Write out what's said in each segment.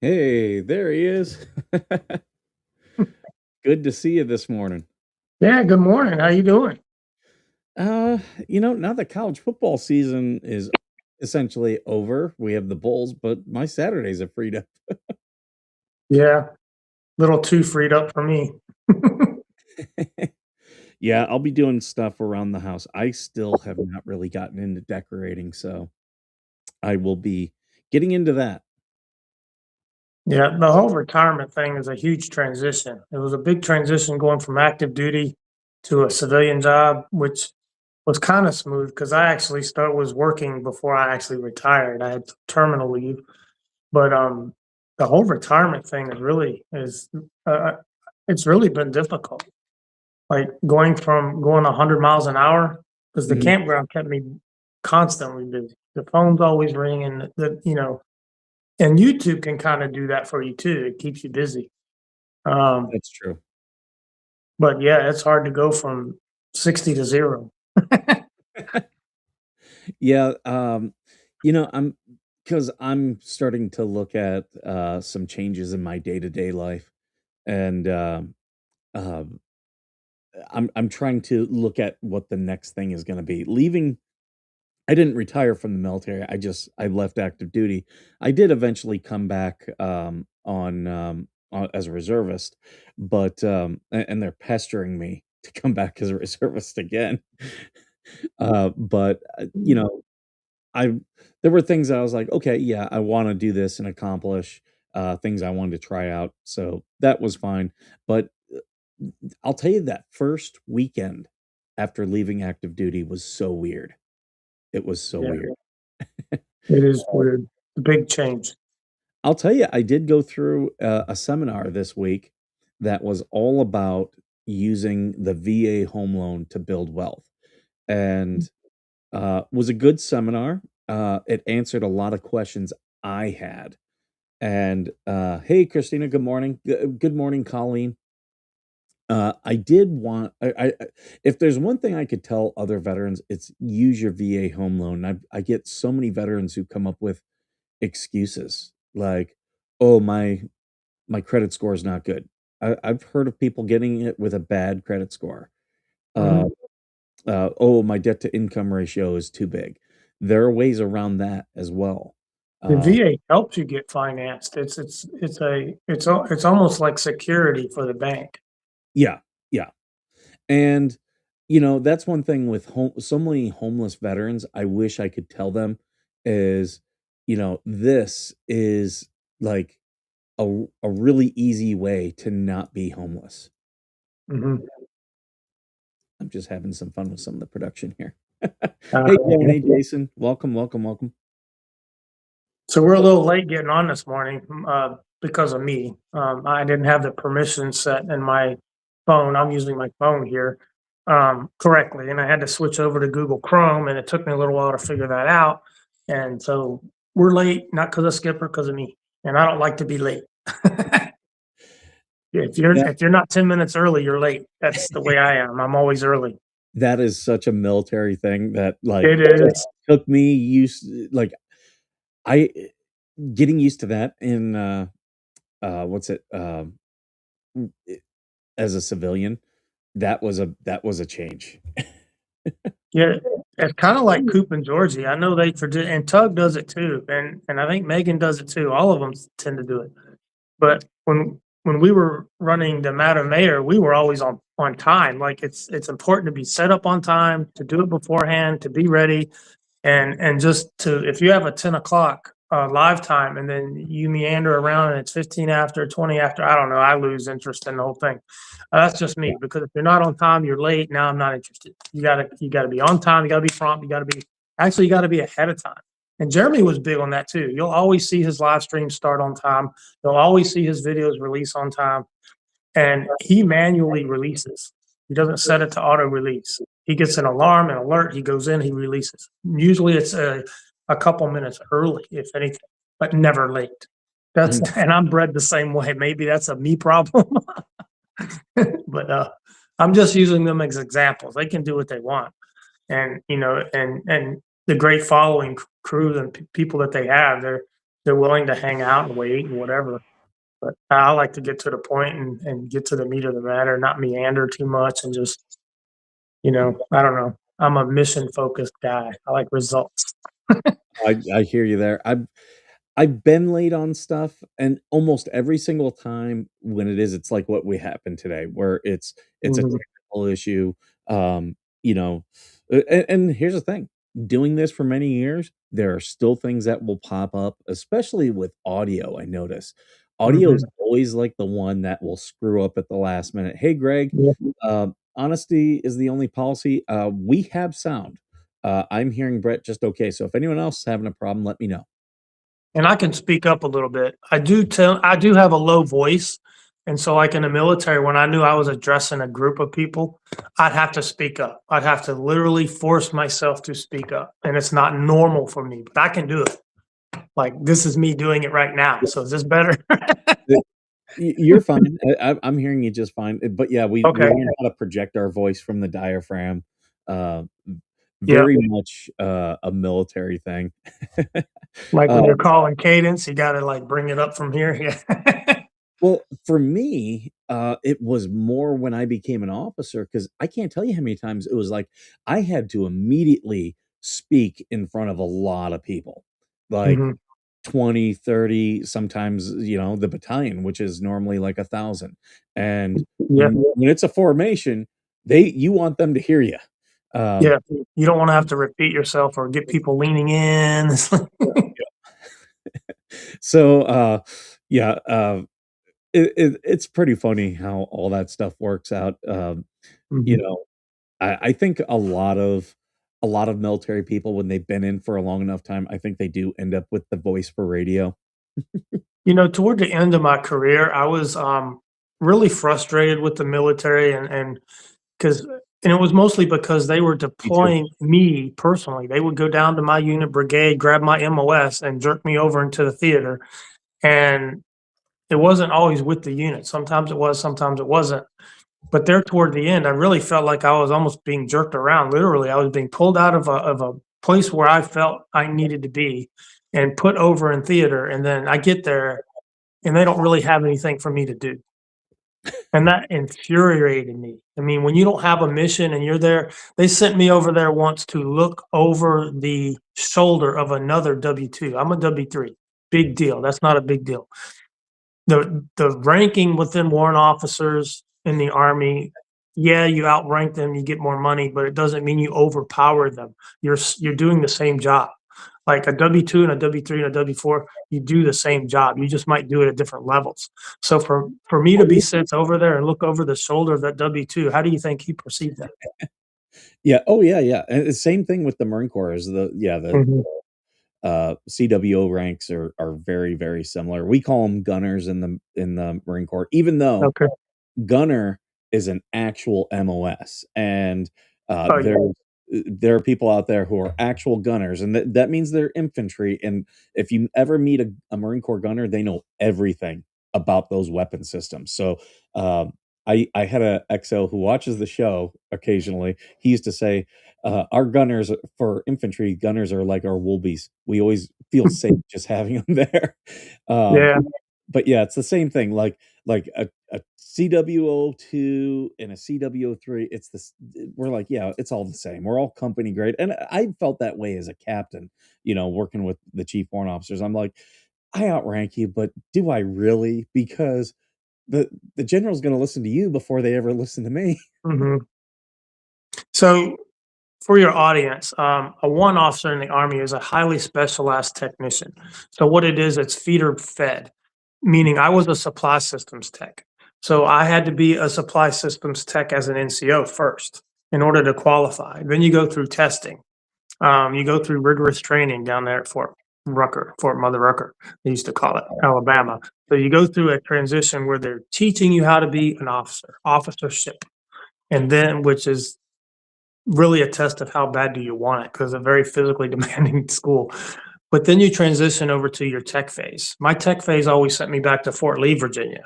Hey, there he is. Good to see you this morning. Yeah, good morning. How you doing? Uh, now that college football season is essentially over, we have the bowls, but my Saturdays are freed up. Yeah, little too freed up for me. Yeah, I'll be doing stuff around the house. I still have not really gotten into decorating, so I will be getting into that. Yeah, the whole retirement thing is a huge transition. It was a big transition going from active duty to a civilian job, which was kind of smooth because I actually was working before I actually retired. I had terminal leave, but the whole retirement thing is uh, it's really been difficult. Like going 100 miles an hour because the Mhm. campground kept me constantly busy. The phone's always ringing. And YouTube can kind of do that for you too. It keeps you busy. Um, That's true. but yeah, it's hard to go from 60 to zero. Yeah, I'm because I'm starting to look at some changes in my day-to-day life, and um I'm trying to look at what the next thing is gonna be. Leaving I didn't retire from the military, I left active duty. I did eventually come back, on as a reservist, but, and they're pestering me to come back as a reservist again. But, I there were things that I was like, "Okay, yeah, I wanna do this and accomplish," things I wanted to try out, so that was fine, but I'll tell you that first weekend after leaving active duty was so weird. It was so Yeah, weird. it is weird. A big change. I'll tell you, I did go through a seminar this week that was all about using the VA home loan to build wealth, and was a good seminar. It answered a lot of questions I had. And hey, Christina, good morning. Good morning, Colleen. I did want if there's one thing I could tell other veterans, it's use your VA home loan. I get so many veterans who come up with excuses like, "Oh, my credit score is not good." I've heard of people getting it with a bad credit score. Uh, Mhm. "Oh, my debt to income ratio is too big." There are ways around that as well. The Uh, VA helps you get financed. It's almost like security for the bank. yeah, yeah. And, that's one thing with so many homeless veterans, I wish I could tell them is, this is like a really easy way to not be homeless. Mhm. I'm just having some fun with some of the production here. Uh, Hey, Joan. Hey, Jason. Welcome, welcome, welcome. So we're a little late getting on this morning because of me. I didn't have the permission set in my phone. I'm using my phone here correctly, and I had to switch over to Google Chrome, and it took me a little while to figure that out. And so we're late, not because of Skipper, because of me. And I don't like to be late. That If you're not 10 minutes early, you're late. That's the way I am. I'm always early. that is such a military thing that, like, It just is. took me I getting used to that in, what's it, I as a civilian, that was a change. Yeah, it's kind of like Coop and Georgie. I know and Tug does it too, and I think Megan does it too. All of them tend to do it. But when we were running the Madam Mayor, we were always on time. Like it's important to be set up on time, to do it beforehand, to be ready, and just to if you have a 10 o'clock live time and then you meander around and it's 15 after 20 after, I don't know, I lose interest in the whole thing. That's just me because if you're not on time, you're late. Now I'm not interested. You gotta be on time. You gotta be prompt. You gotta be ahead of time. And Jeremy was big on that too. You'll always see his live stream start on time. You'll always see his videos release on time, and he manually releases. He doesn't set it to auto release. He gets an alarm, an alert, he goes in, he releases. Usually it's a couple minutes early, if anything, but never late. That's Mhm. and I'm bred the same way. Maybe that's a me problem, but I'm just using them as examples. They can do what they want, and the great following crew and people that they have. they're willing to hang out and wait and whatever. But I like to get to the point and get to the meat of the matter, not meander too much and just, I don't know. I'm a mission focused guy. I like results. I hear you there. I've been late on stuff, and almost every single time when it is, it's like what we happened today, where it's a Mhm, technical issue. You know, and here's the thing: doing this for many years, there are still things that will pop up, especially with audio. I notice audio is mhm. always like the one that will screw up at the last minute. Hey, Greg, Yeah, honesty is the only policy. We have sound. I'm hearing Brett just okay. So if anyone else is having a problem, let me know. and I can speak up a little bit. I do have a low voice, and so, like, in the military, when I knew I was addressing a group of people, I'd have to speak up. I'd have to literally force myself to speak up, and it's not normal for me, but I can do it. Like, this is me doing it right now, so is this better? You're fine. I'm hearing you just fine. But yeah, we Okay, learn how to project our voice from the diaphragm. Uh, yeah. very much a military thing. Like, when uh, you're calling cadence, you gotta, like, bring it up from here, yeah. well, for me, it was more when I became an officer because I can't tell you how many times it was like I had to immediately speak in front of a lot of people, like Mhm. 20, 30, sometimes, the battalion, which is normally like 1,000. And Yeah, when it's a formation, you want them to hear you. Um, yeah. You don't wanna have to repeat yourself or get people leaning in. It's like so, yeah, it's pretty funny how all that stuff works out. You Mhm. know, I think a lot of military people, when they've been in for a long enough time, I think they do end up with the voice for radio. Toward the end of my career, I was, really frustrated with the military and 'cause and it was mostly because they were Me too. deploying me personally. They would go down to my unit brigade, grab my MOS, and jerk me over into the theater, and it wasn't always with the unit. Sometimes it was, sometimes it wasn't. But there toward the end, I really felt like I was almost being jerked around. Literally, I was being pulled out of a place where I felt I needed to be and put over in theater, and then I get there, and they don't really have anything for me to do. And that infuriated me. I mean, when you don't have a mission and you're there, they sent me over there once to look over the shoulder of another W-2. I'm a W-3. Big deal. That's not a big deal. The ranking within warrant officers in the Army, yeah, you outrank them, you get more money, but it doesn't mean you overpower them. You're doing the same job. Like a W-2 and a W-3 and a W-4, you do the same job. You just might do it at different levels. So for me to be sent over there and look over the shoulder of that W-2, how do you think he perceived that? Yeah. Oh, yeah, yeah. And the same thing with the Marine Corps is the Mhm. CWO ranks are very, very similar. We call them gunners in the Marine Corps, even though Okay. gunner is an actual MOS, and, Oh, yeah. there are people out there who are actual gunners, and that means they're infantry, and if you ever meet a Marine Corps gunner, they know everything about those weapon systems. So, um, I had a XO who watches the show occasionally. He used to say, "Our gunners for infantry, gunners are like our Woolbies. We always feel safe just having them there." Um Yeah. but yeah, it's the same thing, like a CWO2 and a CWO3, it's this we're like, yeah, it's all the same. We're all company grade, and I felt that way as a captain, working with the chief warrant officers. I'm like, I outrank you, but do I really? Because the general's gonna listen to you before they ever listen to me. Mhm. So for your audience, a one officer in the Army is a highly specialized technician. So what it is, it's feeder fed, meaning I was a supply systems tech. So I had to be a supply systems tech as an NCO first in order to qualify. Then you go through testing. You go through rigorous training down there at Fort Mother Rucker, they used to call it, Alabama. So you go through a transition where they're teaching you how to be an officer, officership, and then which is really a test of how bad do you want it because it's a very physically demanding school. But then you transition over to your tech phase. My tech phase always sent me back to Fort Lee, Virginia.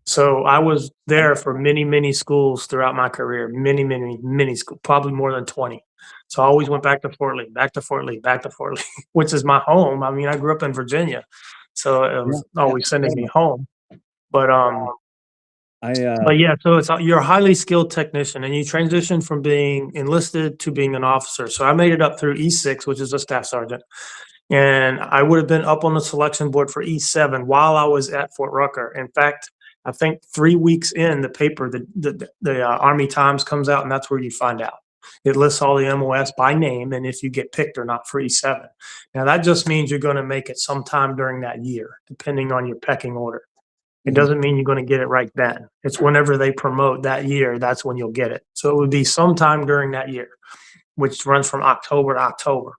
So I was there for many, many schools throughout my career, many, many, many schools, probably more than 20. So I always went back to Fort Lee, back to Fort Lee, back to Fort Lee, which is my home. I mean, I grew up in Virginia, so it Yeah, was yeah, always sending fair me enough. home. But I, yeah, so you're a highly skilled technician, and you transition from being enlisted to being an officer. So I made it up through E6, which is a staff sergeant, and I would have been up on the selection board for E7 while I was at Fort Rucker. In fact, I think 3 weeks in the paper, the Army Times comes out, and that's where you find out. It lists all the MOS by name and if you get picked or not for E7. Now that just means you're going to make it sometime during that year, depending on your pecking order. It mhm, doesn't mean you're going to get it right then. It's whenever they promote that year, that's when you'll get it. So it would be sometime during that year, which runs from October to October.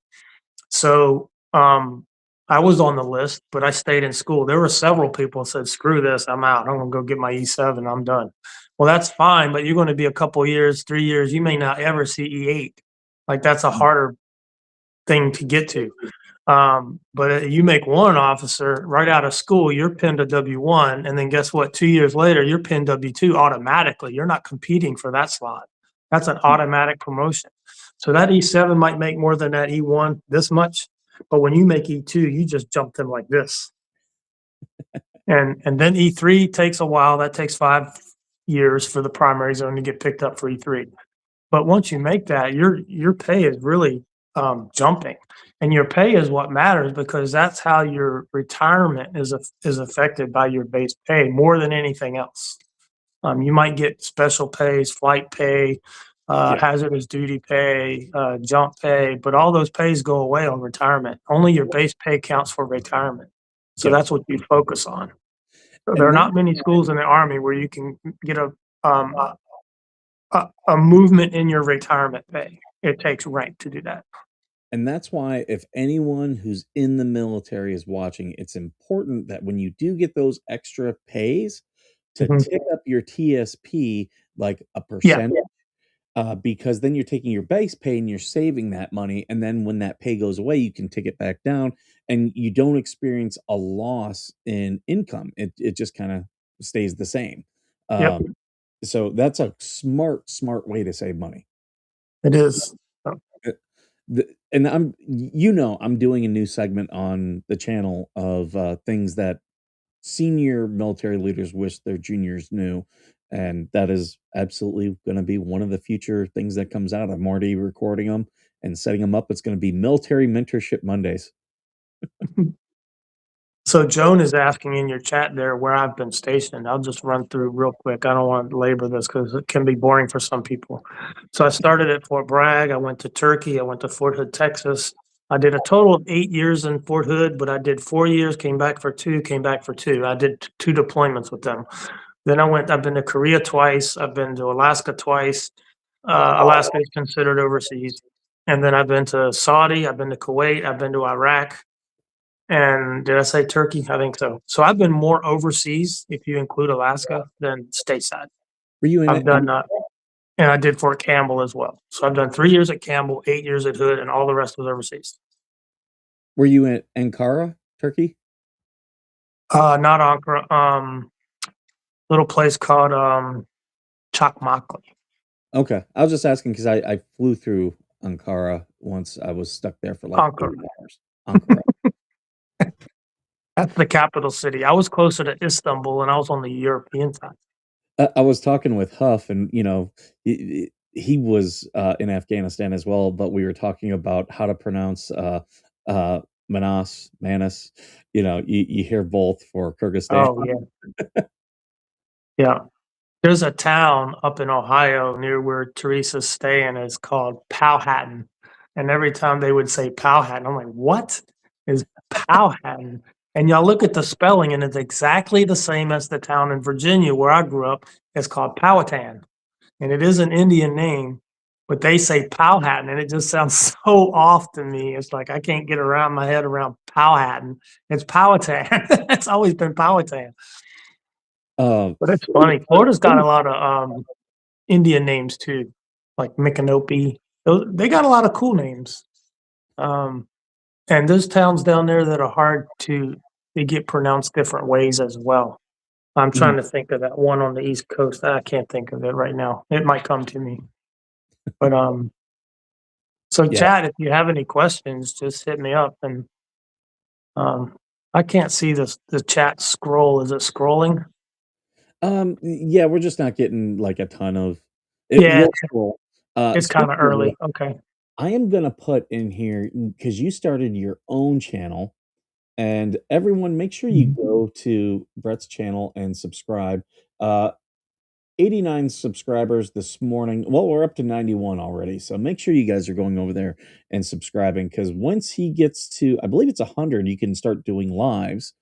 So I was on the list, but I stayed in school. There were several people said, "Screw this, I'm out. I'm gonna go get my E7. I'm done." Well, that's fine, but you're going to be a couple years, 3 years. You may not ever see E8. Like that's a mhm, harder thing to get to. But you make one officer right out of school, you're pinned to W1, and then guess what? 2 years later, you're pinned W2 automatically. You're not competing for that slot. That's an mm, automatic promotion. So that E7 might make more than that E1 this much, but when you make E2, you just jump them like this. And then E3 takes a while. That takes 5 years for the primary zone to get picked up for E3. But once you make that, your pay is really jumping, and your pay is what matters because that's how your retirement is affected by your base pay more than anything else. You might get special pays, flight pay, yeah, hazardous duty pay, jump pay, but all those pays go away on retirement. Only your base pay counts for retirement. So yep, that's what you focus on. So there and are that's not many why schools in the Army where you can get um, a movement in your retirement pay. It takes rank to do that. and that's why if anyone who's in the military is watching, it's important that when you do get those extra pays to Mhm. tick up your TSP like a Yeah, percentage, because then you're taking your base pay and you're saving that money, and then when that pay goes away, you can take it back down, and you don't experience a loss in income. It just kinda stays the same. yep, So that's a smart way to save money. it is. Uh, and I'm doing a new segment on the channel of, things that senior military leaders wish their juniors knew, and that is absolutely gonna be one of the future things that comes out. I'm already recording them and setting them up. It's gonna be Military Mentorship Mondays. So Joan is asking in your chat there where I've been stationed. I'll just run through real quick. I don't want to labor this because it can be boring for some people. So I started at Fort Bragg. I went to Turkey. I went to Fort Hood, Texas. I did a total of 8 years in Fort Hood, but I did 4 years, came back for two, came back for two. I did two deployments with them. Then I've been to Korea twice. I've been to Alaska twice. Alaska is considered overseas. And then I've been to Saudi. I've been to Kuwait. I've been to Iraq. And did I say Turkey? I think so. So I've been more overseas, if you include Alaska, than stateside. Were you in I've it done, and I did Fort Campbell as well. So I've done 3 years at Campbell, 8 years at Hood, and all the rest was overseas. were you in Ankara, Turkey? Not Ankara, little place called Chakmakli. Okay. I was just asking because I flew through Ankara once. I was stuck there for, like, Ankara. 8 hours. Ankara. That's the capital city. I was closer to Istanbul, and I was on the European side. I was talking with Huff, and he was in Afghanistan as well, but we were talking about how to pronounce Manas. You hear both for Kyrgyzstan. Oh, yeah. Yeah. There's a town up in Ohio near where Teresa's staying, it's called Powhatan, and every time they would say Powhatan, I'm like, "What is Powhatan?" And y'all look at the spelling, and it's exactly the same as the town in Virginia where I grew up. It's called Powhatan, and it is an Indian name, but they say Powhatan, and it just sounds so off to me. It's like I can't get around my head around Powhatan. It's Powhatan. It's always been Powhatan. Um, But it's what funny. Florida's got a lot of Indian names too, like Micanopy. They got a lot of cool names. Um, and there's towns down there that are hard to they get pronounced different ways as well. I'm mhm. trying to think of that one on the East Coast. I can't think of it right now. It might come to me. But So Yeah. chat, if you have any questions, just hit me up and, um, I can't see the chat scroll. Is it scrolling? Yeah, we're just not getting, like, a ton of it Yeah, will scroll. it's Speaking kinda of which, early. Okay. I am gonna put in here because you started your own channel, and everyone, make sure you go to Brett's channel and subscribe. Uh, 89 subscribers this morning. Well, we're up to 91 already, so make sure you guys are going over there and subscribing because once he gets to, I believe it's 100, you can start doing lives,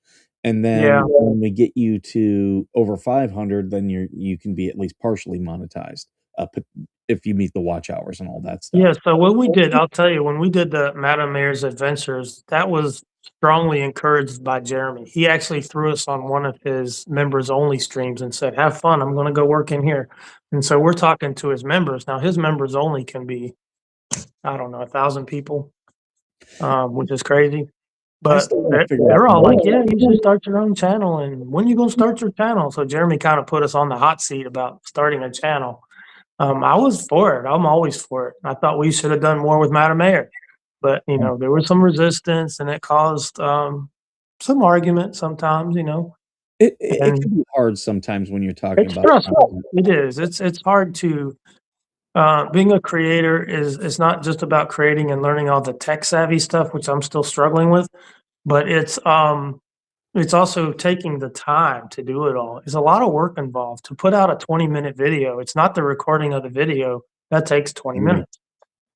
and then Yeah. when we get you to over 500, then you can be at least partially monetized, p if you meet the watch hours and all that Yeah, stuff. so what we did, I'll tell you, when we did the Madame Mayor's Adventures, that was strongly encouraged by Jeremy. He actually threw us on one of his members only streams and said, "Have fun. I'm gonna go work in here." And so we're talking to his members. Now his members only can be, I don't know, 1,000 people, which is crazy. I But still wanna they're figure out they're all like, "Yeah, you should more. start your own channel, and when you gonna start your channel?" So Jeremy kinda put us on the hot seat about starting a channel. I was for it. I'm always for it. I thought we should have done more with Madame Mayor, but, there was some resistance, and it caused, some argument sometimes, It and can be hard sometimes when you're talking it's about stressful. content. It is. It's hard to being a creator is not just about creating and learning all the tech savvy stuff, which I'm still struggling with, but it's also taking the time to do it all. There's a lot of work involved. To put out a 20-minute video, it's not the recording of the video, that takes 20 Mhm. minutes.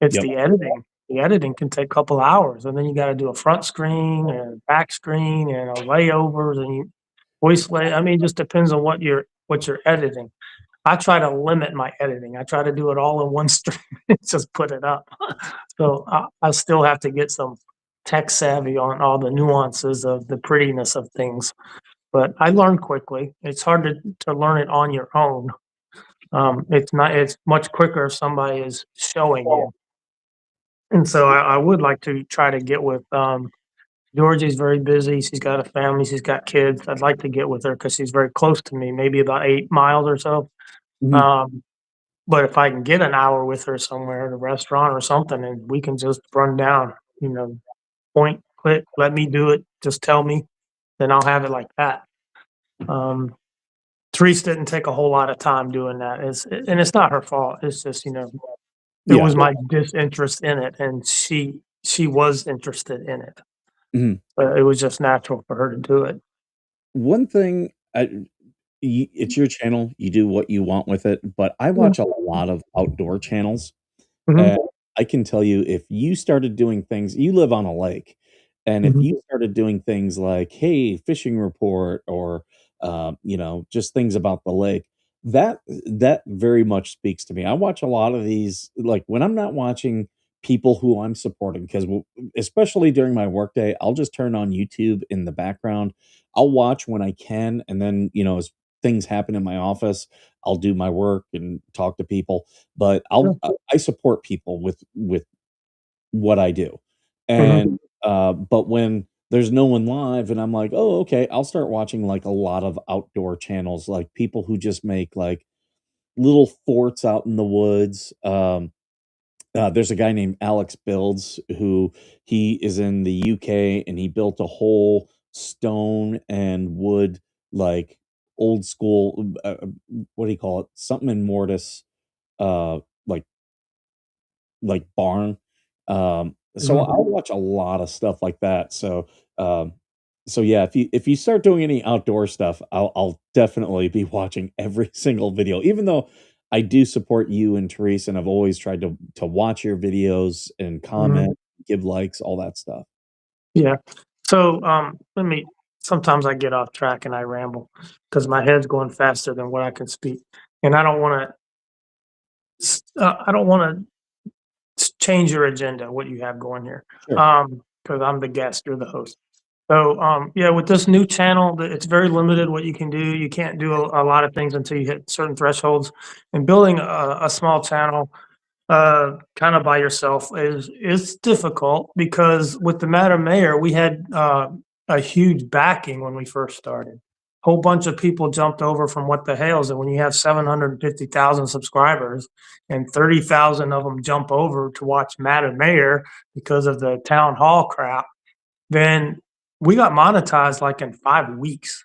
It's Yep. the editing. The editing can take a couple hours, and then you gotta do a front screen and back screen and a layovers and you voice lay I mean, it just depends on what you're editing. I try to limit my editing. I try to do it all in one stream and just put it up. So, I still have to get some tech savvy on all the nuances of the prettiness of things, but I learned quickly. It's hard to learn it on your own. It's much quicker if somebody is showing you. And so I would like to try to get with, Georgie's very busy. She's got a family. She's got kids. I'd like to get with her because she's very close to me, maybe about 8 miles or so. Mhm. Um, but if I can get an hour with her somewhere at a restaurant or something, and we can just run down, point, click, let me do it, just tell me, then I'll have it like that. Um, Therese didn't take a whole lot of time doing that. And it's not her fault. It's just, it Yeah. was my disinterest in it, and she was interested in it. Mhm. It was just natural for her to do it. One thing, it's your channel, you do what you want with it, but I Yeah. watch a lot of outdoor channels, Mhm, and I can tell you if you started doing things, you live on a lake, and if mhm, you started doing things like, "Hey, fishing report," or, just things about the lake, that very much speaks to me. I watch a lot of these, like, when I'm not watching people who I'm supporting, 'cause especially during my workday, I'll just turn on YouTube in the background. I'll watch when I can, and then, as things happen in my office, I'll do my work and talk to people, but yeah, I support people with what I do. mhm, And, but when there's no one live and I'm like, "Oh, okay," I'll start watching, like, a lot of outdoor channels, like, people who just make, like, little forts out in the woods. There's a guy named Alex Builds who he is in the UK, and he built a whole stone and wood, like, old school, what do you call it? Something in mortise, like barn. So mhm. I'll watch a lot of stuff like that. Um, so yeah, if you start doing any outdoor stuff, I'll definitely be watching every single video, even though I do support you and Therese, and I've always tried to watch your videos and Mhm. comment, give likes, all that stuff. Yeah. So, sometimes I get off track and I ramble because my head's going faster than what I can speak. And I don't wanna change your agenda, what you have going here. Sure. Because I'm the guest, you're the host. So, yeah, with this new channel, it's very limited what you can do. You can't do a lot of things until you hit certain thresholds. And building a small channel kind of by yourself is difficult because with the Madam Mayor, we had a huge backing when we first started. whole bunch of people jumped over from What the Hales, and when you have 750,000 subscribers and 30,000 of them jump over to watch Madam Mayor because of the town hall crap, then we got monetized like in 5 weeks.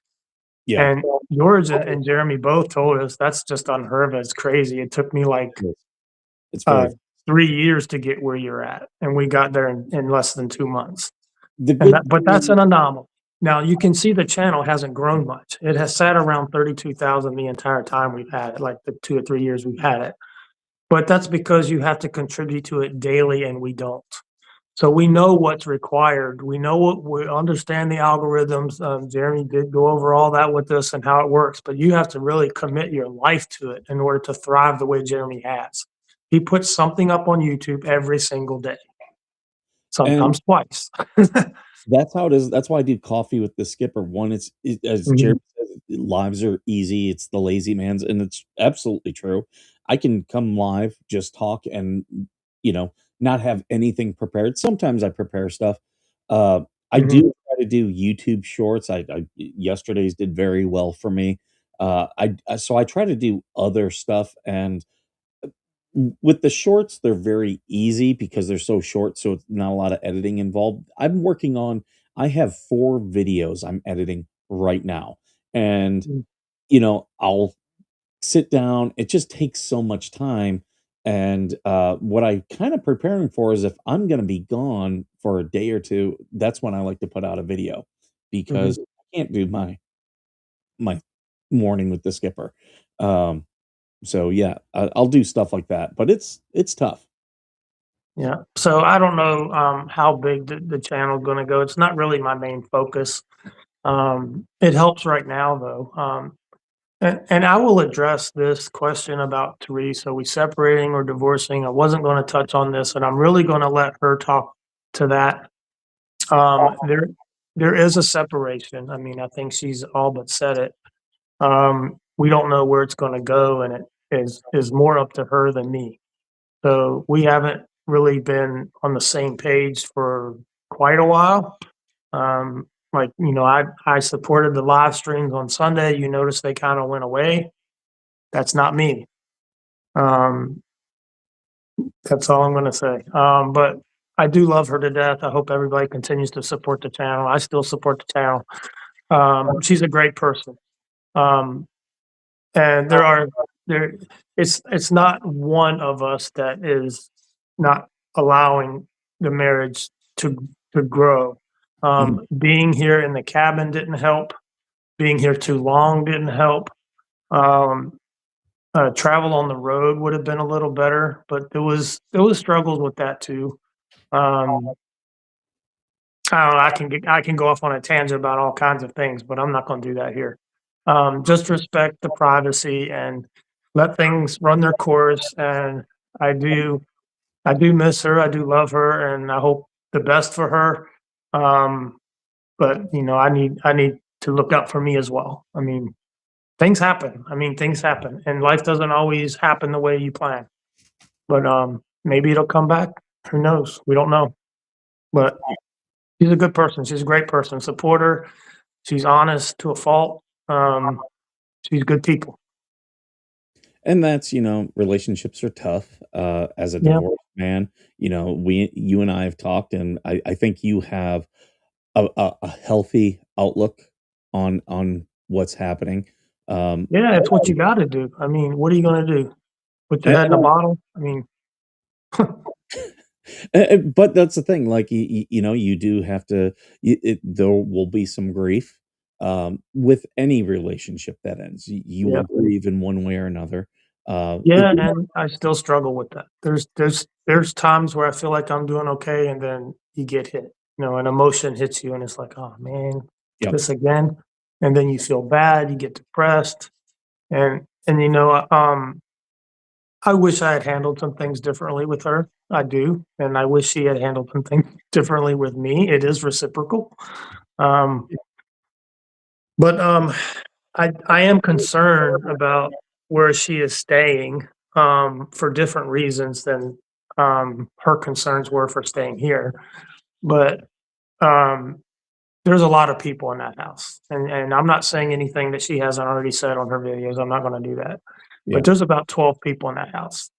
Yeah. And George and Jeremy both told us that's just unheard of. It's crazy. It took me like Yes. It's uh, very 3 years to get where you're at, and we got there in less than 2 months. the And good that, but that's an anomaly. Now you can see the channel hasn't grown much. It has sat around 32,000 the entire time we've had it, like the 2 or 3 years we've had it. But that's because you have to contribute to it daily and we don't. So we know what's required. We know what we understand the algorithms. Jeremy did go over all that with us and how it works, but you have to really commit your life to it in order to thrive the way Jeremy has. He puts something up on YouTube every single day, and sometimes twice. that's how it is. That's why I do Coffee with the Skipper. One, as Mhm, Jeremy says, lives are easy. It's the lazy man's, and it's absolutely true. I can come live, just talk, and you know, not have anything prepared. Sometimes I prepare stuff. I do mhm, try to do YouTube shorts. Yesterday's did very well for me. So I try to do other stuff, and with the shorts, they're very easy because they're so short, so it's not a lot of editing involved. I have 4 videos I'm editing right now, and, mm, I'll sit down. It just takes so much time, and, what I kinda preparing for is if I'm gonna be gone for a day or 2, that's when I like to put out a video mhm. because I can't do my morning with the skipper. Um, so, yeah, I'll do stuff like that, but it's tough. Yeah. So I don't know how big the channel gonna go. It's not really my main focus. It helps right now though. And I will address this question about Teresa. Are we separating or divorcing? I wasn't going to touch on this, and I'm really going to let her talk to that. There is a separation. I mean, I think she's all but said it. We don't know where it's going to go, and it is more up to her than me. So we haven't really been on the same page for quite a while. Like, I supported the live streams on Sunday. You notice they kind of went away. That's not me. Um, that's all I'm gonna say. But I do love her to death. I hope everybody continues to support the channel. I still support the channel. She's a great person. Um, and there it's not one of us that is not allowing the marriage to grow. Mhm. Being here in the cabin didn't help. Being here too long didn't help. Um, travel on the road would have been a little better, but there was struggles with that too. Um, I don't know, I can go off on a tangent about all kinds of things, but I'm not gonna do that here. Just respect the privacy and let things run their course, and I do I do miss her, I do love her, and I hope the best for her. Um, but, I need to look out for me as well. I mean, things happen. I mean, things happen, and life doesn't always happen the way you plan. But, maybe it'll come back. Who knows? We don't know. But she's a good person. She's a great person. Support her. She's honest to a fault. She's good people. And that's, relationships are tough. As a Yeah. divorced man, you and I have talked, and I think you have a healthy outlook on what's happening. Yeah, And it's what you gotta do. I mean, what are you gonna do? Put your I, head in and a bottle? I mean, but that's the thing, like, you do have to there will be some grief, with any relationship that ends. You yeah. will grieve in one way or another. It Yeah, and I still struggle with that. There's times where I feel like I'm doing okay, and then you get hit. An emotion hits you, and it's like, "Oh, man, Yep. this again?" And then you feel bad, you get depressed, and, I wish I had handled some things differently with her. I do, and I wish she had handled some things differently with me. It is reciprocal. Um, but, I am concerned about where she is staying, for different reasons than, her concerns were for staying here. But, um, there's a lot of people in that house, and I'm not saying anything that she hasn't already said on her videos, I'm not gonna do that, but Yeah. there's about 12 people in that house.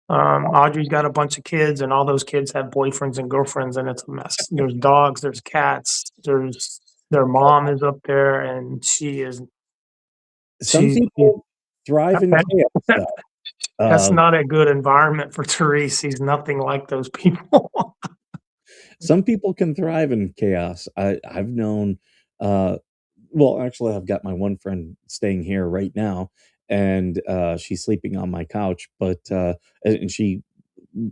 Audrey's got a bunch of kids, and all those kids have boyfriends and girlfriends, and it's a mess. There's dogs, there's cats, there's their mom is up there, and Some she people thrive in that chaos, that though. that's Um, not a good environment for Therese. He's nothing like those people. some people can thrive in chaos. I've known, uh well, actually, I've got my one friend staying here right now, and, she's sleeping on my couch, but, and she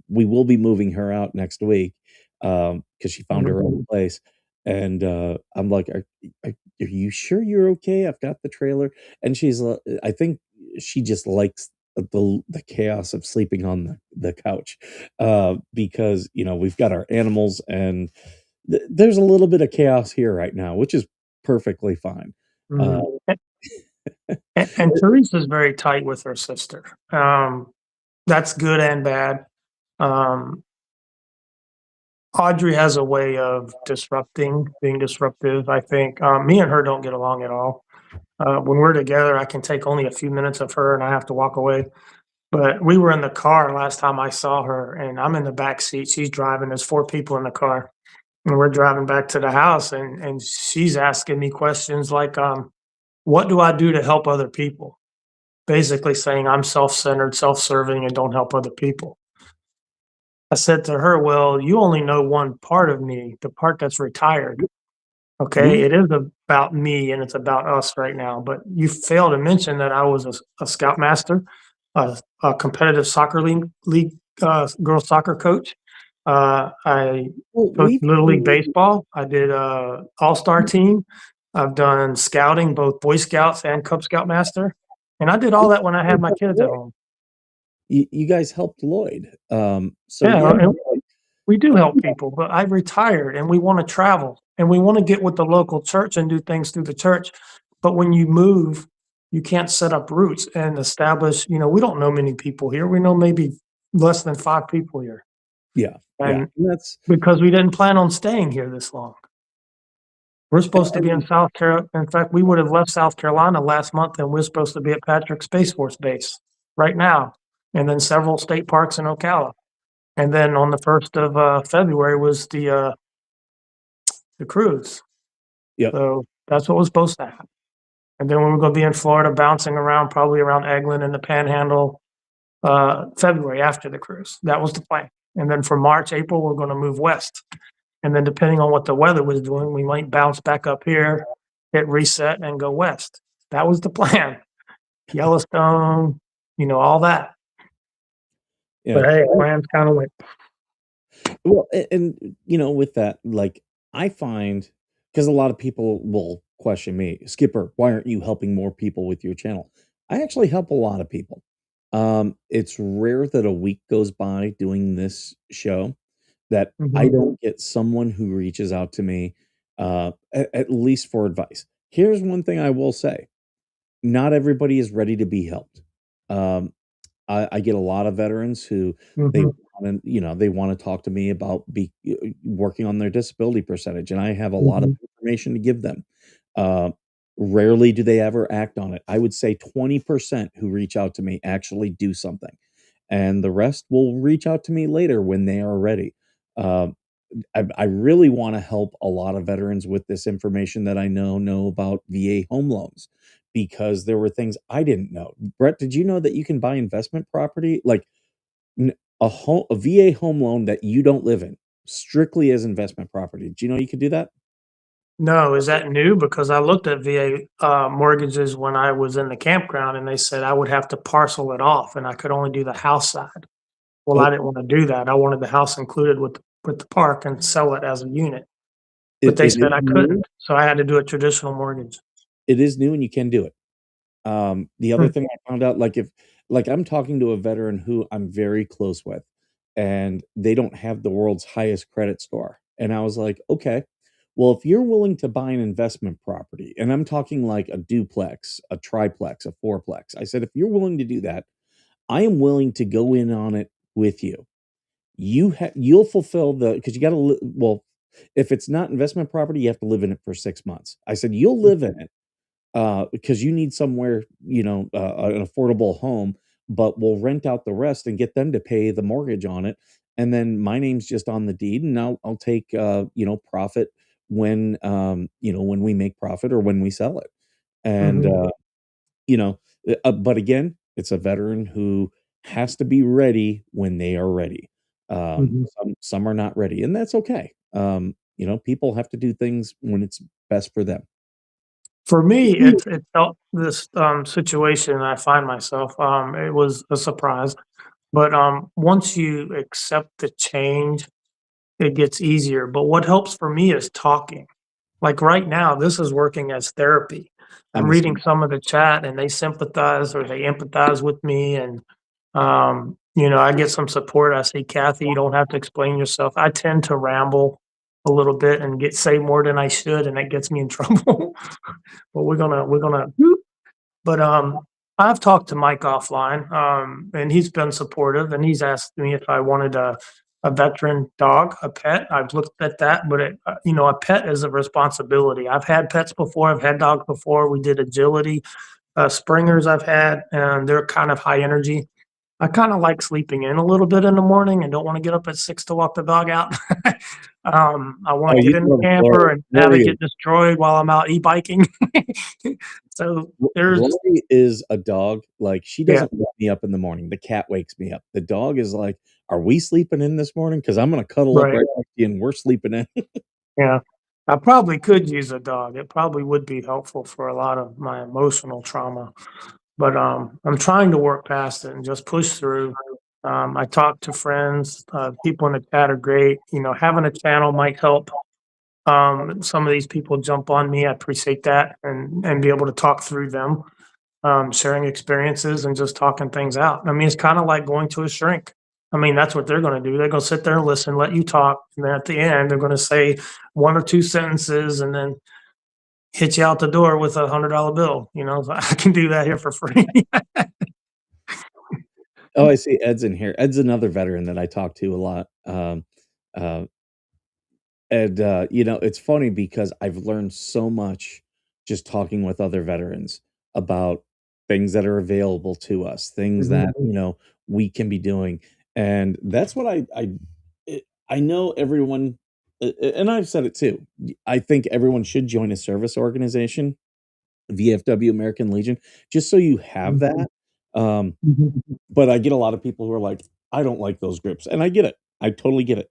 we will be moving her out next week, because she found Mhm. her own place, and, I'm like, "Are you sure you're okay? I've got the trailer," and I think she just likes the chaos of sleeping on the couch, because, we've got our animals, and there's a little bit of chaos here right now, which is perfectly fine. Uh, Mhm. And Teresa's very tight with her sister. That's good and bad. Um, Audrey has a way of being disruptive, I think. Me and her don't get along at all. When we're together, I can take only a few minutes of her and I have to walk away. But we were in the car last time I saw her, and I'm in the back seat. She's driving. There's 4 people in the car, and we're driving back to the house, and she's asking me questions like, "What do I do to help other people?" Basically saying I'm self-centered, self-serving, and don't help other people. I said to her, "Well, you only know one part of me, the part that's retired. Okay, we it is about me and it's about us right now, but you fail to mention that I was a scoutmaster, a competitive soccer league girls soccer coach. I well, coached we've little league baseball. I did all-star team. I've done scouting, both Boy Scouts and Cub Scout master, and I did all that when I had my kids at home. you guys helped Lloyd, so Yeah, yeah, and we do help people, but I've retired and we wanna travel and we wanna get with the local church and do things through the church. But when you move, you can't set up roots and establish, we don't know many people here. We know maybe less than 5 people here. yeah, yeah, And and that's because we didn't plan on staying here this long. We're supposed to be in and South Carolina. In fact, we would have left South Carolina last month and we're supposed to be at Patrick Space Force Base right now, and then several state parks in Ocala. And then on the 1st of February was the cruise. yep, So that's what was supposed to happen. And then we were gonna be in Florida bouncing around, probably around Eglin and the Panhandle, February after the cruise. That was the plan. And then for March, April, we're gonna move west. And then depending on what the weather was doing, we might bounce back up here, hit reset, and go west. That was the plan. Yellowstone, all that. yeah. But hey, plans kinda went. Well, and, with that, like, I find, because a lot of people will question me, "Skipper, why aren't you helping more people with your channel?" I actually help a lot of people. It's rare that a week goes by doing this show that I Mhm, don't get someone who reaches out to me, at least for advice. Here's one thing I will say: not everybody is ready to be helped. Um, I get a lot of veterans who they mhm, they wanna talk to me about working on their disability percentage, and I have a lot of mhm. information to give them. Uh, Rarely do they ever act on it. I would say 20% who reach out to me actually do something, and the rest will reach out to me later when they are ready. Um, I really wanna help a lot of veterans with this information that I know about VA home loans, because there were things I didn't know. Brett, did you know that you can buy investment property? Like, n a VA home loan that you don't live in, strictly as investment property. Do you know you could do that? No, is that new? Because I looked at VA, mortgages when I was in the campground, and they said I would have to parcel it off, and I could only do the house side. Well, I Oh, didn't wanna do that. I wanted the house included with the park and sell it as a unit, but they it is said I new. couldn't, so I had to do a traditional mortgage. It is new and you can do it. The other Hmm, thing I found out, like, I'm talking to a veteran who I'm very close with, and they don't have the world's highest credit score, and I was like, "Okay, well, if you're willing to buy an investment property," and I'm talking like a duplex, a triplex, a fourplex. I said, "If you're willing to do that, I am willing to go in on it with you. You'll fulfill the, because you gotta well, If it's not investment property, you have to live in it for 6 months. I said, "You'll live in it, because you need somewhere, an affordable home, but we'll rent out the rest and get them to pay the mortgage on it, and then my name's just on the deed, and I'll take, profit when, when we make profit or when we sell it." And, Mhm, you know, but again, it's a veteran who has to be ready when they are ready. mhm. Some are not ready, and that's okay. People have to do things when it's best for them. For me, Yeah. it felt this, situation I find myself, it was a surprise, but, once you accept the change, it gets easier, but what helps for me is talking. Like, right now, this is working as therapy. I'm I'm the reading same. some of the chat, and they sympathize or they empathize with me, and, I get some support. I say, "Kathy, you don't have to explain yourself." I tend to ramble a little bit and say more than I should, and that gets me in trouble. But we're gonna but, I've talked to Mike offline, and he's been supportive, and he's asked me if I wanted a veteran dog, a pet. I've looked at that, but a pet is a responsibility. I've had pets before. I've had dogs before. We did agility, springers I've had, and they're kind of high energy. I kinda like sleeping in a little bit in the morning and don't wanna get up at 6 to walk the dog out. I Oh, wanna get you in the love camper Glory. and have it Glory is get destroyed while I'm out e-biking. So, there's Glory is a dog, like, she yeah, doesn't wake me up in the morning, the cat wakes me up. The dog is like, "Are we sleeping in this morning? Because I 'Cause I'm gonna cuddle up right, right next to you and we're sleeping in." yeah. I probably could use a dog. It probably would be helpful for a lot of my emotional trauma, but, I'm trying to work past it and just push through. I talk to friends, people in the chat are great, having a channel might help. Some of these people jump on me. I appreciate that and be able to talk through them, sharing experiences and just talking things out. I mean, it's kind of like going to a shrink. I mean, that's what they're going to do. They're going to sit there and listen, let you talk, and then at the end, they're going to say one or two sentences and then hit you out the door with $100 bill. I can do that here for free. Oh, I see Ed's in here. Ed's another veteran that I talk to a lot. Uh, and, it's funny because I've learned so much just talking with other veterans about things that are available to us, things Mhm, that, we can be doing. And that's what I know everyone, and I've said it too. I think everyone should join a service organization, VFW, American Legion, just so you have mhm, that. Um, mhm. but I get a lot of people who are like, I don't like those groups. And I get it. I totally get it.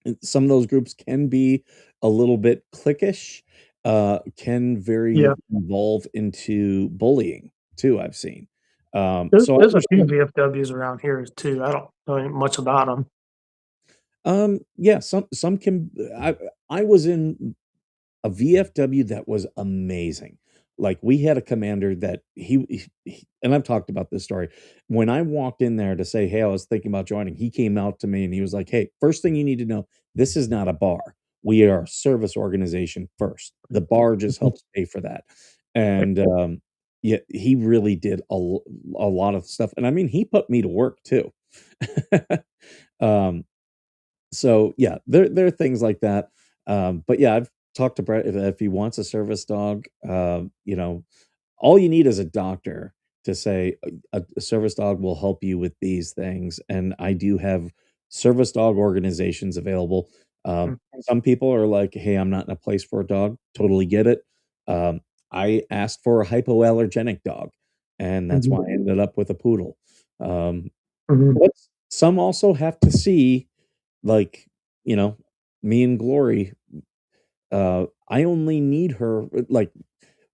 And some of those groups can be a little bit cliquish, can Yeah, very evolve into bullying too, I've seen. So I there's a few understand. VFWs around here too. I don't know much about them. Yeah, some can. I was in a VFW that was amazing. Like, we had a commander that and I've talked about this story. When I walked in there to say, "Hey, I was thinking about joining," he came out to me and he was like, "Hey, first thing you need to know, this is not a bar. We are a service organization first. The bar just helps pay for that." And, yeah, he really did a lot of stuff, and I mean, he put me to work too. Um, so, yeah, there are things like that, but, yeah, I've talked to Brett if he wants a service dog, all you need is a doctor to say a service dog will help you with these things, and I do have service dog organizations available. Some people are like, "Hey, I'm not in a place for a dog." Totally get it. Um, I asked for a hypoallergenic dog, and that's Mhm, why I ended up with a poodle. Um, mhm, but some also have to see, like, you know, me and Glory, I only need her like,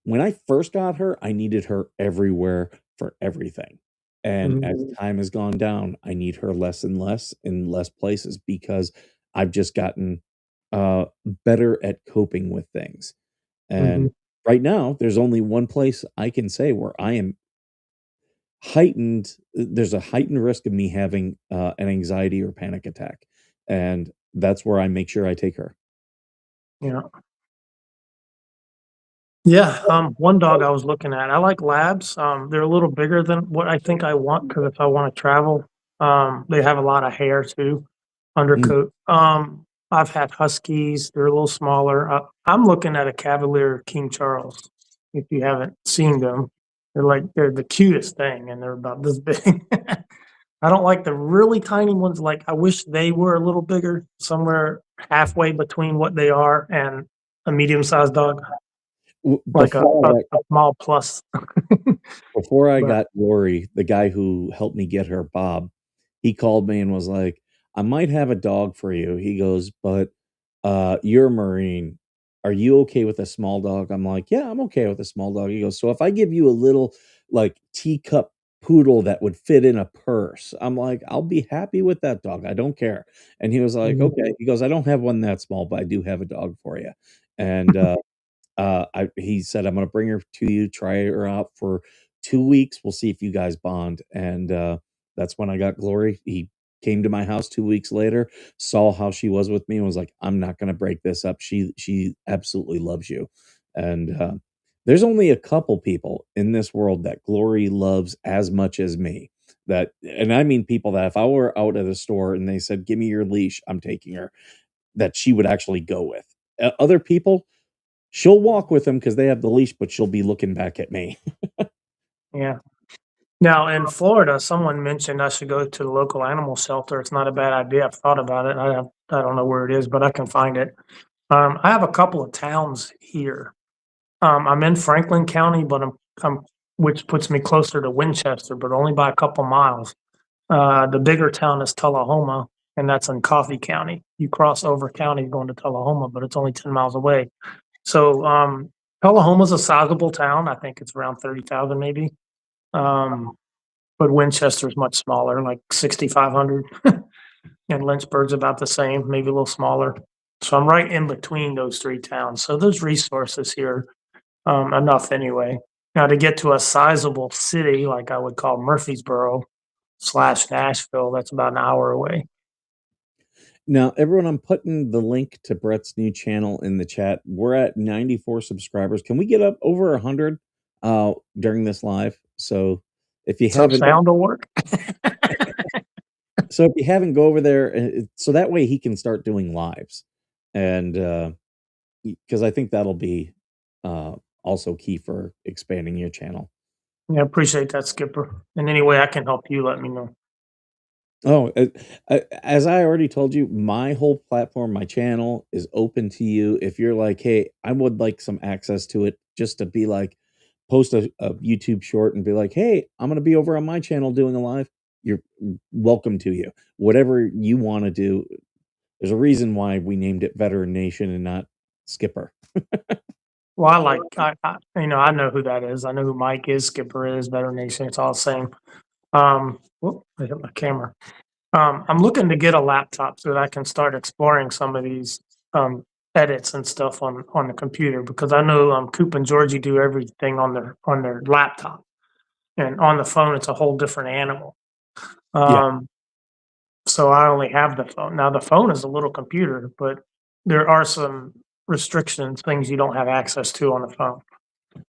when I first got her, I needed her everywhere for everything, and mhm, as time has gone down, I need her less and less in less places because I've just gotten, better at coping with things, mhm. and right now, there's only one place I can say where I am there's a heightened risk of me having, an anxiety or panic attack, and that's where I make sure I take her. Yeah. Yeah, one dog I was looking at, I like labs. They're a little bigger than what I think I want because if I want to travel, they have a lot of hair too, Mm, undercoat. I've had Huskies. They're a little smaller. I'm looking at a Cavalier King Charles. If you haven't seen them, they're the cutest thing, and they're about this big. I don't like the really tiny ones. Like I wish they were a little bigger, somewhere halfway between what they are and a medium-sized dog, like a, Before a, I got a small plus. before I But got Lori, the guy who helped me get her, Bob, he called me and was like, "I might have a dog for you." He goes, "But you're a Marine. Are you okay with a small dog?" I'm like, "Yeah, I'm okay with a small dog." He goes, "So if I give you a little like teacup poodle that would fit in a purse," I'm like, "I'll be happy with that dog. I don't care." And he was like, mhm. "Okay." He goes, "I don't have one that small, but I do have a dog for you." And he said, "I'm gonna bring her to you, try her out for 2 weeks. We'll see if you guys bond." And, that's when I got Glory. He came to my house 2 weeks later, saw how she was with me, and was like, "I'm not gonna break this up. She absolutely loves you." And, there's only a couple people in this world that Glory loves as much as me. That and I mean people that if I were out at a store and they said, "Give me your leash," I'm taking her, that she would actually go with. Other people, she'll walk with them because they have the leash, but she'll be looking back at me. Yeah. Now in Florida, someone mentioned I should go to the local animal shelter. It's not a bad idea. I've thought about it. I don't know where it is, but I can find it. I have a couple of towns here. I'm in Franklin County, but I'm which puts me closer to Winchester, but only by a couple miles. The bigger town is Tullahoma, and that's in Coffee County. You cross over county going to Tullahoma, but it's only 10 miles away. So Tullahoma's a sizable town. I think it's around 30,000 maybe. Um, but Winchester's much smaller, like 6,500. And Lynchburg's about the same, maybe a little smaller. So I'm right in between those three towns. So there's resources here, enough anyway. Now to get to a sizable city like I would call Murfreesboro slash Nashville, that's about an hour away. Now, everyone, I'm putting the link to Brett's new channel in the chat. We're at 94 subscribers. Can we get up over 100 during this live? If you Some haven't sound will work. if you haven't, go over there, so that way he can start doing lives. And, because I think that'll be, also key for expanding your channel. Yeah, appreciate that, Skipper. In any way I can help you, let me know. Oh, as I already told you, my whole platform, my channel is open to you. If you're like, hey, I would like some access to it just to be like, post a YouTube short and be like, hey, I'm going to be over on my channel doing a live. You're welcome to you. Whatever you want to do. There's a reason why we named it Veteran Nation and not Skipper. Well, I know who that is. I know who Mike is, Skipper is, Better Nation. It's all the same. Whoop, I hit my camera. I'm looking to get a laptop so that I can start exploring some of these edits and stuff on the computer because I know Coop and Georgie do everything on their laptop, and on the phone it's a whole different animal. Yeah. Um, so I only have the phone. Now the phone is a little computer, but there are some restrictions, things you don't have access to on the phone.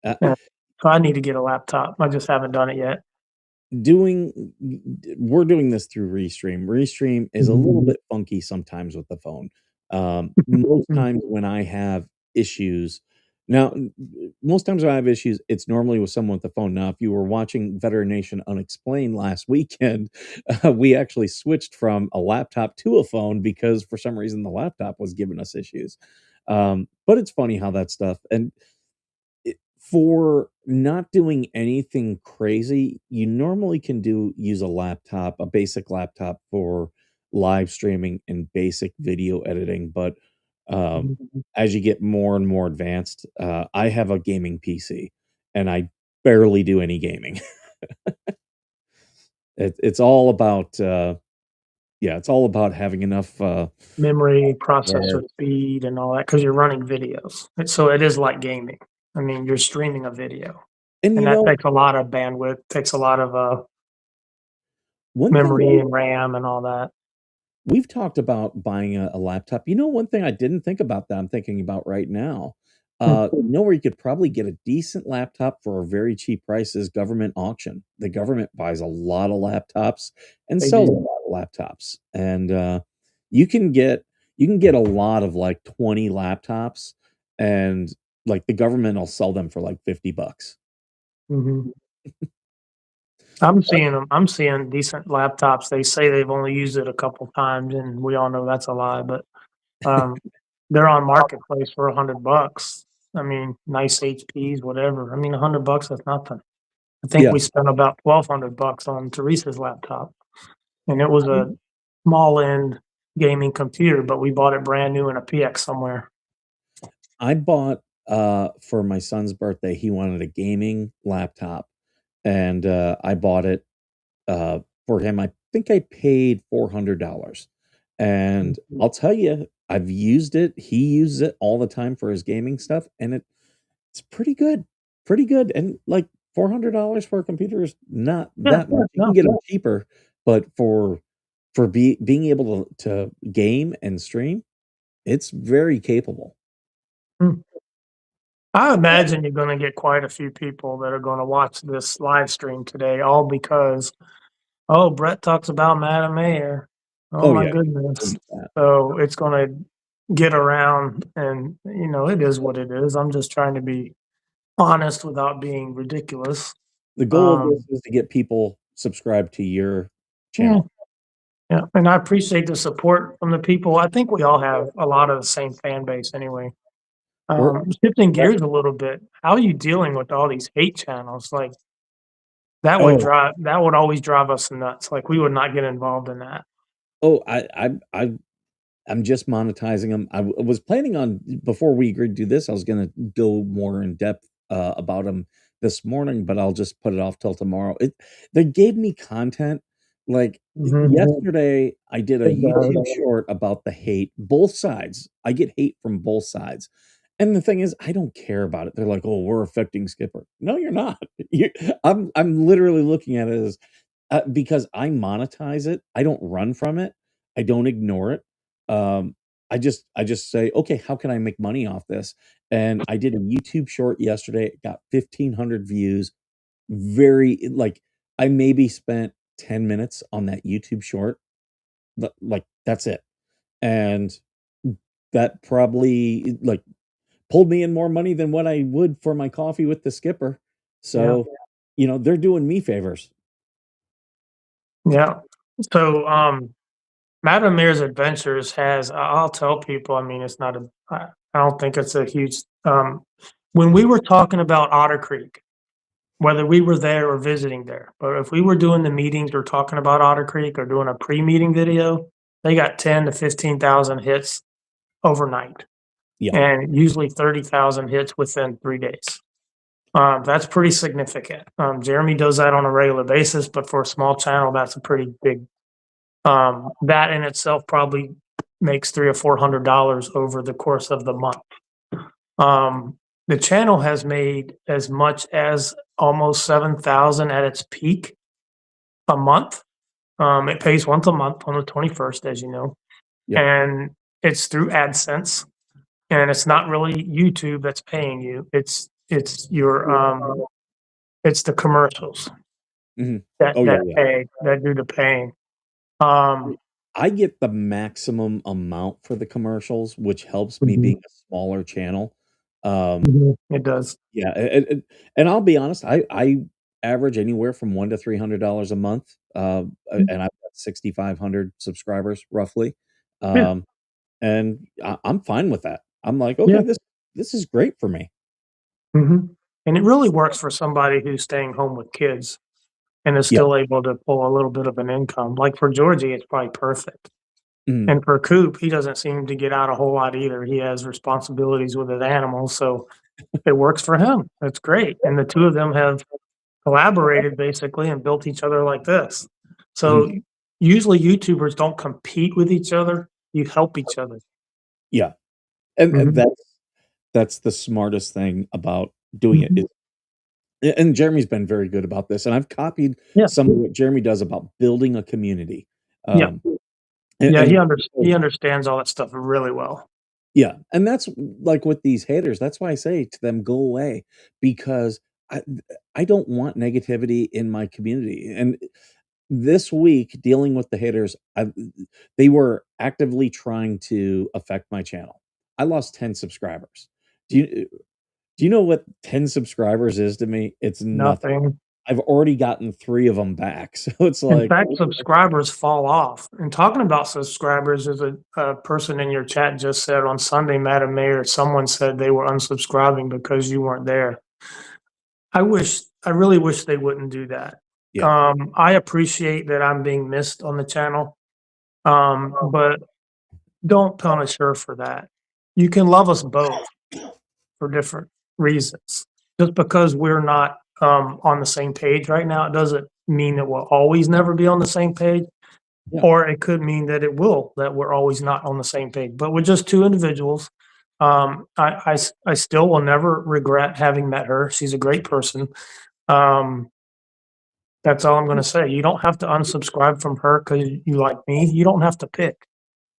Uh, Yeah. So I need to get a laptop. I just haven't done it yet. doing we're doing this through Restream is a little bit funky sometimes with the phone. Most times when I have issues now most times when I have issues, it's normally with someone with the phone. Now, if you were watching Veteran Nation Unexplained last weekend, we actually switched from a laptop to a phone because for some reason the laptop was giving us issues. But it's funny how that stuff and for not doing anything crazy, you normally can use a laptop, a basic laptop for live streaming and basic video editing, but, um, Mhm. as you get more and more advanced, I have a gaming PC, and I barely do any gaming. It's all about, yeah, it's all about having enough, Memory, hardware. processor speed, and all that because you're running videos. So it is like gaming. I mean, you're streaming a video, And, and you that know, takes a lot of bandwidth, takes a lot of one thing memory and RAM and all that. we've talked about buying a laptop. You know, one thing I didn't think about that I'm thinking about right now, you know where you could probably get a decent laptop for a very cheap price is government auction. The government buys a lot of laptops and They sells a do. lot of laptops. And, you can get you can get a lot of like 20 laptops, and like the government will sell them for like 50 bucks. Mhm. I'm seeing decent laptops. They say they've only used it a couple times, and we all know that's a lie, but, um, they're on Marketplace for $100. I mean, nice HPs, whatever. I mean, $100, that's nothing. I think Yeah. we spent about $1,200 on Teresa's laptop, and it was a small end gaming computer, but we bought it brand new in a PX somewhere. I bought for my son's birthday, he wanted a gaming laptop, and I bought it for him. I think I paid $400. And Mhm. I'll tell you, I've used it. He uses it all the time for his gaming stuff, and it's pretty good. Pretty good. And like $400 for a computer is not Yeah, that much. You can no. get them cheaper, but for being able to game and stream, it's very capable. Mm. I imagine you're gonna get quite a few people that are gonna watch this live stream today, all because, "Oh, Brett talks about Madam Mayor." Oh Oh my yeah. goodness. So, it's gonna get around and, it is what it is. I'm just trying to be honest without being ridiculous. The goal of this Um, is to get people subscribed to your yeah, channel. yeah, and I appreciate the support from the people. I think we all have a lot of the same fan base anyway. We're Shifting gears a little bit, how are you dealing with all these hate channels? Like, oh, that would always drive us nuts, like, we would not get involved in that. oh, I'm just monetizing them. Was planning on before we agreed to do this, I was gonna go more in depth, about them this morning, but I'll just put it off till tomorrow. They gave me content, like, Mhm. yesterday, I did a It does. YouTube short about the hate, both sides. I get hate from both sides, and the thing is, I don't care about it. They're like, "Oh, we're affecting Skipper." No, you're not. You I'm literally looking at it as, because I monetize it, I don't run from it, I don't ignore it. Um, I just say, "Okay, how can I make money off this?" And I did a YouTube short yesterday, it got 1,500 views. Very like, I maybe spent 10 minutes on that YouTube short, but, like, that's it. And that probably, like, pulled me in more money than what I would for my coffee with the skipper. Yeah, So, they're doing me favors. yeah. So, Madam Mayor's Adventures has I'll tell people, I mean, it's not I don't think it's a huge, when we were talking about Otter Creek, whether we were there or visiting there, but if we were doing the meetings or talking about Otter Creek or doing a pre-meeting video, they got 10 to 15,000 hits overnight, Yeah. and usually 30,000 hits within 3 days. That's pretty significant. Jeremy does that on a regular basis, but for a small channel, that's a pretty big, that in itself probably makes 3 or $400 over the course of the month. The channel has made as much as almost 7,000 at its peak a month. It pays once a month on the 21st, as you know, Yep. and it's through AdSense, and it's not really YouTube that's paying you. It's your, it's the commercials Mhm. that Oh, yeah, that yeah. pay that do the paying. Um, I get the maximum amount for the commercials, which helps me Mhm. being a smaller channel. Um, Mhm. It does. yeah, and I'll be honest, I average anywhere from $1 to $300 a month, Mm. and I've got 6,500 subscribers roughly, Yeah. um, and I'm fine with that. I'm like, "Okay, Yeah. this is great for me." Mhm. And it really works for somebody who's staying home with kids and is Yeah. still able to pull a little bit of an income. Like for Georgie, it's probably perfect. Mhm. And for Coop, he doesn't seem to get out a whole lot either. He has responsibilities with his animals, so it works for him. That's great. And the two of them have collaborated basically and built each other like this. Mhm. So usually YouTubers don't compete with each other. You help each other. Yeah, and Mhm. that's the smartest thing about doing it Mhm. is. And Jeremy's been very good about this, and I've copied Yeah. some of what Jeremy does about building a community. Yeah. Um, and Yeah. and He understands all that stuff really well. yeah, and that's like with these haters, that's why I say to them, "Go away," because I I don't want negativity in my community, and this week, dealing with the haters, they were actively trying to affect my channel. I lost 10 subscribers. Do you do you know what 10 subscribers is to me? It's nothing. Nothing. I've already gotten 3 of them back, so it's In like, fact, subscribers fall off. And talking about subscribers, there's a person in your chat just said on Sunday, Madam Mayor, someone said they were unsubscribing because you weren't there. I really wish they wouldn't do that. yeah, I appreciate that I'm being missed on the channel, but don't punish her for that. You can love us both for different reasons. Just because we're not on the same page right now, it doesn't mean that we'll always never be on the same page, yeah, or it could mean that it will, that we're always not on the same page. But we're just two individuals. I still will never regret having met her. She's a great person. Um, that's all I'm going to say. You don't have to unsubscribe from her because you like me. You don't have to pick.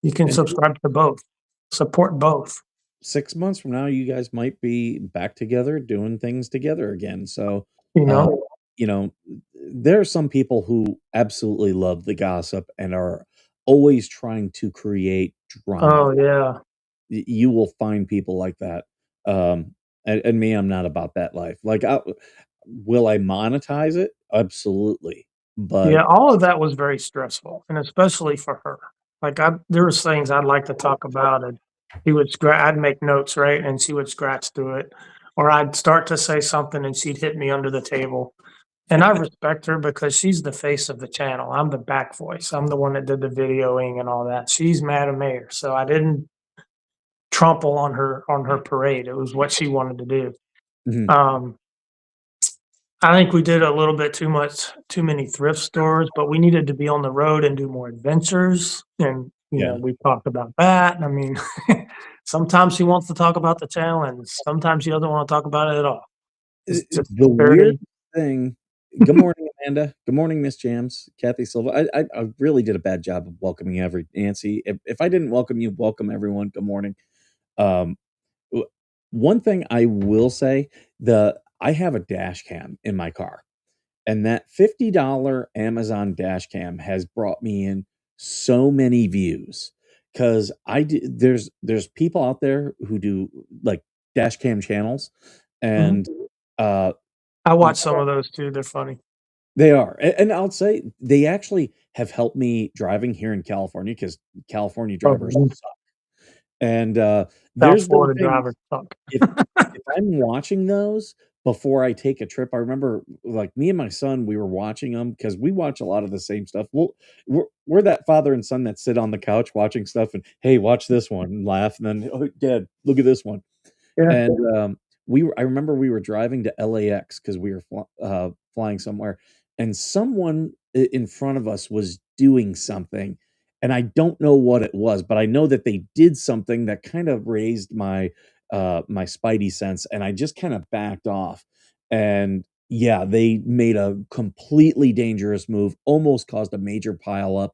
You can and subscribe to both. Support both. 6 months from now, you guys might be back together doing things together again, so, You uh, know. you know, there are some people who absolutely love the gossip and are always trying to create drama. Oh yeah. You will find people like that. And me, I'm not about that life. Like, will I monetize it? Absolutely. Yeah, But all of that was very stressful, and especially for her. Like, there was things I'd like to talk about, and I'd make notes, right, and she would scratch through it, or I'd start to say something and she'd hit me under the table. And I respect her because she's the face of the channel. I'm the back voice. I'm the one that did the videoing and all that. She's Madam Mayor, so I didn't trample on her parade. It was what she wanted to do. Mhm, Um, I think we did a little bit too many thrift stores, but we needed to be on the road and do more adventures. And, yeah. we talked about that. I mean, sometimes she wants to talk about the challenge. Sometimes she doesn't want to talk about it at all. It's just The weird very, thing. Good morning, Amanda. Good morning, Miss Jams, Kathy Silva. I really did a bad job of welcoming every Nancy. If I didn't welcome you, welcome everyone. Good morning. Um, w One thing I will say, I have a dash cam in my car, and that $50 Amazon dash cam has brought me in so many views because there's people out there who do, like, dash cam channels, mhm. and, uh, I watch some of those too. They're funny. they are, and I'll say they actually have helped me driving here in California because California drivers Mhm. suck, and, South there's been Florida things drivers suck. if if I'm watching those before I take a trip, I remember, like, me and my son, we were watching them because we watch a lot of the same stuff. We're that father and son that sit on the couch watching stuff and, "Hey, watch this one," and laugh, and then, "Oh, dad, look at this one." Yeah. And, I remember we were driving to LAX because we were flying somewhere, and someone I in front of us was doing something, and I don't know what it was, but I know that they did something that kind of raised my spidey sense, and I just kinda backed off, and, yeah, they made a completely dangerous move, almost caused a major pileup,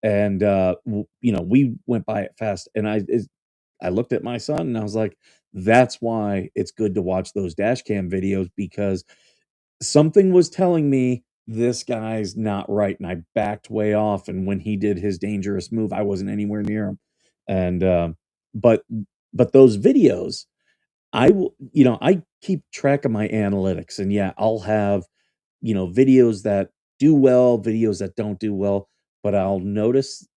and, we went by it fast, and I looked at my son and I was like, "That's why it's good to watch those dash cam videos because something was telling me this guy's not right," and I backed way off, and when he did his dangerous move, I wasn't anywhere near him, and, but those videos, I keep track of my analytics, and, yeah, I'll have, videos that do well, videos that don't do well, but I'll notice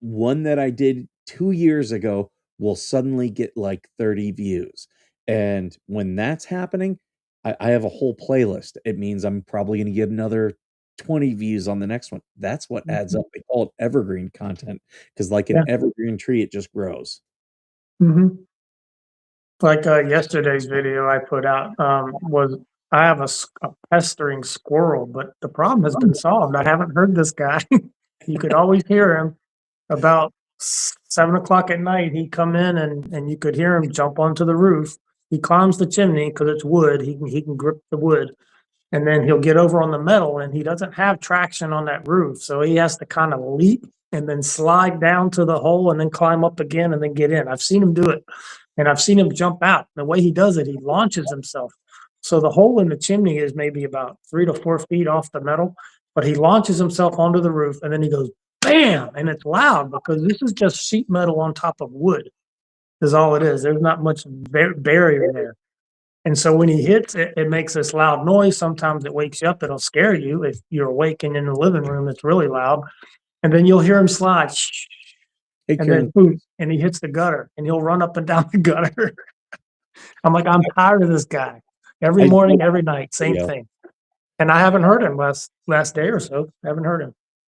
one that I did 2 years ago will suddenly get, like, 30 views, and when that's happening, I have a whole playlist. It means I'm probably gonna get another 20 views on the next one. That's what adds Mhm. up. They call it evergreen content because, like an Yeah. evergreen tree, it just grows. Mhm. Like, yesterday's video I put out, was I have a pestering squirrel, but the problem has been solved. I haven't heard this guy. You could always hear him about 7 o'clock at night. He'd come in and you could hear him jump onto the roof. He climbs the chimney because it's wood. He can grip the wood, and then he'll get over on the metal, and he doesn't have traction on that roof, so he has to kind of leap and then slide down to the hole and then climb up again and then get in. I've seen him do it, and I've seen him jump out. The way he does it, he launches himself. So the hole in the chimney is maybe about 3 to 4 feet off the metal, but he launches himself onto the roof and then he goes bam, and it's loud because this is just sheet metal on top of wood is all it is. There's not much barrier there. And so when he hits it, it makes this loud noise. Sometimes it wakes you up. It'll scare you if you're awake and in the living room. It's really loud. And then you'll hear him slide, Hey, and then Karen. boom, and he hits the gutter, and he'll run up and down the gutter. I'm like, I'm tired of this guy. Every I morning, every night, same video. thing. And I haven't heard him last day or so. I haven't heard him.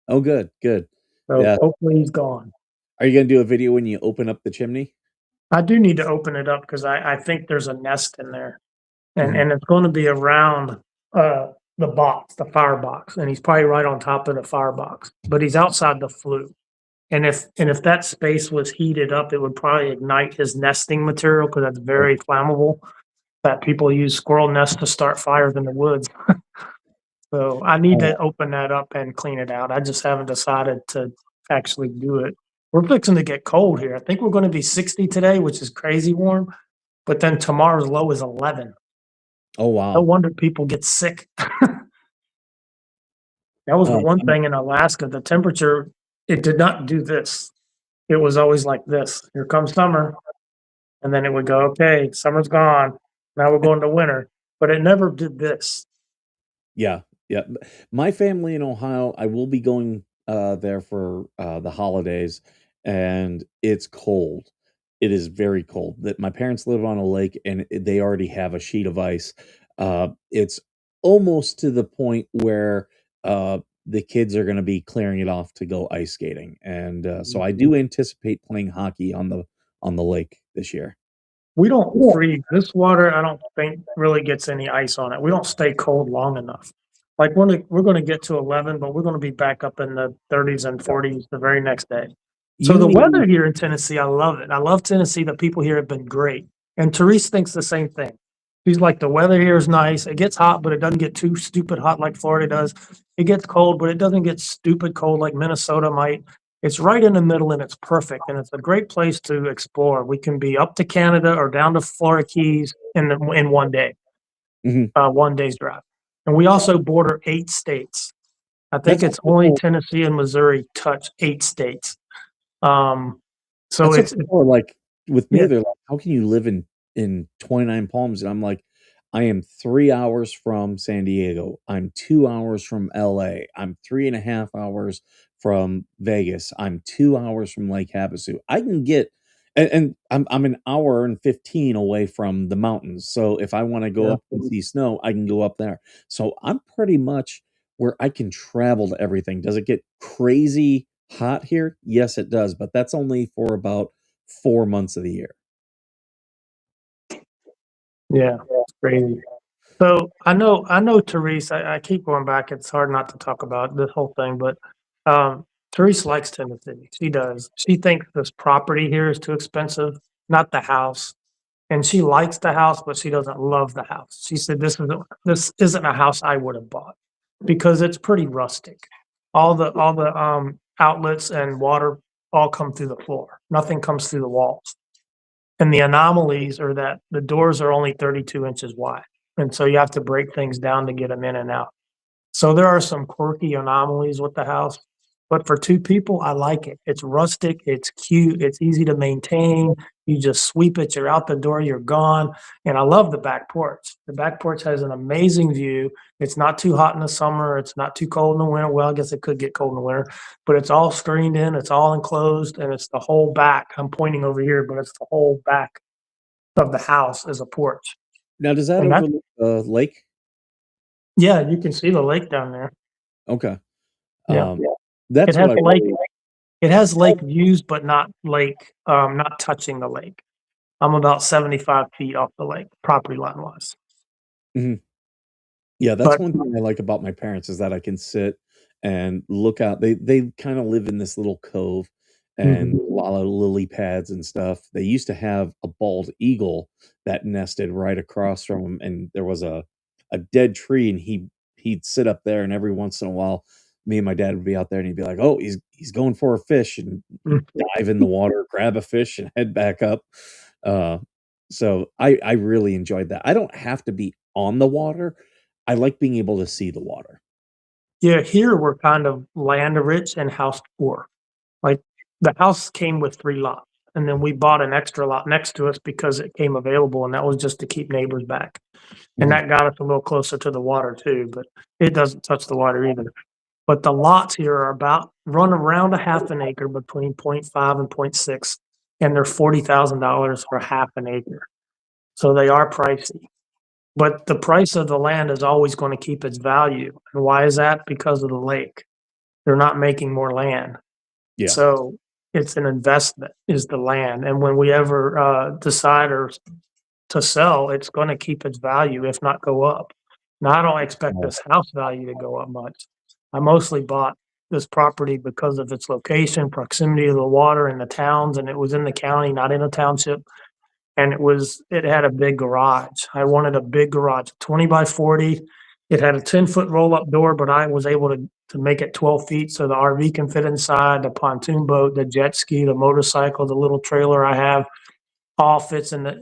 Oh, good, good. So Yeah. hopefully he's gone. Are you gonna do a video when you open up the chimney? I do need to open it up because I think there's a nest in there. And Mhm. and it's gonna be around, the box, the firebox, and he's probably right on top of the firebox, but he's outside the flue. And if that space was heated up, it would probably ignite his nesting material because that's Right. very flammable, that people use squirrel nests to start fires in the woods. So, I need Uh, to open that up and clean it out. I just haven't decided to actually do it. We're fixing to get cold here. I think we're gonna be 60 today, which is crazy warm, but then tomorrow's low is 11. oh, No wow. wonder people get sick. That was the one I'm thing in Alaska, the temperature, it did not do this. It was always like this. Here comes summer, and then it would go, "Okay, summer's gone. Now we're going to winter." But it never did this. Yeah, yeah. My family in Ohio, I will be going, there for, the holidays, and it's cold. It is very cold. That my parents live on a lake, and they already have a sheet of ice. It's almost to the point where, the kids are gonna be clearing it off to go ice skating, and, so I do anticipate playing hockey on the lake this year. We don't freeze. This water, I don't think really gets any ice on it. We don't stay cold long enough. Like, we're gonna get to 11, but we're gonna be back up in the 30s and 40s the very next day. So the You weather here in Tennessee, I love it. I love Tennessee. The people here have been great. And Therese thinks the same thing. She's like, the weather here is nice. It gets hot, but it doesn't get too stupid hot like Florida does. It gets cold, but it doesn't get stupid cold like Minnesota might. It's right in the middle and it's perfect. And it's a great place to explore. We can be up to Canada or down to Florida Keys in one day, Mhm. 1 day's drive. And we also border 8 states. I think That's it's what only people Tennessee and Missouri touch 8 states. Um, so That's what it's people are like with me, yeah, they're like, "How can you live in 29 Palms?" And I'm like, "I am 3 hours from San Diego. I'm 2 hours from LA. I'm 3.5 hours from Vegas. I'm 2 hours from Lake Havasu. I can get." And I'm an hour and 15 away from the mountains, so if I wanna go yeah. up and see snow, I can go up there. So I'm pretty much where I can travel to everything. Does it get crazy hot here? Yes, it does, but that's only for about 4 months of the year. Yeah, it's crazy. So I know Therese, I keep going back. It's hard not to talk about this whole thing, but Therese likes Tennessee. She does. She thinks this property here is too expensive, not the house. And she likes the house, but she doesn't love the house. She said this isn't a house I would have bought because it's pretty rustic. All the outlets and water all come through the floor. Nothing comes through the walls. And the anomalies are that the doors are only 32 inches wide, and so you have to break things down to get them in and out. So there are some quirky anomalies with the house, but for 2 people, I like it. It's rustic, it's cute, it's easy to maintain. You just sweep it, you're out the door, you're gone, and I love the back porch. The back porch has an amazing view. It's not too hot in the summer, it's not too cold in the winter. Well, I guess it could get cold in the winter, but it's all screened in, it's all enclosed, and it's the whole back. I'm pointing over here, but it's the whole back of the house is a porch. Now does that And that overlook the lake? yeah, you can see the lake down there. Okay. Yeah. It That's has what I lake really It has lake views, but not touching the lake. I'm about 75 feet off the lake, property line wise. Mhm. Yeah, that's But one thing I like about my parents is that I can sit and look out. They kinda live in this little cove and mhm, a lot of lily pads and stuff. They used to have a bald eagle that nested right across from them, and there was a dead tree, and he'd sit up there, and every once in a while, me and my dad would be out there, and he'd be like, "Oh, he's going for a fish," and he'd mm, dive in the water, grab a fish, and head back up. Uh, so I really enjoyed that. I don't have to be on the water, I like being able to see the water. Yeah, here we're kind of land rich and house poor. Like, the house came with 3 lots, and then we bought an extra lot next to us because it came available, and that was just to keep neighbors back. And Mhm. that got us a little closer to the water too, but it doesn't touch the water either. But the lots here are about run around a half an acre between point 0.5 and point 0.6, and they're $40,000 for half an acre. So they are pricey. But the price of the land is always gonna keep its value. And why is that? Because of the lake. They're not making more land. Yeah. So it's an investment is the land. And when we ever, decide or to sell, it's gonna keep its value, if not go up. Now, I don't expect Right. this house value to go up much. I mostly bought this property because of its location, proximity to the water and the towns, and it was in the county, not in a township, and it had a big garage. I wanted a big garage, 20 by 40. It had a 10-foot roll-up door, but I was able to make it 12 feet so the RV can fit inside, the pontoon boat, the jet ski, the motorcycle, the little trailer I have, all fits over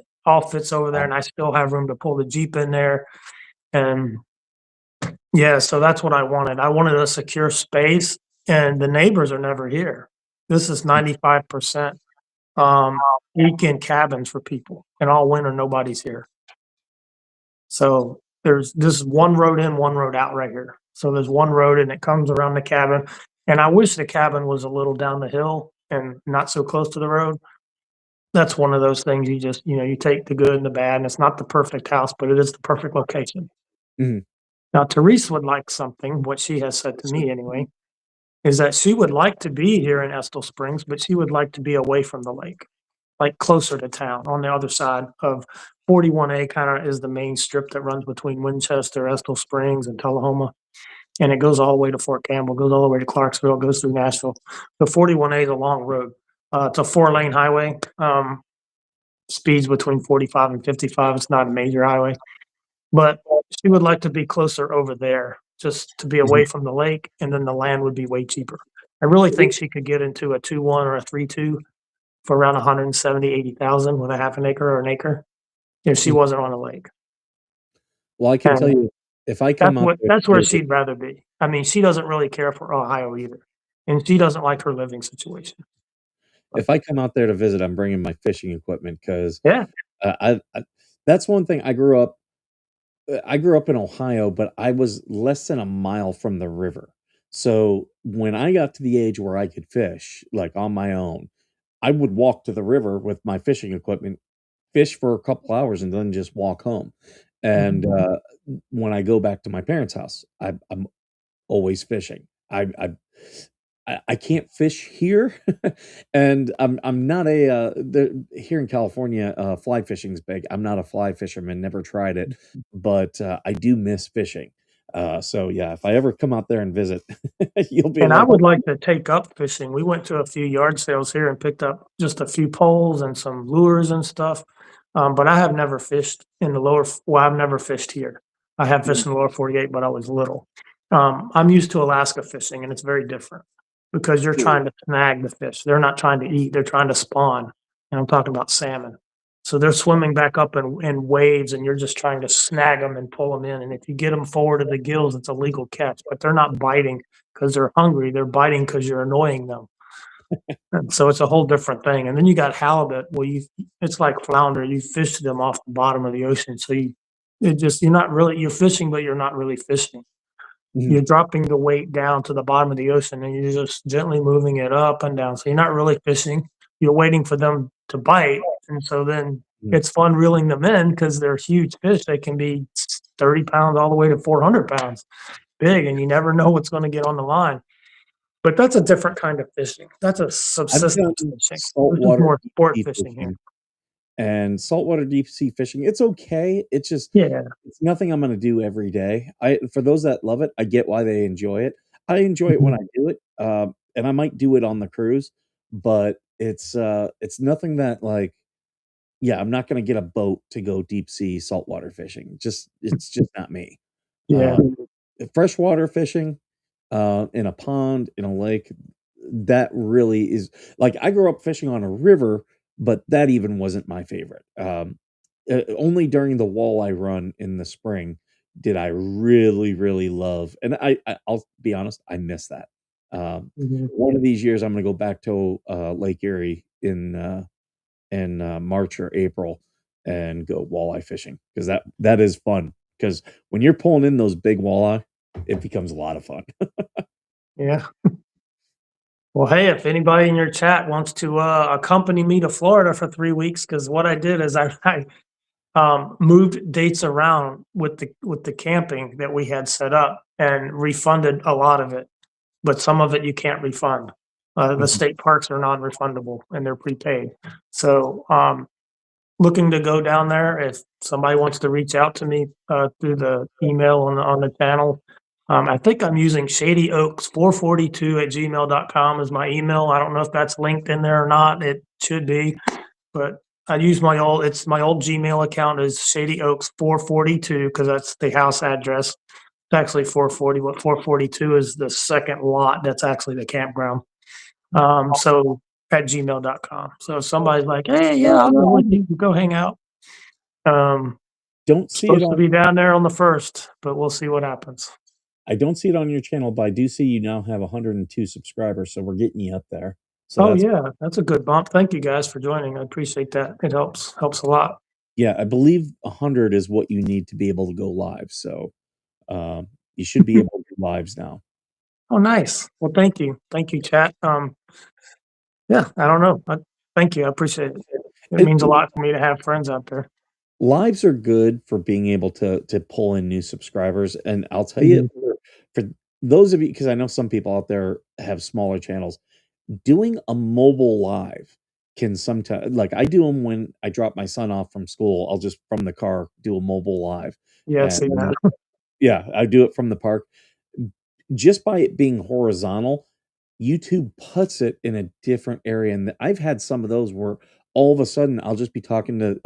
there, Wow. and I still have room to pull the Jeep in there, and yeah, so that's what I wanted. I wanted a secure space, and the neighbors are never here. This is 95%, weekend cabins for people, and all winter, nobody's here. So, there's this is one road in, one road out right here. So, there's one road, and it comes around the cabin, and I wish the cabin was a little down the hill and not so close to the road. That's one of those things you just you take the good and the bad, and it's not the perfect house, but it is the perfect location. Mhm. Now, Therese would like something, what she has said to me anyway, is that she would like to be here in Estill Springs, but she would like to be away from the lake, like closer to town on the other side of 41A kinda is the main strip that runs between Winchester, Estill Springs, and Tullahoma, and it goes all the way to Fort Campbell, goes all the way to Clarksville, goes through Nashville. The 41A is a long road. It's a four-lane highway, speeds between 45 and 55. It's not a major highway, but she would like to be closer over there, just to be Mhm. away from the lake, and then the land would be way cheaper. I really think she could get into a 2-1 or a 3-2 for around 170, 80,000 with a half an acre or an acre if she Mhm. wasn't on a lake. Well, I can tell And you, if I come out there that's to where visit, she'd rather be. I mean, she doesn't really care for Ohio either, and she doesn't like her living situation. But if I come out there to visit, I'm bringing my fishing equipment 'cause, yeah. I that's one thing I grew up in Ohio, but I was less than a mile from the river. So, when I got to the age where I could fish, like, on my own, I would walk to the river with my fishing equipment, fish for a couple hours, and then just walk home. And, Mhm. when I go back to my parents' house, I'm always fishing. I can't fish here, and I'm not a, here in California, fly fishing's big. I'm not a fly fisherman, never tried it, but, I do miss fishing. So, yeah, if I ever come out there and visit, you'll be And I like, would like to take up fishing. We went to a few yard sales here and picked up just a few poles and some lures and stuff. But I have never fished in the I've never fished here. I have fished in the lower 48, but I was little. I'm used to Alaska fishing and it's very different because you're "Cool." trying to snag the fish. They're not trying to eat, they're trying to spawn. And I'm talking about salmon. So they're swimming back up in waves and you're just trying to snag them and pull them in. And if you get them forward to the gills, it's a legal catch, but they're not biting 'cause they're hungry, they're biting because 'cause you're annoying them, and so it's a whole different thing, and then you got halibut, well, it's like flounder, you fish them off the bottom of the ocean, so you're fishing, but you're not really fishing. Mhm, You're dropping the weight down to the bottom of the ocean, and you're just gently moving it up and down, so you're not really fishing, you're waiting for them to bite, and so then mhm. it's fun reeling them in because 'cause they're huge fish, they can be 30 pounds all the way to 400 pounds big, and you never know what's gonna get on the line. But that's a different kind of fishing. That's a I've done subsistence fishing. This is saltwater more deep sport sea fishing here. fishing, and saltwater deep sea fishing, it's okay, it's just Yeah. it's nothing I'm gonna do every day. I For those that love it, I get why they enjoy it. I enjoy it when I Mhm. do it, and I might do it on the cruise, but it's nothing that, like, yeah, I'm not gonna get a boat to go deep sea saltwater fishing. It's just not me. Yeah. Uh, Freshwater fishing, in a pond, in a lake, that really is like, I grew up fishing on a river, but that even wasn't my favorite. Only during the walleye run in the spring did I really, really love, and I'll be honest, I miss that. Um, Mhm. one of these years, I'm gonna go back to, Lake Erie in March or April and go walleye fishing because that is fun. Because when you're pulling in those big walleye, it becomes a lot of fun. Yeah. Well, hey, if anybody in your chat wants to, accompany me to Florida for 3 weeks, because what I did is I moved dates around with the camping that we had set up and refunded a lot of it, but some of it you can't refund. The Mhm. state parks are non-refundable and they're prepaid. So, looking to go down there. If somebody wants to reach out to me through the email on the channel, I think I'm using Shady Oaks 442 at gmail.com as my email. I don't know if that's linked in there or not. It should be, but I use it's my old Gmail account is Shady Oaks 442 because that's the house address. It's actually 440, but 442 is the second lot. That's actually the campground. So at gmail.com. So if somebody's like, hey, yeah, I'll go with you, go hang out. Um, Don't see it Supposed to on be down there on the first, but we'll see what happens. I don't see it on your channel, but I do see you now have 102 subscribers, so we're getting you up there. So Oh that's yeah, that's a good bump. Thank you guys for joining. I appreciate that. It helps a lot. yeah, I believe 100 is what you need to be able to go live. So you should be able to do lives now. Oh, nice. Well, thank you, chat. Yeah, I don't know. Thank you. I appreciate it. It It, means a lot for me to have friends out there. lives are good for being able to pull in new subscribers, and I'll tell you Mhm. for those of you, because I know some people out there have smaller channels, doing a mobile live can sometimes, like, I do them when I drop my son off from school. I'll just from the car do a mobile live, Yeah, and see that. yeah, I do it from the park. Just by it being horizontal, YouTube puts it in a different area, and I've had some of those where all of a sudden I'll be talking to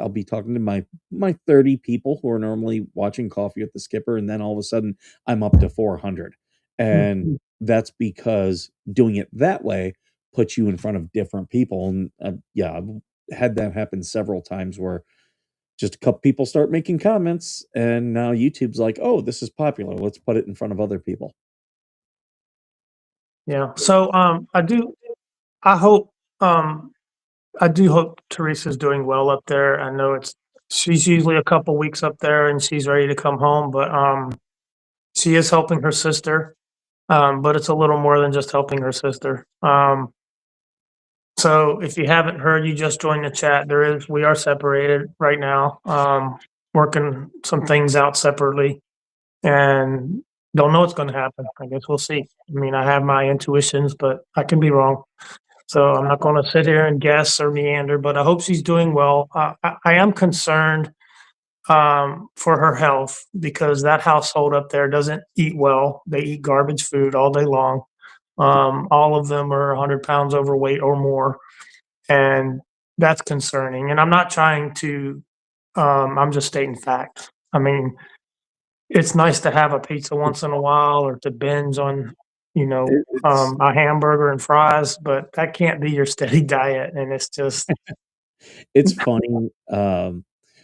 my 30 people who are normally watching Coffee with the Skipper, and then all of a sudden I'm up to 400. And Mhm. that's because doing it that way puts you in front of different people, and, yeah, I've had that happen several times where just a couple people start making comments, and now YouTube's like, "Oh, this is popular. Let's put it in front of other people." Yeah. So I hope um I do hope Teresa's doing well up there. I know she's usually a couple weeks up there and she's ready to come home, but she is helping her sister. But it's a little more than just helping her sister. So if you haven't heard, you just joined the chat. We are separated right now, working some things out separately and don't know what's going to happen. I guess we'll see. I mean, I have my intuitions, but I can be wrong. So I'm not going to sit here and guess or meander, but I hope she's doing well. I am concerned for her health because that household up there doesn't eat well. They eat garbage food all day long. All of them are 100 pounds overweight or more, and that's concerning. And I'm not trying to. I'm just stating facts. I mean, it's nice to have a pizza once in a while or to binge on, It's a hamburger and fries, but that can't be your steady diet. And it's just, It's funny,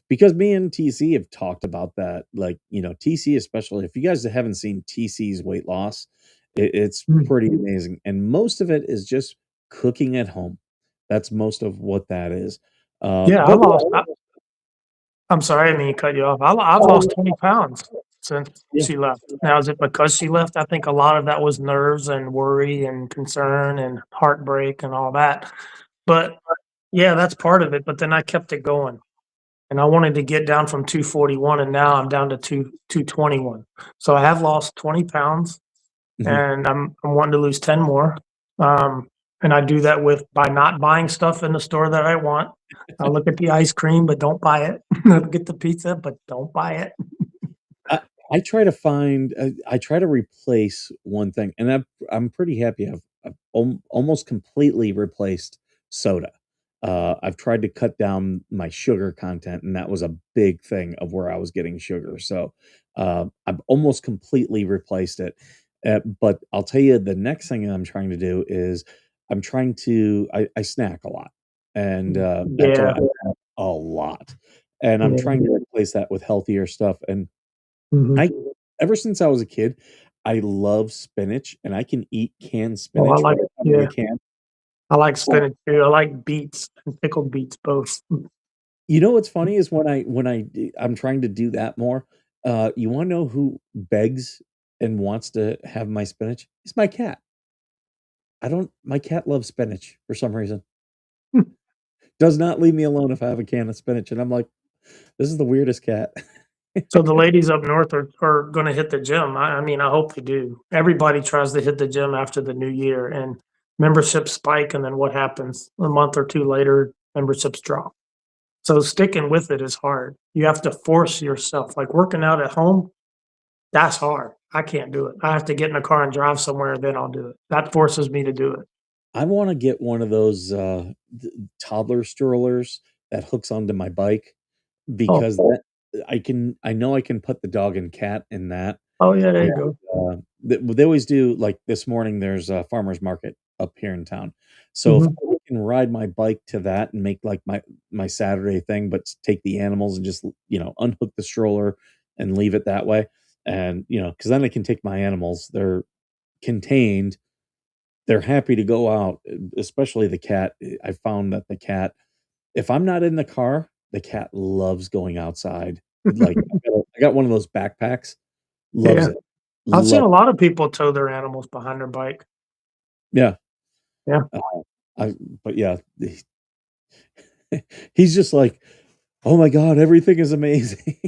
because me and TC have talked about that, like, TC especially, if you guys haven't seen TC's weight loss, it's Mm. pretty amazing, and most of it is just cooking at home. That's most of what that is. Yeah, But yeah, I'm sorry, I didn't mean to cut you off. I've lost 20 pounds since yeah, she left. Now, is it because she left? I think a lot of that was nerves and worry and concern and heartbreak and all that. But yeah, that's part of it. But then I kept it going. And I wanted to get down from 241 and now I'm down to 221. So I have lost 20 pounds mhm. and I'm wanting to lose 10 more. Um, and I do that with by not buying stuff in the store that I want. I look at the ice cream, but don't buy it. Look at the pizza, but don't buy it. I I try to find I try to replace one thing, and I'm pretty happy I've almost completely replaced soda. I've tried to cut down my sugar content, and that was a big thing of where I was getting sugar. So, I've almost completely replaced it. But I'll tell you the next thing I'm trying to do is I snack a lot, and, actually Yeah, I snack a lot, and I'm yeah. trying to replace that with healthier stuff, and Mhm. I ever since I was a kid, I love spinach, and I can eat canned Oh, I spinach like right out of the yeah, can. I like Oh, spinach too. I like beets and pickled beets both. you know what's funny is I'm trying to do that more, you wanna know who begs and wants to have my spinach? It's my cat. I don't my cat loves spinach for some reason. Does not leave me alone if I have a can of spinach, and I'm like, "This is the weirdest cat." So the ladies up north are gonna hit the gym. I mean, I hope they do. Everybody tries to hit the gym after the new year, and memberships spike, and then what happens? A month or 2 later, memberships drop. So sticking with it is hard. You have to force yourself, like, working out at home, that's hard. I can't do it. I have to get in a car and drive somewhere, then I'll do it. That forces me to do it. I wanna get one of those, toddler strollers that hooks onto my bike Oh, because I know I can put the dog and cat in that, oh, yeah, there and, you go. they always do like, this morning, there's a farmer's market up here in town. So if Mhm. I can ride my bike to that and make, like, my Saturday thing, but take the animals and just, unhook the stroller and leave it that way, and, because then I can take my animals, they're contained, they're happy to go out, especially the cat. I found that the cat, if I'm not in the car, the cat loves going outside. Like, I got one of those backpacks, loves Yeah. it. I've seen Love a lot of people tow their animals behind their bike. Yeah, Yeah. uh, I but yeah, he's just like, "Oh my god, everything is amazing."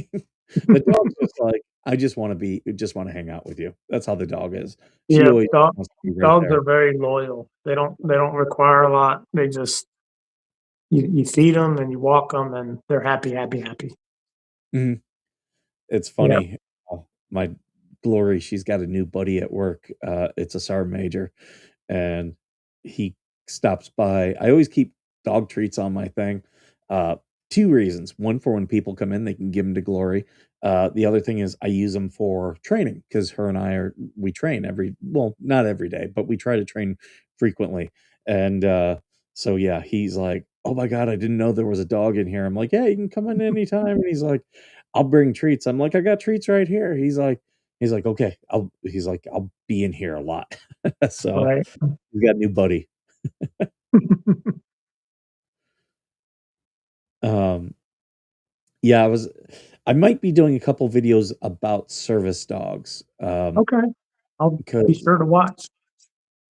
The dog's just like, "I just wanna hang out with you." That's how the dog is. She Yeah, always wants to be right dogs there. are very loyal. They don't require a lot. They just you feed them and you walk them, and they're happy, happy, happy. Mhm. It's Yeah. funny, my Glory, she's got a new buddy at work, it's a sergeant major, and he stops by. I always keep dog treats on my thing, uh, 2 reasons. 1, for when people come in, they can give them to Glory. The other thing is I use them for training because her and we train not every day, but we try to train frequently, and, so, yeah, he's like, "Oh my god, I didn't know there was a dog in here." I'm like, "Yeah, you can come in anytime," and he's like, "I'll bring treats." I'm like, "I got treats right here." He's like, "Okay." I'll be in here a lot. So, Right. we got a new buddy. Um, yeah, I might be doing a couple videos about service dogs, Okay. I'll be because sure to watch.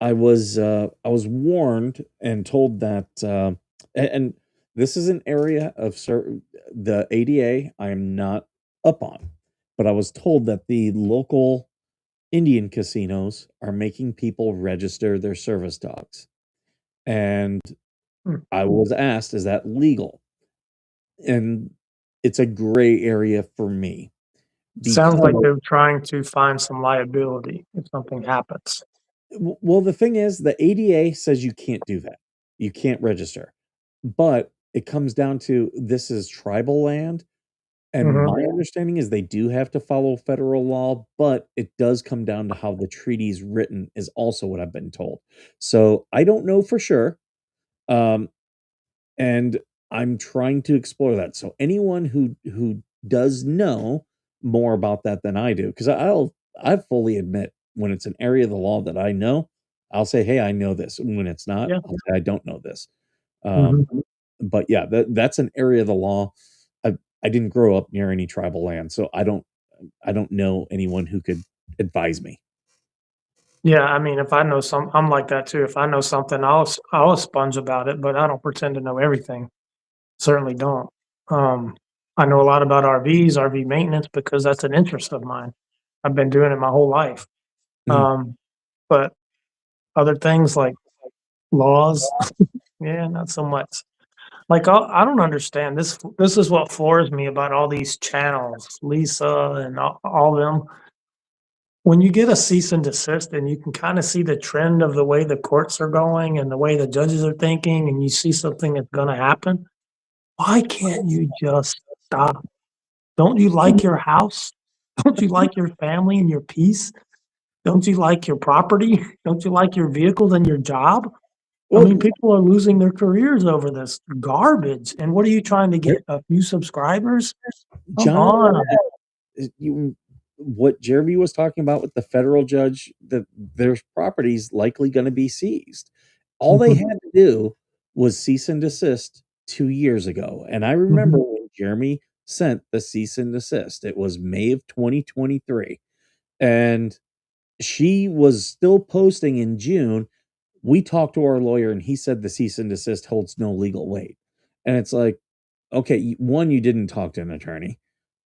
I was warned and told that, and this is an area of the ADA I am not up on, but I was told that the local Indian casinos are making people register their service dogs, and Hmm. I was asked, "Is that legal?" And it's a gray area for me Sounds like because they're trying to find some liability if something happens. well, the thing is, the ADA says you can't do that. You can't register. But it comes down to this is tribal land, and Mhm. my understanding is they do have to follow federal law, but it does come down to how the treaty's written is also what I've been told. So, I don't know for sure, um, and I'm trying to explore that. So anyone who does know more about that than I do, because I fully admit when it's an area of the law that I know, I'll say, "Hey, I know this." When it's not, Yeah. I'll say, "I don't know this." Um, Mhm. but yeah, that's an area of the law. I didn't grow up near any tribal land, so I don't know anyone who could advise me. Yeah, I mean, if I know I'm like that too. If I know something, I'll sponge about it, but I don't pretend to know everything. Certainly don't. Um, I know a lot about RVs, RV maintenance, because that's an interest of mine. I've been doing it my whole life. Mhm. Um, but other things like laws, yeah, not so much. Like, I don't understand this. This is what floors me about all these channels, Lisa and all them. When you get a cease and desist and you can kind of see the trend of the way the courts are going and the way the judges are thinking, and you see something that's going to happen, why can't you just stop? Don't you like your house? Don't you like your family and your peace? Don't you like your property? Don't you like your vehicles and your job? I mean, Well, people are losing their careers over this garbage. And what are you trying to get? A few subscribers? Come John on. you. what Jeremy was talking about with the federal judge, that their property's likely gonna be seized. All they Mhm, had to do was cease and desist 2 years ago, and I remember mhm. when Jeremy sent the cease and desist. It was May of 2023, and she was still posting in June. We talked to our lawyer, and he said the cease and desist holds no legal weight. And it's like, okay, one, you didn't talk to an attorney,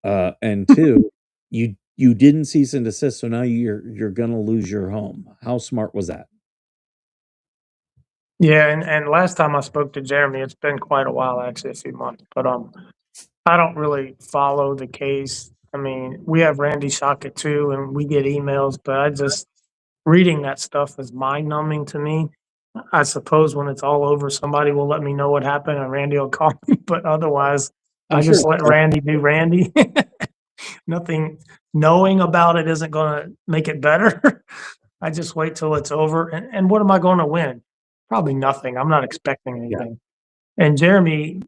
and two, you didn't cease and desist, so now you're gonna lose your home. How smart was that? Yeah, and last time I spoke to Jeremy, it's been quite a while, actually, a few months, but, I don't really follow the case. I mean, we have Randy Shockett too, and we get emails, but I just reading that stuff is mind numbing to me. I suppose when it's all over, somebody will let me know what happened and Randy will call me, but otherwise, I'm I sure just let Randy do Randy. Nothing knowing about it isn't gonna make it better. I just wait till it's over, and what am I gonna win? Probably nothing. I'm not expecting yeah, anything. And Jeremy,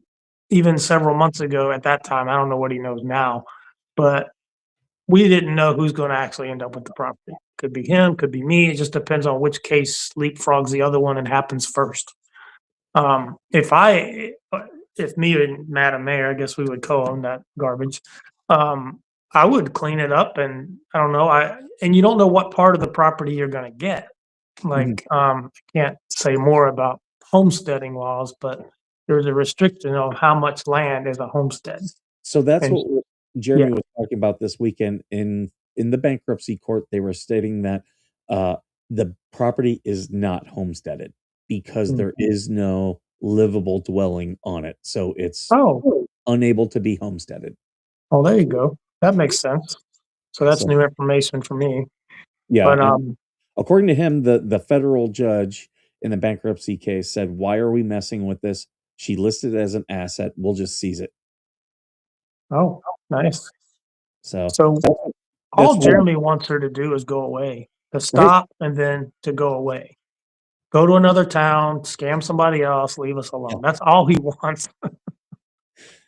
even several months ago at that time, I don't know what he knows now, but we didn't know who's gonna actually end up with the property. Could be him, could be me, it just depends on which case leapfrogs the other one and happens first. If me and Madam Mayor, I guess we would co-own that garbage, um, I would clean it up and I don't know, and you don't know what part of the property you're gonna get. mhm. Like, I can't say more about homesteading laws, but there's a restriction on how much land is a homestead. So that's And what yeah, Jeremy was talking about this weekend in the bankruptcy court. They were stating that, uh, the property is not homesteaded because mm. there is no livable dwelling on it, so it's Oh, unable to be homesteaded. well, there you go. That makes sense. So that's So, new information for me. yeah, But, and according to him, the federal judge in the bankruptcy case said, "Why are we messing with this? She listed it as an asset. We'll just seize it." oh, nice. So, So all that's what Jeremy wants her to do is go away, to right? stop and then to go away. Go to another town, scam somebody else, leave us Yeah, alone. That's all he wants.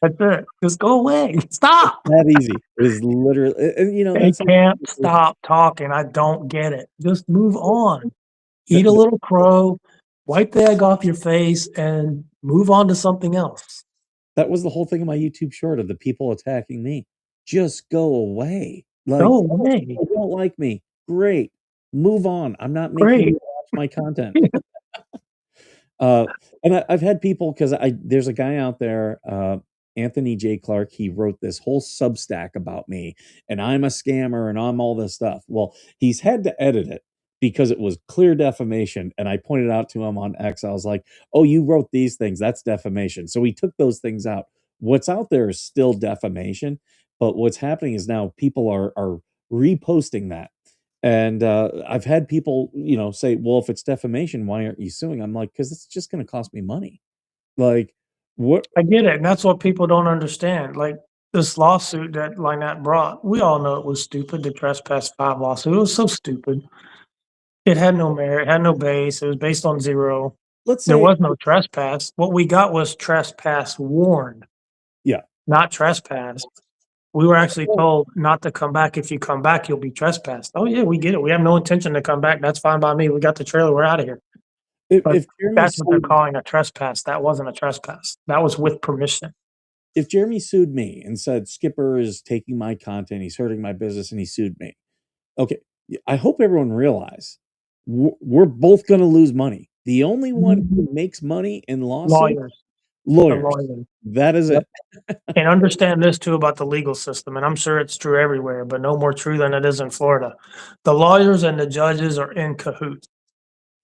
That's it. Just go away. it's Stop. that easy. It is literally and, They that's something can't stop talking. I don't get it. Just move on. that Eat a little crow, wipe the egg off your face, and move on to something else. that was the whole thing of my YouTube short of the people attacking me. Just go away. Like, Go "Oh, away. you don't like me. Great. Move on. I'm not making you Great. watch my content." Uh, and I've had people because I there's a guy out there, Anthony J. Clark. He wrote this whole Substack about me, and I'm a scammer, and I'm all this stuff. Well, he's had to edit it because it was clear defamation. And I pointed out to him on X. I was like, "Oh, you wrote these things. That's defamation." So he took those things out. What's out there is still defamation, but what's happening is now people are reposting that. And, I've had people, say, "Well, if it's defamation, why aren't you suing?" I'm like, "'Cause it's just gonna cost me money." Like, what I get it, and that's what people don't understand. Like this lawsuit that Lynette brought, we all know it was stupid. The trespass five lawsuit, it was so stupid. It had no merit, it had no base. It was based on zero. let's There say was no trespass. What we got was trespass warned, yeah. not trespassed. We were actually told not to come back. If you come back, you'll be trespassed. Oh yeah, we get it. We have no intention to come back. That's fine by me. We got the trailer. We're out of here. But If Jeremy that's what they're sued calling a trespass. That wasn't a trespass. That was with permission. if Jeremy sued me and said, "Skipper is taking my content, he's hurting my business," and he sued me, okay, I hope everyone realize we're both gonna lose money. The only one who makes money in lawsuits? Lawyers, the Lawyers. lawyers. That is Yep. it. And understand this too about the legal system, and I'm sure it's true everywhere, but no more true than it is in Florida. The lawyers and the judges are in cahoots.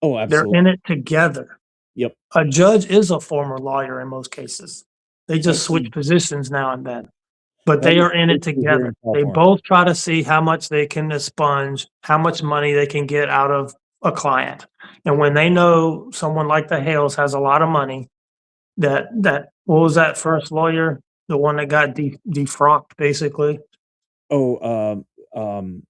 Oh, They're absolutely. in it together. Yep. A judge is a former lawyer in most cases. They just That's switch positions now and then, but that they is are in it mostly here together. in They California. both try to see how much they can expunge, how much money they can get out of a client. And when they know someone like the Hales has a lot of money, that what was that first lawyer? The one that got defrocked basically? Oh, um,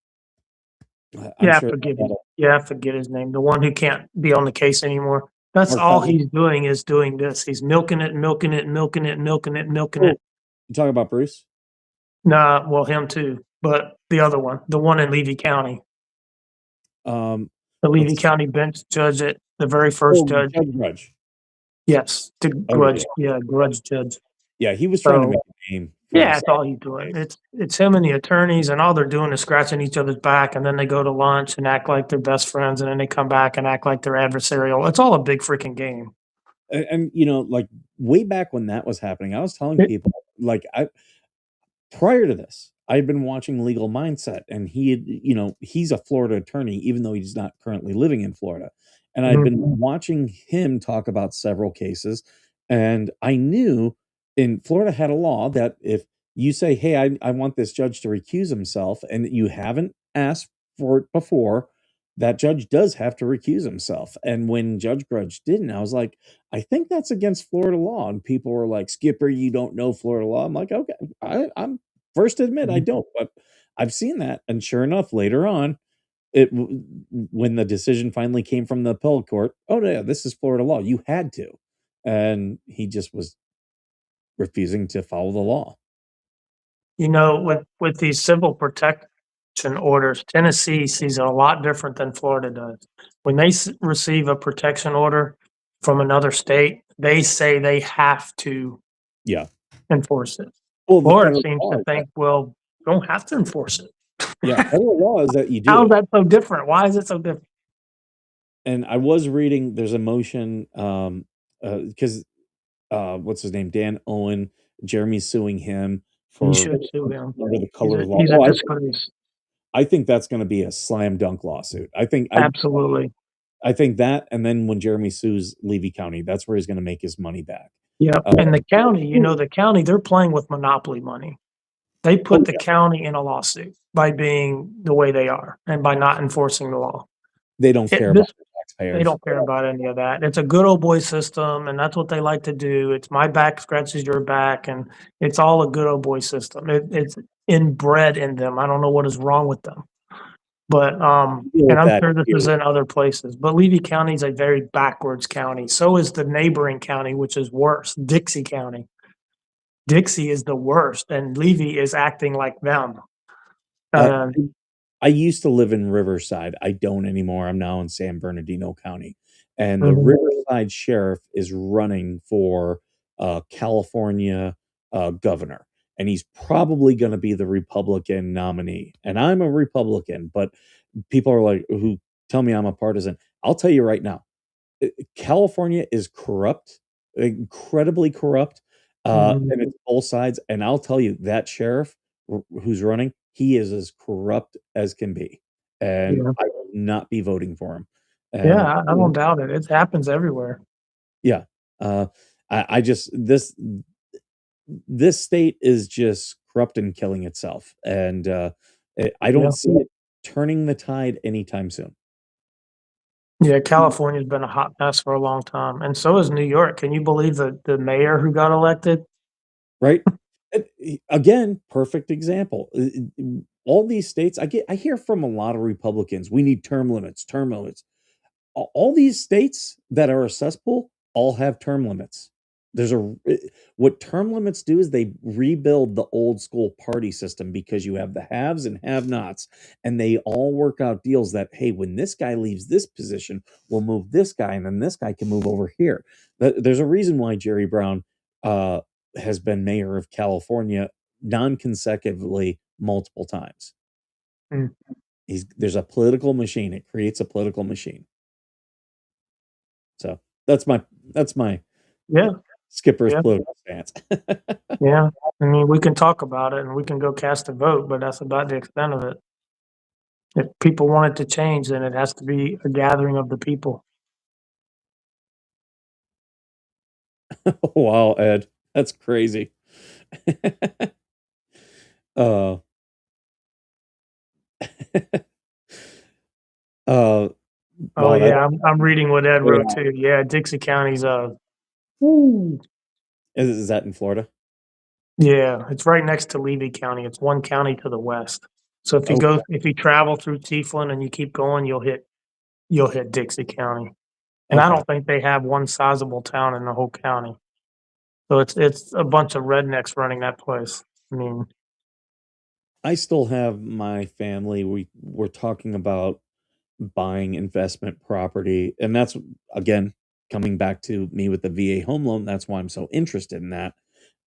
I'm Yeah, I sure forget about his yeah, I forget his name, the one who can't be on the case anymore. That's Mark all Feldman. he's doing is doing this. He's milking it, milking it, milking it, milking it, milking Oh, it. you talking about Bruce? Nah, well, him too. but the other one, the one in Levy County. Um, The Levy let's County bench judge it, the very first oh, judge. Judge Rudge. Yes, the Okay, yeah. grudge judge. Yeah, he was trying to make So, a name for yeah, himself that's all he's in doing. this case. It's him and the attorneys, and all they're doing is scratching each other's back, and then they go to lunch and act like they're best friends, and then they come back and act like they're adversarial. It's all a big freaking game. And, like, way back when that was happening, I was telling It people, like, I prior to this, I had been watching Legal Mindset, and he had he's a Florida attorney, even though he's not currently living in Florida, and I'd mhm, been watching him talk about several cases, and I knew in Florida had a law that if you say, "Hey, I want this judge to recuse himself," and you haven't asked for it before, that judge does have to recuse himself, and when Judge Grudge didn't, I was like, "I think that's against Florida law," and people were like, "Skipper, you don't know Florida law." I'm like, "Okay, I'm first to admit I mhm. don't, but I've seen that." And sure enough, later on, when the decision finally came from the appellate court, oh yeah, this is Florida law. You had to, and he just was refusing to follow the law. You know, with these civil protection orders, Tennessee sees it a lot different than Florida does. When they receive a protection order from another state, they say they have to Yeah. enforce it. Well, the Florida federal seems law to is that. think, well, don't have to enforce it. Yeah, federal law is that you How is do. that so different? Why is it so different? And I was reading, there's a motion, because what's his name, Dan Owen, Jeremy's suing him You for should sue him. under the color of law. He's a Oh, disgrace. I think that's gonna be a slam dunk lawsuit. Absolutely. I think that, and then when Jeremy sues Levy County, that's where he's gonna make his money back. Yep. Uh, And the county, the county, they're playing with monopoly money. They oh, put the yeah, county in a lawsuit by being the way they are and by not enforcing the law. they don't care about This the They taxpayers. don't care about any of that. It's a good old boy system, and that's what they like to do. It's my back scratches your back, and it's all a good old boy system. It's inbred in them. I don't know what is wrong with them, but Deal and with I'm that sure this here. is in other places. But Levy County is a very backwards county. So is the neighboring county, which is worse, Dixie County. Dixie is the worst, and Levy is acting like them. Uh, Uh, I used to live in Riverside. I don't anymore. I'm now in San Bernardino County, and the mhm. Riverside sheriff is running for California governor, and he's probably going to be the Republican nominee. And I'm a Republican, but people are like, who tell me I'm a partisan. I'll tell you right now, California is corrupt, incredibly corrupt, Mhm. and it's both sides. And I'll tell you that sheriff who's running, he is as corrupt as can be, and Yeah. I will not be voting for him. Yeah, And I don't doubt it. It happens everywhere. yeah, uh, I just this state is just corrupt and killing itself, and I don't Yeah. see it turning the tide anytime soon. Yeah, California's been a hot mess for a long time, and so is New York. Can you believe the mayor who got elected? Right? Again, perfect example. All these states, I hear from a lot of Republicans, we need term limits, term limits. All these states that are a cesspool all have term limits. There's a what term limits do is they rebuild the old school party system because you have the haves and have-nots, and they all work out deals that, hey, when this guy leaves this position, we'll move this guy, and then this guy can move over here. There's a reason why Jerry Brown uh, has been mayor of California non-consecutively multiple times. Mm, There's a political machine. It creates a political machine. So that's my yeah, skipper's yeah, political stance. yeah. I mean, we can talk about it and we can go cast a vote, but that's about the extent of it. If people want it to change, then it has to be a gathering of the people. Wow, Ed, that's crazy. uh, uh, Oh wow, yeah, I'm reading what Ed wrote yeah. too. Yeah, Dixie County's Ooh. Is that in Florida? Yeah, it's right next to Levy County. It's one county to the west. So Okay, if you travel through Tieflin and you keep going, you'll hit Dixie County. And I okay. don't think they have one sizable town in the whole county. So it's a bunch of rednecks running that place. I mean, I still have my family. We're talking about buying investment property, and that's again coming back to me with the VA home loan. That's why I'm so interested in that.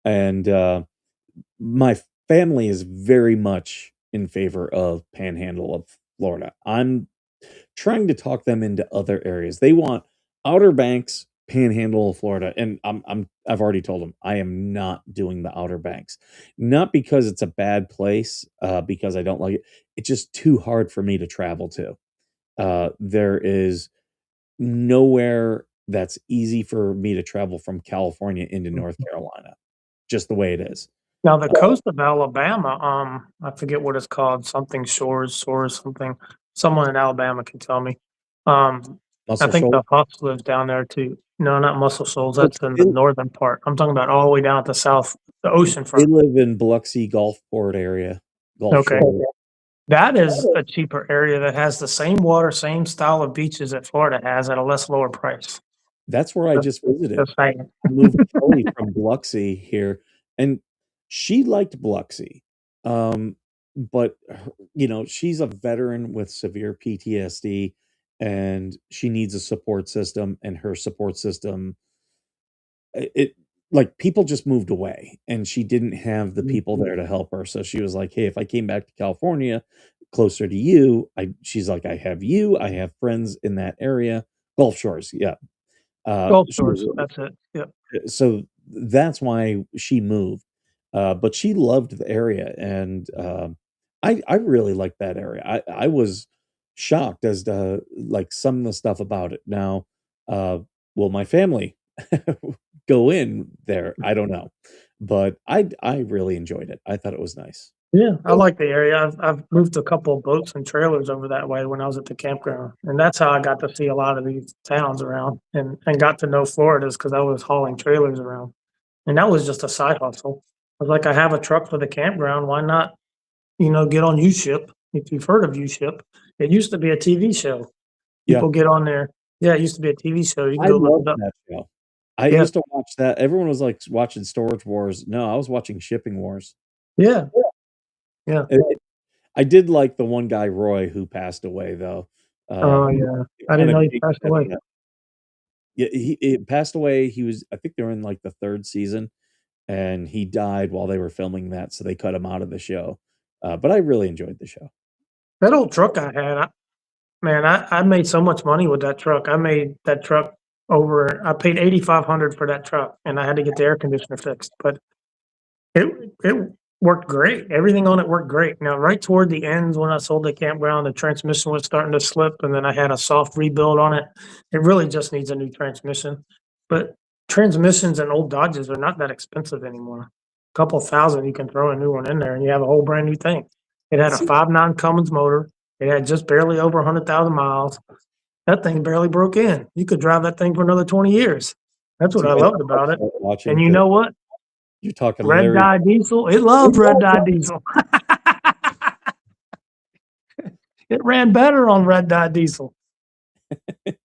And my family is very much in favor of Panhandle of Florida. I'm trying to talk them into other areas. They want Outer Banks, Panhandle of Florida, and I've already told them I am not doing the Outer Banks. Not because it's a bad place, because I don't like it. It's just too hard for me to travel to. There is nowhere that's easy for me to travel from California into North Carolina, just the way it is. Now the coast of Alabama, I forget what it's called, something Shores, something. Someone in Alabama can tell me. Um, I Muscle think the Shoals, Huffs live down there too. No, not Muscle Shoals, oh, that's in the northern part. I'm talking about all the way down at the south, the ocean they front. live in Biloxi Gulfport area, Gulf Okay. Shore. That is a cheaper area that has the same water, same style of beaches that Florida has at a less lower price. That's where I Just just visited. just saying. I moved Kelly from Biloxi here, and she liked Biloxi. Um, but she's a veteran with severe PTSD, and she needs a support system, and her support system, it like people just moved away, and she didn't have the people there to help her. So she was like, "Hey, if I came back to California, closer to you, I," she's like, "I have you. I have friends in that area, Gulf Shores." Yeah. Gulf She Shores, was that's it. Yep. so that's why she moved. But she loved the area, and I really liked that area. I was shocked as to like some of the stuff about it. Now, will my family go in there? I don't know, but I really enjoyed it. I thought it was nice. Yeah, I like the area. I've moved a couple of boats and trailers over that way when I was at the campground, and that's how I got to see a lot of these towns around and got to know Florida is because I was hauling trailers around, and that was just a side hustle. I was like, I have a truck for the campground. Why not, get on U-Ship? If you've heard of U-Ship, it used to be a TV show. Yeah, People get on there. Yeah, it used to be a TV show. You can I go look loved it up. that show. I Yeah, used to watch that. Everyone was like watching Storage Wars. No, I was watching Shipping Wars. yeah, yeah. I did like the one guy, Roy, who passed away though. Oh, Um, yeah. it I didn't kinda know he made passed sense away. that yeah, he passed away. He was I think they were in, like, the 3rd season, and he died while they were filming that, so they cut him out of the show. But I really enjoyed the show. That old truck I had, man, I made so much money with that truck. I made that truck I paid 8,500 for that truck, and I had to get the air conditioner fixed, but it worked great. Everything on it worked great. Now, right toward the ends when I sold the campground, the transmission was starting to slip, and then I had a soft rebuild on it. It really just needs a new transmission, but transmissions and old Dodges are not that expensive anymore. Couple thousand, you can throw a new one in there, and you have a whole brand new thing. It had a See 5.9 Cummins motor. It had just barely over 100,000 miles. That thing barely broke in. You could drive that thing for another 20 years. That's what see, I wait, loved I'm gonna about it. start watching And you 'cause know what? you're talking Red Larry dye diesel, it loved red dye diesel. It ran better on red dye diesel.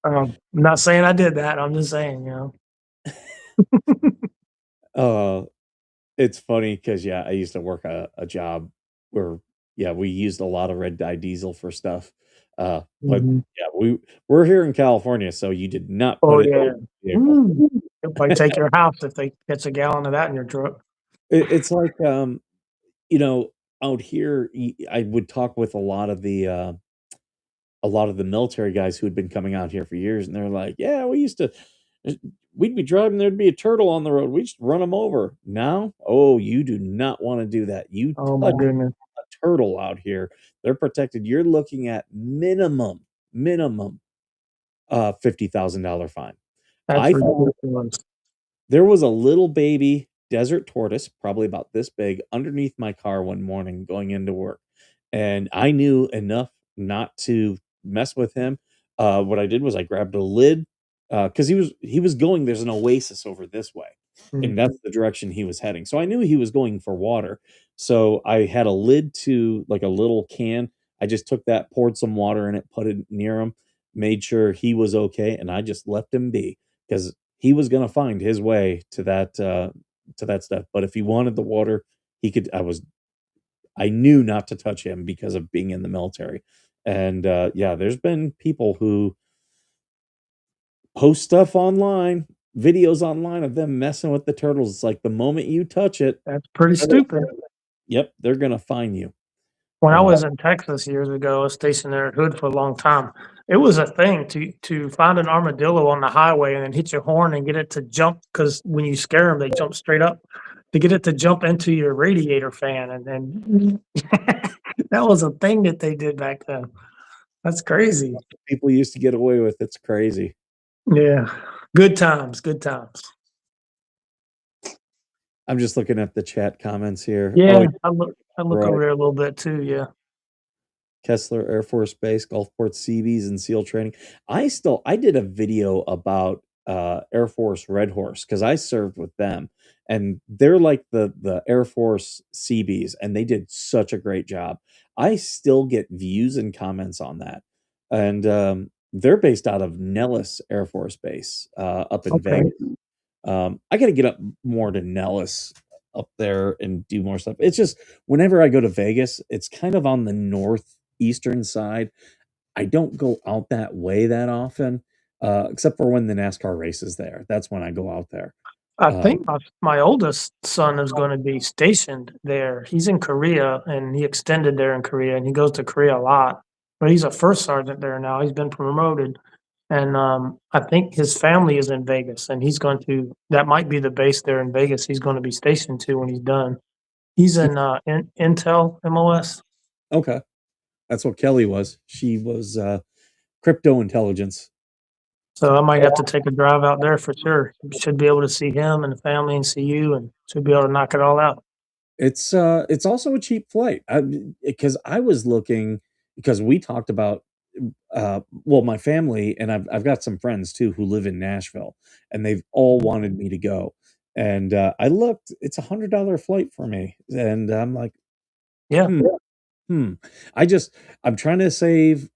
I'm not saying I did that. I'm just saying. uh, it's funny because yeah, I used to work a job where, yeah, we used a lot of red dye diesel for stuff. But Mhm. yeah, we're here in California, so you did not put Oh, it yeah. over the vehicle. Mm. They'll probably take your house if they gets a gallon of that in your truck. It's like, you know, out here, I would talk with a lot of the military guys who had been coming out here for years, and they're like, "Yeah, we used to, uh, we'd be driving, there'd be a turtle on the road, we just run them over." Now, oh, you do not want to do that. You Oh my touch goodness. a turtle out here, they're protected. You're looking at minimum, $50,000 fine. That's I found ridiculous. there was a little baby desert tortoise, probably about this big, underneath my car one morning going into work, and I knew enough not to mess with him. What I did was I grabbed a lid, because he was going there's an oasis over this way, and Mhm. that's the direction he was heading, so I knew he was going for water, so I had a lid to, like, a little can. I just took that, poured some water in it, put it near him, made sure he was okay, and I just left him be because he was gonna find his way to that stuff, but if he wanted the water, he could I was I knew not to touch him because of being in the military. And yeah, there's been people who post stuff online, videos online of them messing with the turtles. It's like the moment you touch it, That's pretty they're gonna stupid. yep, they're gonna find you. When I Uh, was in Texas years ago, I was stationed there at Hood for a long time. It was a thing to find an armadillo on the highway and then hit your horn and get it to jump because when you scare them, they jump straight up. To get it to jump into your radiator fan, and then that was a thing that they did back then. That's crazy. People used to get away with. It's crazy. Yeah. Good times, good times. I'm just looking at the chat comments here. Oh, Yeah, yeah, I look right. over there a little bit too, yeah. Kessler Air Force Base, Gulfport Seabees, and SEAL training. I did a video about Air Force Red Horse because I served with them, and they're like the Air Force Seabees, and they did such a great job. I still get views and comments on that, and they're based out of Nellis Air Force Base up in Okay. Vegas. I got to get up more to Nellis up there and do more stuff. It's just whenever I go to Vegas, it's kind of on the northeastern side. I don't go out that way that often, except for when the NASCAR race is there. That's when I go out there. I Um, think my oldest son is gonna be stationed there. He's in Korea, and he extended there in Korea, and he goes to Korea a lot. But he's a first sergeant there now. He's been promoted, and, I think his family is in Vegas, and he's going to that might be the base there in Vegas he's gonna be stationed to when he's done. He's in, Intel MOS. okay, that's what Kelly was. She was crypto intelligence. So I might have to take a drive out there for sure. Should be able to see him and the family and see you, and should be able to knock it all out. It's also a cheap flight. Because I was looking because we talked about well, my family and I've got some friends too who live in Nashville, and they've all wanted me to go. And I looked, it's $100 flight for me, and I'm like, Yeah. hmm, hmm. I just I'm trying to save.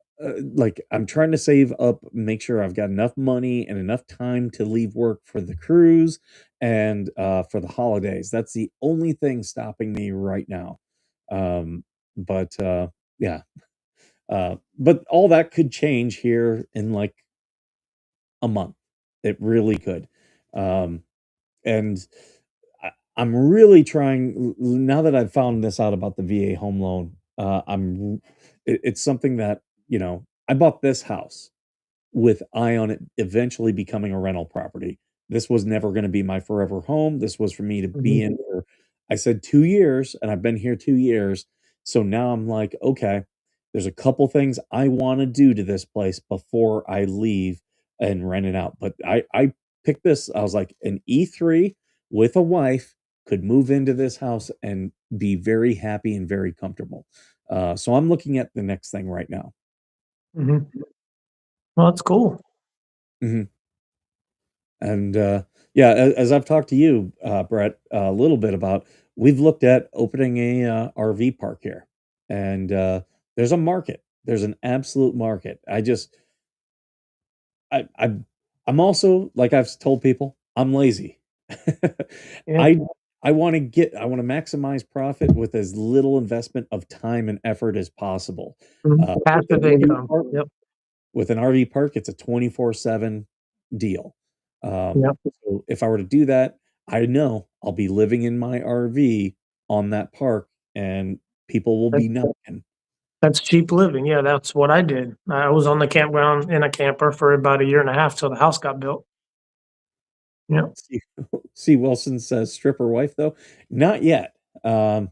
I'm trying to save up, make sure I've got enough money and enough time to leave work for the cruise and for the holidays. That's the only thing stopping me right now. But yeah, but all that could change here in like a month. It really could. Um, and I'm really trying now that I've found this out about the VA home loan. It's something that I bought this house with eye on it eventually becoming a rental property. This was never going to be my forever home. This was for me to be Mhm. in for, I said 2 years, and I've been here 2 years. So now I'm like, okay, there's a couple things I want to do to this place before I leave and rent it out. But I picked this. I was like, an E3 with a wife could move into this house and be very happy and very comfortable. So I'm looking at the next thing right now. Mhm. Well, that's cool. Mhm. And yeah, as I've talked to you, Brett, a little bit about, we've looked at opening a RV park here, and there's a market. There's an absolute market. I, I, I'm also like I've told people, I'm lazy. Yeah. I I want to maximize profit with as little investment of time and effort as possible. Mhm. With Passive an RV income. park, Yep. it's a 24/7 deal. Yep. So if I were to do that, I know I'll be living in my RV on that park, and people will That be knocking. that's cheap living. Yeah, that's what I did. I was on the campground in a camper for about a year and a half till the house got built. Yep. See, see Wilson says stripper wife though, not yet. Um,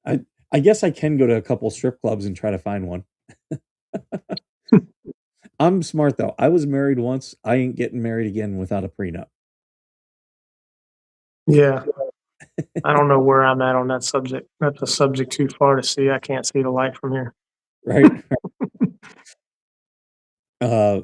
I I guess I can go to a couple strip clubs and try to find one. I'm smart though. I was married once. I ain't getting married again without a prenup. Yeah. I don't know where I'm at on that subject. That's a subject too far to see. I can't see the light from here. Right? Uh,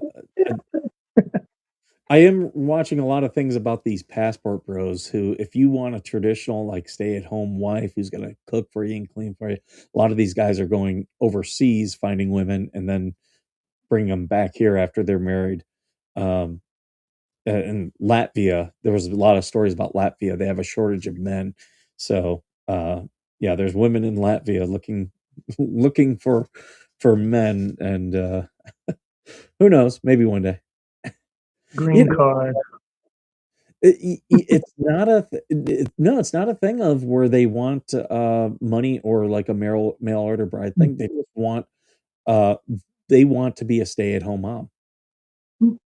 I am watching a lot of things about these passport bros who, if you want a traditional, like, stay-at-home wife who's gonna cook for you and clean for you, a lot of these guys are going overseas, finding women, and then bring them back here after they're married. Um, in Latvia, there was a lot of stories about Latvia. They have a shortage of men. So, yeah, there's women in Latvia looking looking for men, and who knows? Maybe one day. You Green know, card. it's not a no, it's not a thing of where they want money or like a mail order bride thing. They just want uh they want to be a stay at home mom. Mhm.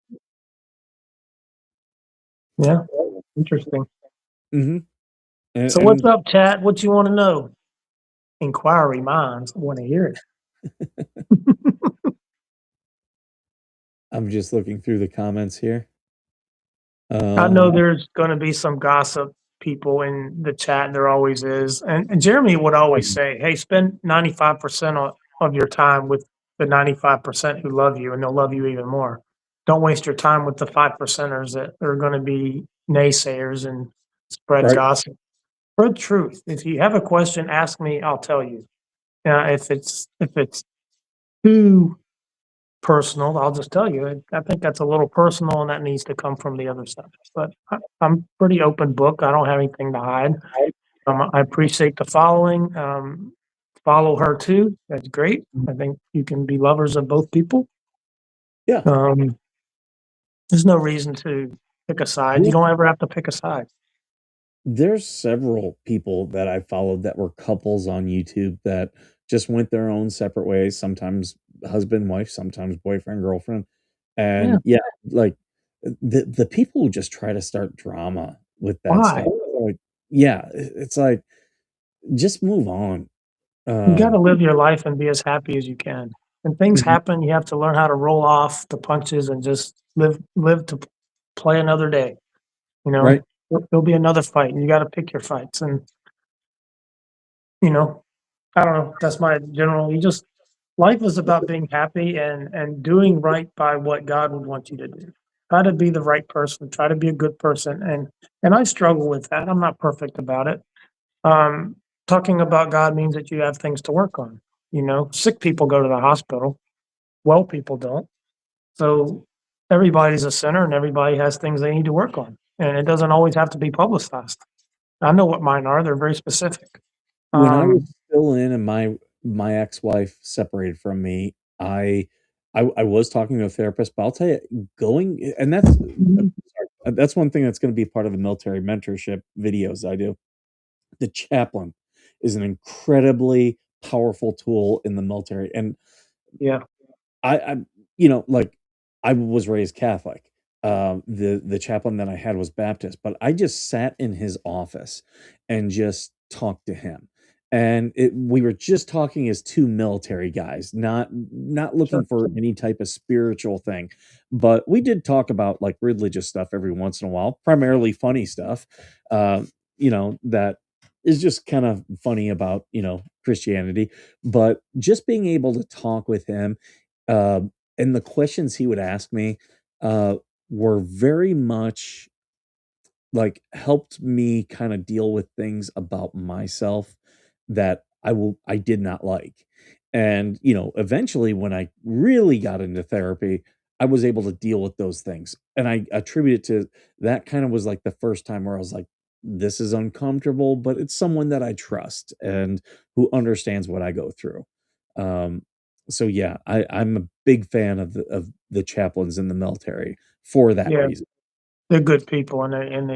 Yeah, interesting. Hmm. So what's And up, chat? What you wanna know? Inquiry minds wanna hear it. I'm just looking through the comments here. I know Um, there's gonna be some gossip people in the chat, there always is, and Jeremy would always mhm, say, "Hey, spend 95% of your time with the 95% who love you, and they'll love you even more. Don't waste your time with the 5 percenters that are gonna be naysayers and spread right. gossip." For the truth, if you have a question, ask me, I'll tell you. If it's too personal, I'll just tell you. I think that's a little personal, and that needs to come from the other side. But I'm pretty open book. I don't have anything to hide. I appreciate the following. Follow her too. That's great. I think you can be lovers of both people. Yeah. Um, there's no reason to pick a side. You don't ever have to pick a side. There's several people that I followed that were couples on YouTube that just went their own separate ways, sometimes husband, wife, sometimes boyfriend, girlfriend. Yeah. And yeah, like the people who just try to start drama with that Why? stuff, like, yeah, it's like just move on. You got to Um, live your life and be as happy as you can. When things mhm, happen, you have to learn how to roll off the punches and just live to play another day. You right. know, there'll be another fight, and you got to pick your fights. And you know, I don't know. That's my general. You just life is about being happy and doing right by what God would want you to do. Try to be the right person. Try to be a good person. And I struggle with that. I'm not perfect about it. Um, talking about God means that you have things to work on. You know, sick people go to the hospital. Well, people don't. So everybody's a sinner, and everybody has things they need to work on. And it doesn't always have to be publicized. I know what mine are. They're very specific. When I was Um, still in and my ex-wife separated from me, I was talking to a therapist, but I'll tell you, going and mhm, that's one thing that's gonna be part of the military mentorship videos I do. The chaplain is an incredibly powerful tool in the military, and yeah. I like, I was raised Catholic. The chaplain that I had was Baptist, but I just sat in his office and just talked to him. And we were just talking as 2 military guys, not looking Sure. for any type of spiritual thing, but we did talk about, like, religious stuff every once in a while, primarily funny stuff, that is just kind of funny about, Christianity, but just being able to talk with him, uh, and the questions he would ask me, uh, were very much like, helped me kinda deal with things about myself that I did not like. And, eventually, when I really got into therapy, I was able to deal with those things. And I attribute it to that kind of was, like, the first time where I was like, "This is uncomfortable, but it's someone that I trust and who understands what I go through." Um, so, yeah, I'm a big fan of the chaplains in the military for that Yeah. reason. They're good people, and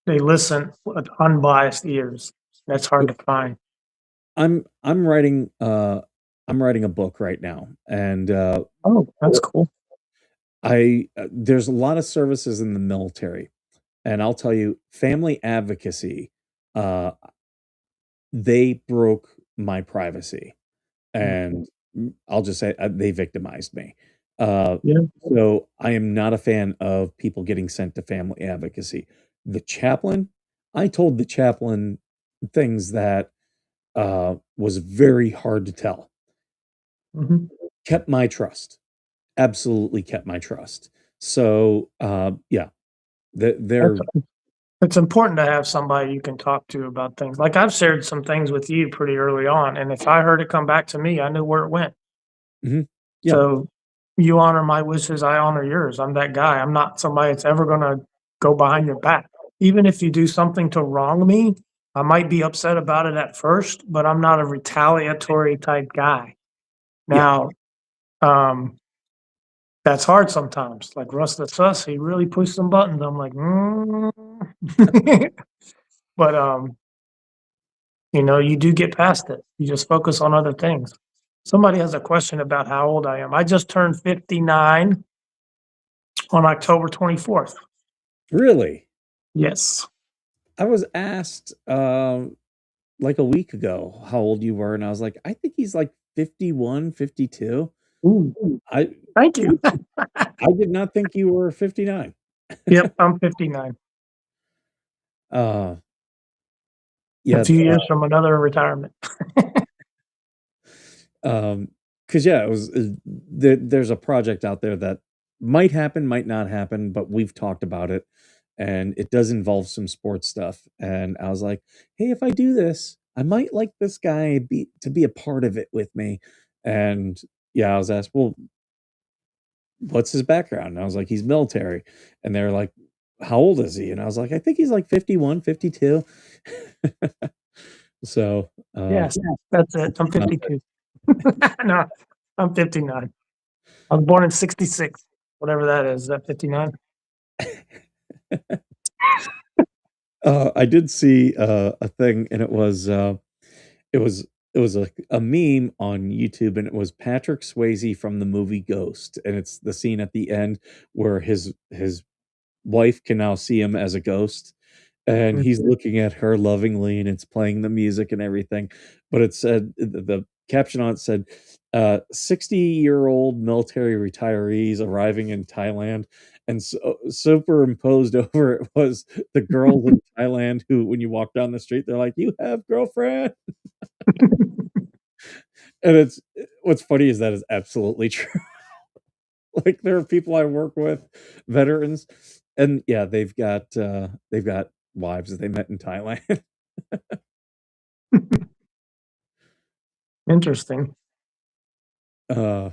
they listen with unbiased ears. That's hard to find. I'm writing, I'm writing a book right now, and, Oh, that's cool. there's a lot of services in the military, and I'll tell you, family advocacy, uh, they broke my privacy, Mm. and I'll just say, they victimized me. Uh, Yeah. so I am not a fan of people getting sent to family advocacy. The chaplain, I told the chaplain things that, was very hard to tell. Mhm. Kept my trust. Absolutely kept my trust. So, yeah, That's they're it's important to have somebody you can talk to about things. Like, I've shared some things with you pretty early on, and if I heard it come back to me, I knew where it went. mhm, yeah, So, you honor my wishes, I honor yours. I'm that guy. I'm not somebody that's ever gonna go behind your back. Even if you do something to wrong me, I might be upset about it at first, but I'm not a retaliatory type guy. Yeah. Now, um, that's hard sometimes. Like Russ the Sus, he really pushed some buttons. I'm like, "Mm." But, you do get past it. You just focus on other things. Somebody has a question about how old I am. I just turned 59 on October 24th. Really? Yes. I was asked, like a week ago how old you were, and I was like, "I think he's like 51, 52." Ooh, I thank you. I did not think you were 59. Yep, I'm 59. Uh, A yeah, few years from another retirement. um, because yeah, it was there's a project out there that might happen, might not happen, but we've talked about it, and it does involve some sports stuff, and I was like, "Hey, if I do this, I might like this guy to be a part of it with me," and yeah, I was asked, "Well, what's his background?" And I was like, "He's military," and they're like, "How old is he?" And I was like, "I think he's like 51, 52." So, Yes, that's it. I'm 52. No, I'm 59. I was born in '66, whatever that is. Is that 59? I did see, a thing, and it was it was a meme on YouTube, and it was Patrick Swayze from the movie Ghost, and it's the scene at the end where his wife can now see him as a ghost, and he's Mhm. looking at her lovingly, and it's playing the music and everything, but it said the caption on it said, 60-year-old military retirees arriving in Thailand, and superimposed over it was the girls in Thailand who, when you walk down the street, they're like, "You have girlfriend?" And it's what's funny is that is absolutely true. Like, there are people I work with, veterans, and yeah, they've got wives that they met in Thailand. Interesting. Uh,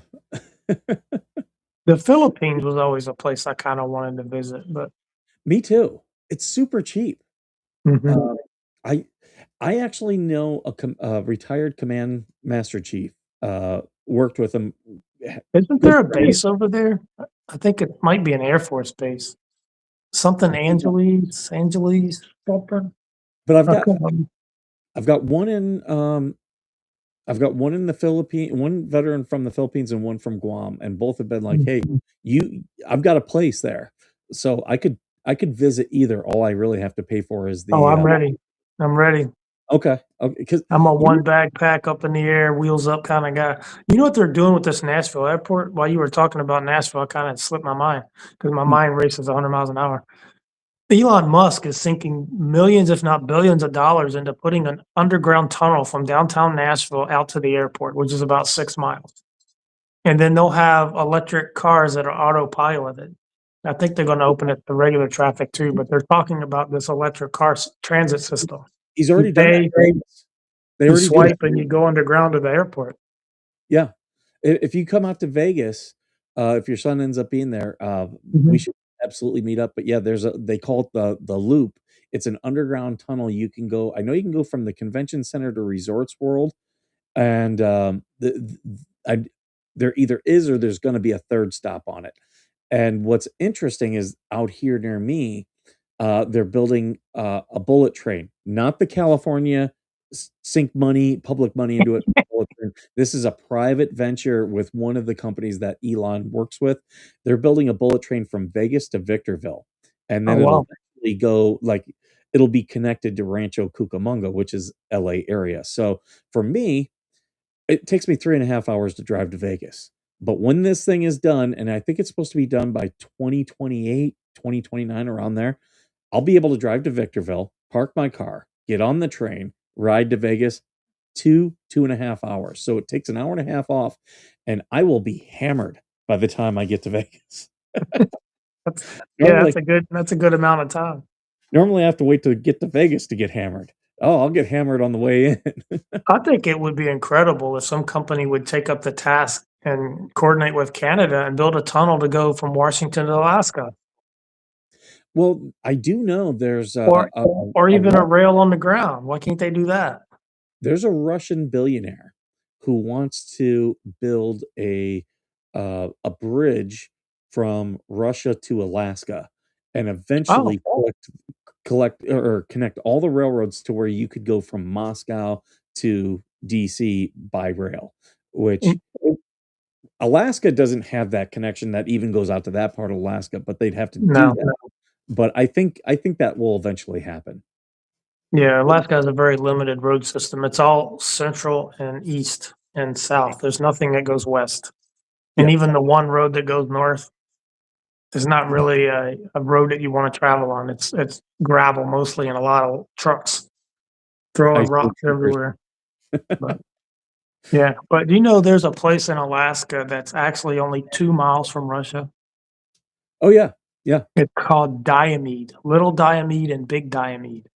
The Philippines was always a place I kinda wanted to visit, but me too. It's super cheap. Mhm. Um, I I actually know a retired command master chief, worked with him, Isn't good there a friend, base over there? I think it might be an Air Force base. Something Angeles, something? but I couldn't remember. I've got one in, I've got one in the Philippine one veteran from the Philippines and one from Guam, and both have been like, "Hey, Mhm. I've got a place there." So I could visit either. All I really have to pay for is Oh, the, I'm ready. I'm ready. okay, because I'm a you one backpack up in the air, wheels up kinda guy. You know what they're doing with this Nashville airport? While you were talking about Nashville, I kinda slipped my mind because my mm, mind races 100 miles an hour. Elon Musk is sinking millions, if not billions of dollars into putting an underground tunnel from downtown Nashville out to the airport, which is about 6 miles. And then they'll have electric cars that are autopiloted. I think they're gonna open it to regular traffic too, but they're talking about this electric car transit system. he's You already done that pay, in Vegas. They you already do that. swipe, and you go underground to the airport. Yeah. If you come out to Vegas, if your son ends up being there, we Mhm. should absolutely meet up, but yeah, there's a they call it the Loop. It's an underground tunnel you can go I know you can go from the convention center to Resorts World, and, I there either is or there's gonna be a 3rd stop on it, and what's interesting is out here near me, they're building, a bullet train, not the California sink money, public money into it bullet train. This is a private venture with one of the companies that Elon works with. They're building a bullet train from Vegas to Victorville, and Oh, then it'll wow. eventually go like, it'll be connected to Rancho Cucamonga, which is LA area. So, for me, it takes me 3.5 hours to drive to Vegas. But when this thing is done, and I think it's supposed to be done by 2028, 2029, around there, I'll be able to drive to Victorville, park my car, get on the train, ride to Vegas, 2.5 hours. So it takes an hour and a half off, and I will be hammered by the time I get to Vegas. That's yeah, Normally that's a good amount of time. normally I have to wait to get to Vegas to get hammered. Oh, I'll get hammered on the way in. I think it would be incredible if some company would take up the task and coordinate with Canada and build a tunnel to go from Washington to Alaska. Well, I do know there's Or or a even a Ru rail on the ground. Why can't they do that? there's a Russian billionaire who wants to build a bridge from Russia to Alaska and Oh, eventually or connect all the railroads to where you could go from Moscow to DC by rail, which mm, Alaska doesn't have that connection that even goes out to that part of Alaska, but they'd have to do no. that. But I think that will eventually happen. Yeah, Alaska has a very limited road system. It's all central and east and south. There's nothing that goes west. And Yep. even the one road that goes north is not really a road that you want to travel on. It's gravel mostly and a lot of trucks I throwing see rocks troopers. everywhere. But yeah, but do you know there's a place in Alaska that's actually only 2 miles from Russia? Oh, yeah. Yeah. It's called Diomede, Little Diomede and Big Diomede.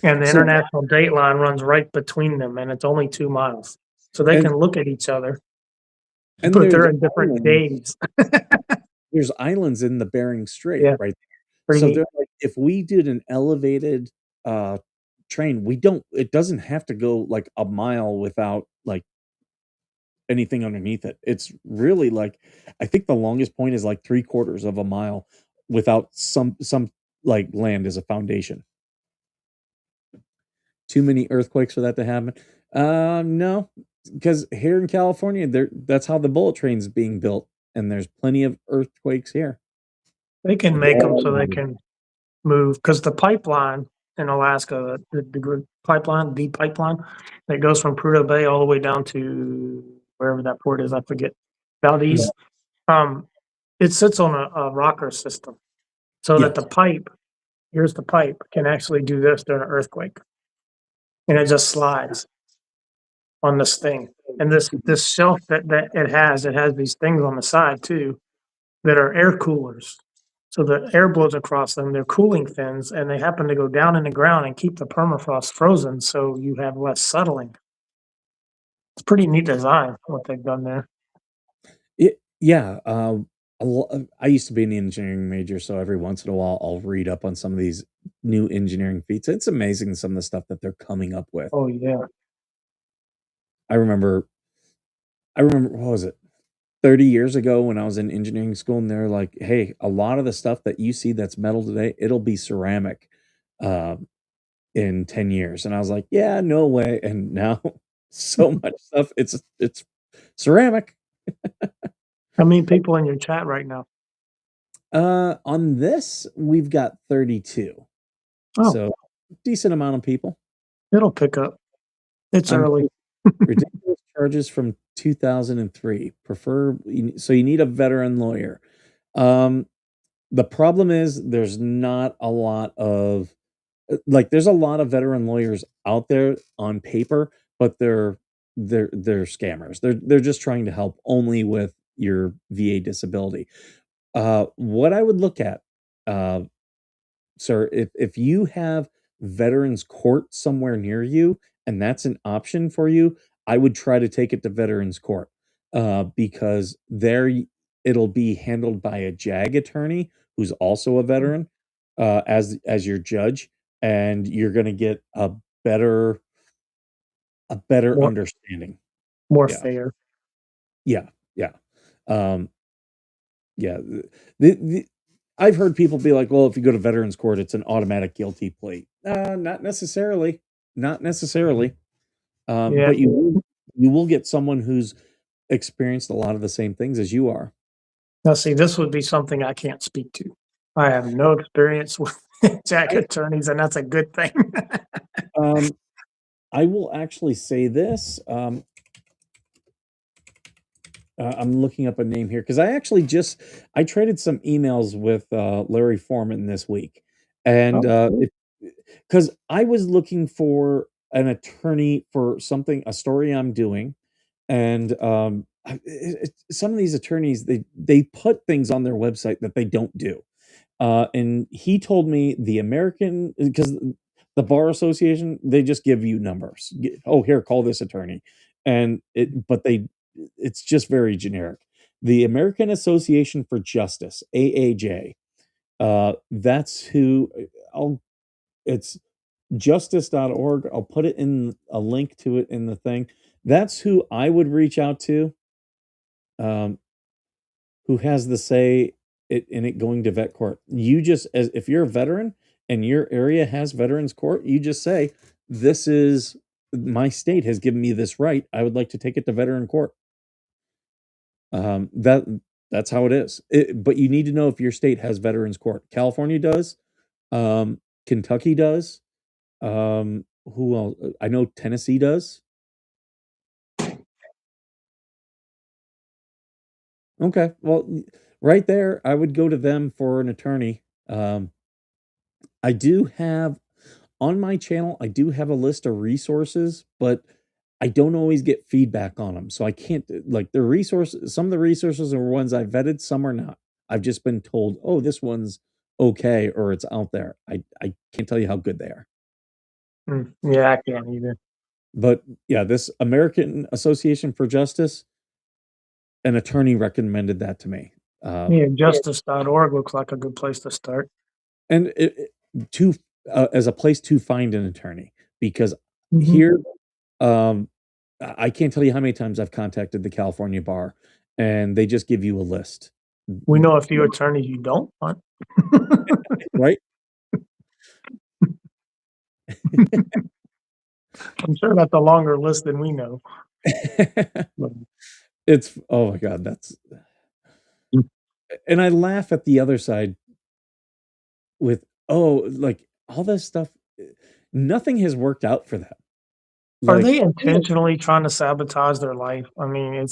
And the So international date line runs right between them, and it's only 2 miles. So they and can look at each other, and but there's they're in different islands days. there's islands in the Bering Strait, Yeah, right? pretty So neat. they're like, if we did an elevated, uh, train, we don't it doesn't have to go, like, a mile without, like, anything underneath it. It's really, like I think the longest point is, like, 3/4 of a mile without like, land as a foundation. Too many earthquakes for that to happen? No, because here in California, that's how the bullet train's being built, and there's plenty of earthquakes here. They can make them so they All can move because the pipeline in Alaska, the pipeline that goes from Prudhoe Bay all the way down to wherever that port is, I forget, Mhm. Valdez. Um, it sits on a rocker system so that Yes. the pipe, here's the pipe, can actually do this during an earthquake, and it just slides on this thing. And this shelf that it has these things on the side too that are air coolers. So the air blows across them. They're cooling fins, and they happen to go down in the ground and keep the permafrost frozen, so you have less settling. It's pretty neat design what they've done there. Yeah, I used to be an engineering major, so every once in a while, I'll read up on some of these new engineering feats. It's amazing some of the stuff that they're coming up with. Oh yeah, I remember what was it? 30 years ago when I was in engineering school, and they're like, "Hey, a lot of the stuff that you see that's metal today, it'll be ceramic, um, in 10 years." And I was like, "Yeah, no way." And now so much stuff, it's ceramic. how many people in your chat right now? On this, we've got 32, Oh, so decent amount of people. it'll pick up. It's I'm early. paying ridiculous charges from 2003. So you need a veteran lawyer. Um, the problem is there's not a lot of like, there's a lot of veteran lawyers out there on paper, but they're scammers. They're just trying to help only with your VA disability. What I would look at, uh, sir, if you have veterans court somewhere near you and that's an option for you, I would try to take it to veterans court, because it'll be handled by a JAG attorney who's also a veteran, as your judge, and you're gonna get better a better more understanding. more Yeah, fair. yeah, yeah. Um, yeah, the I've heard people be like, "Well, if you go to veterans court, it's an automatic guilty plea." Not necessarily, not necessarily. Yeah. But you will get someone who's experienced a lot of the same things as you are. Now, see, this would be something I can't speak to. I have no experience with jack I attorneys, and that's a good thing. um, I will actually say this, I'm looking up a name here because I traded some emails with, Larry Foreman this week, and, Oh, because I was looking for an attorney for a story I'm doing, and, some of these attorneys, they put things on their website that they don't do. And he told me because the bar association, they just give you numbers. Oh, here, call this attorney. It's just very generic. The American Association for Justice, AAJ, That's who I'll it's justice.org. I'll put it in a link to it in the thing. That's who I would reach out to, um, who has the say in it going to vet court. You just as if you're a veteran and your area has veterans court, you just say, "This is my state has given me this right. I would like to take it to veteran court." That's how it is. But you need to know if your state has veterans court. California does. Kentucky does. Who else? I know Tennessee does. Okay. Well, right there, I would go to them for an attorney. I do have on my channel, I do have a list of resources, but I don't always get feedback on them. So I can't like the resources, some of the resources are ones I vetted, some are not. I've just been told, oh, this one's okay, or it's out there. I can't tell you how good they are. Yeah, I can't either. But yeah, this American Association for Justice, an attorney recommended that to me. Yeah, justice.org looks like a good place to start. And to as a place to find an attorney because Mhm. here, um, I can't tell you how many times I've contacted the California bar, and they just give you a list, We know a few attorneys you don't want. right? I'm sure that's a longer list than we know. But It's oh my god, that's and I laugh at the other side with, "Oh, like, all this stuff, nothing has worked out for them." are Like, they intentionally trying to sabotage their life? I mean,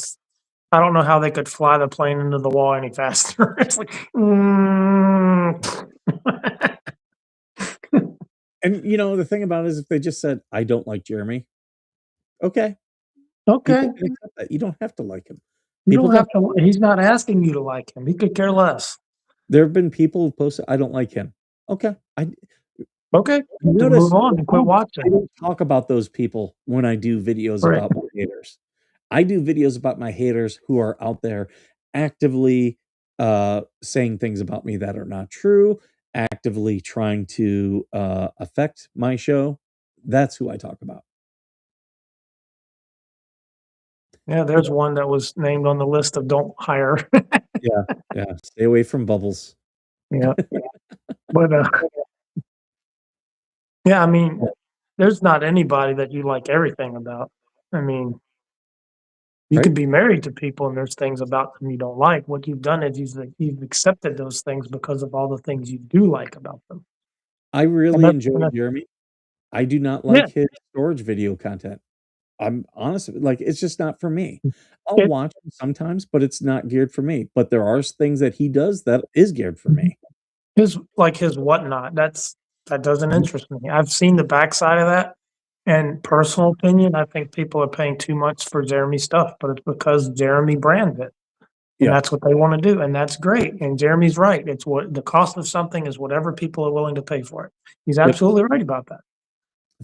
I don't know how they could fly the plane into the wall any faster. It's like, and, the thing about it is if they just said, "I don't like Jeremy," okay, people okay, can accept that, you don't have to like him. you People don't don't have to. He's not asking you to like him. He could care less. there have been people who posted, "I don't like him." Okay, Okay, then move notice on and quit I watching. don't talk about those people when I do videos Right. about my haters. I do videos about my haters who are out there actively, saying things about me that are not true, actively trying to, affect my show. That's who I talk about. Yeah, there's one that was named on the list of don't hire. Yeah, yeah, stay away from bubbles. Yeah, but, yeah, I mean, there's not anybody that you like everything about. I mean, you Right? could be married to people and there's things about them you don't like. What you've done is you've accepted those things because of all the things you do like about them. I And really enjoy that's Jeremy. I do not yeah, like his storage video content. I'm honest, like, it's just not for me. I'll it watch him sometimes, but it's not geared for me. But there are things that he does that is geared for mhm. me. His whatnot, that doesn't Mhm. interest me. I've seen the backside of that, and personal opinion, I think people are paying too much for Jeremy stuff, but it's because Jeremy brands it, and Yep, that's what they wanna do, and that's great, and Jeremy's right. It's what the cost of something is whatever people are willing to pay for it. He's yep. absolutely right about that.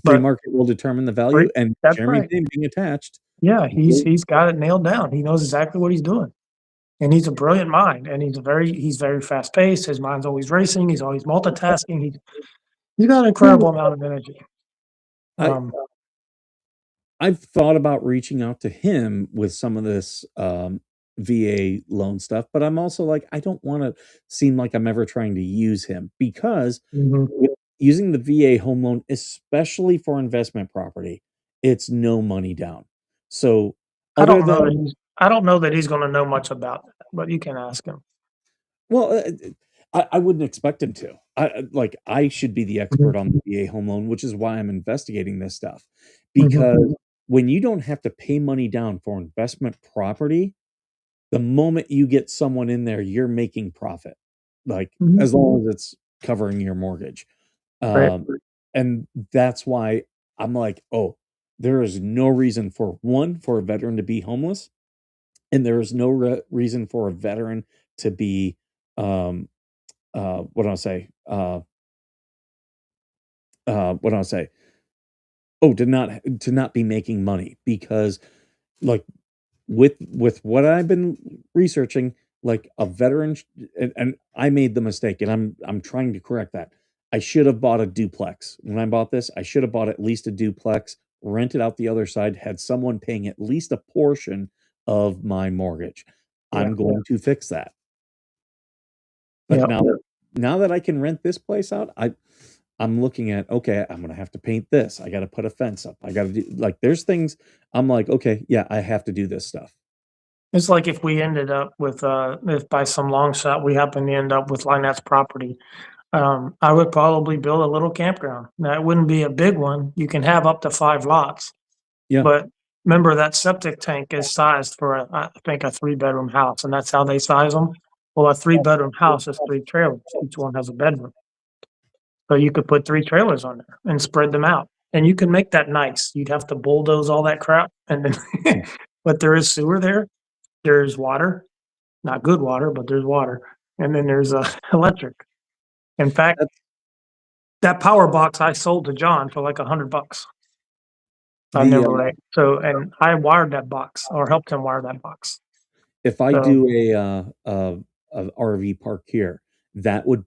Free But market will determine the value, Right, and that's Jeremy's right. name being attached Yeah, will he's got it nailed down. He knows exactly what he's doing, and he's a brilliant mind, and he's very fast paced. His mind's always racing. He's always multitasking. He's got an incredible amount of energy. I Um, I've thought about reaching out to him with some of this, VA loan stuff, but I'm also like, I don't wanna seem like I'm ever trying to use him because mhm. with using the VA home loan, especially for investment property, it's no money down. So, other than I don't know that he's gonna know much about that, but you can ask him. well, I wouldn't expect him to. Like, I should be the Mhm, expert on the VA home loan, which is why I'm investigating this stuff, mhm, because when you don't have to pay money down for investment property, the moment you get someone in there, you're making profit, like, mhm. as long as it's covering your mortgage. Right. Um, and that's why I'm like, "Oh, there is no reason for 1, for a veteran to be homeless, and there is no reason for a veteran to be, um, what do I say? What do I say? Oh, to not be making money because, like, with what I've been researching, like a veteran, and I made the mistake, and I'm trying to correct that. I should have bought a duplex. When I bought this, I should have bought at least a duplex, rented out the other side, had someone paying at least a portion of my mortgage. Yeah, I'm going to fix that. But yeah. now that I can rent this place out, I'm looking at, okay, I'm gonna have to paint this. I gotta put a fence up. I gotta do like there's things I'm like, okay, yeah, I have to do this stuff. It's like if we ended up with, if by some long shot we happen to end up with Lynette's property, I would probably build a little campground. Now, it wouldn't be a big one. You can have up to 5 lots, Yeah. but remember that septic tank is sized for I think a 3-bedroom house, and that's how they size them. Well, a 3-bedroom house is 3 trailers. Each one has a bedroom. So you could put 3 trailers on there and spread them out, and you can make that nice. You'd have to bulldoze all that crap and then but there is sewer there, there's water, not good water, but there's water, and then there's, electric. In fact, That's that power box I sold to John for like $100. I the never right. So and I wired that box or helped him wire that box. if I So do a RV park here, that would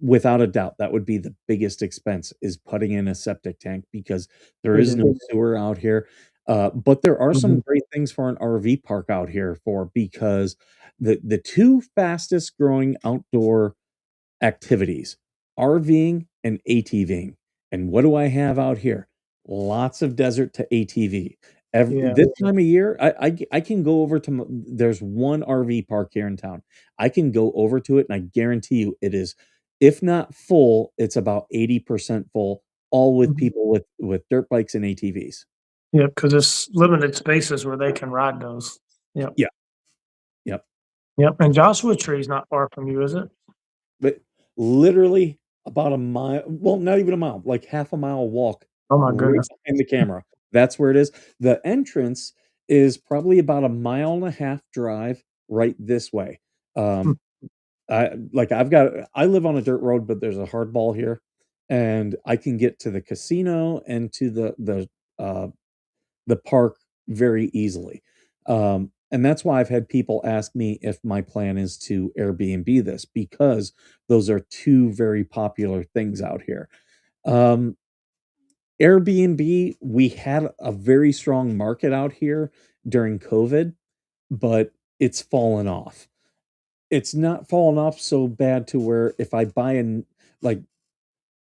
without a doubt, that would be the biggest expense is putting in a septic tank because there it is is. no sewer out here. But there are some Mhm. great things for an RV park out here for because the two fastest growing outdoor activities, RVing and ATVing. And what do I have out here? Lots of desert to ATV. Yeah. This time of year, I can go over to there's one RV park here in town. I can go over to it, and I guarantee you, it is, if not full, it's about 80% full, all with Mhm. people with dirt bikes and ATVs. Yeah, 'cause there's limited spaces where they can ride those. Yep. Yeah, yep. Yep, and Joshua Tree is not far from you, is it? But literally about a mile, well, not even a mile, like half a mile walk Oh my right goodness. behind the camera. That's where it is. The entrance is probably about a mile and a half drive right this way. Hmm, Um, I live on a dirt road, but there's a hardball here, and I can get to the casino and to the park very easily. And that's why I've had people ask me if my plan is to Airbnb this because those are two very popular things out here. Um, Airbnb, we had a very strong market out here during COVID, but it's fallen off. It's not fallen off so bad to where if I buy an like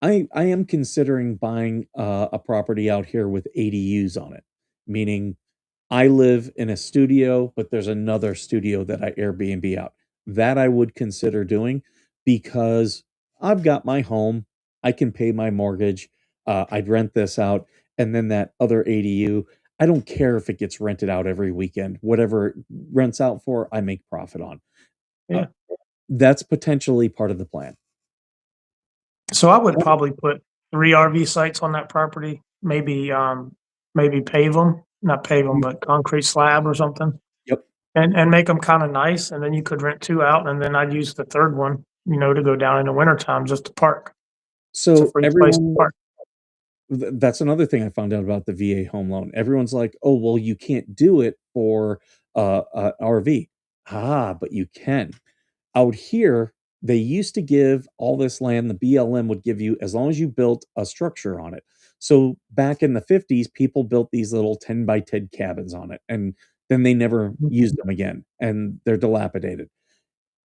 I am considering buying a property out here with ADUs on it, meaning I live in a studio, but there's another studio that I Airbnb out. That I would consider doing because I've got my home, I can pay my mortgage, I'd rent this out, and then that other ADU, I don't care if it gets rented out every weekend. Whatever it rents out for, I make profit on. Uh, yeah. that's potentially part of the plan. So I would probably put 3 RV sites on that property, maybe pave them, not pave them, Mm, but concrete slab or something, yep. and make them kinda nice, and then you could rent 2 out, and then I'd use the 3rd one, to go down in the wintertime just to park. It's a So free place to everyone park. that's another thing I found out about the VA home loan. Everyone's like, "Oh, well, you can't do it for RV." Ah, but you can. Out here, they used to give all this land, the BLM would give you as long as you built a structure on it. So back in the 50s, people built these little 10 by 10 cabins on it, and then they never Mhm. used them again, and they're dilapidated.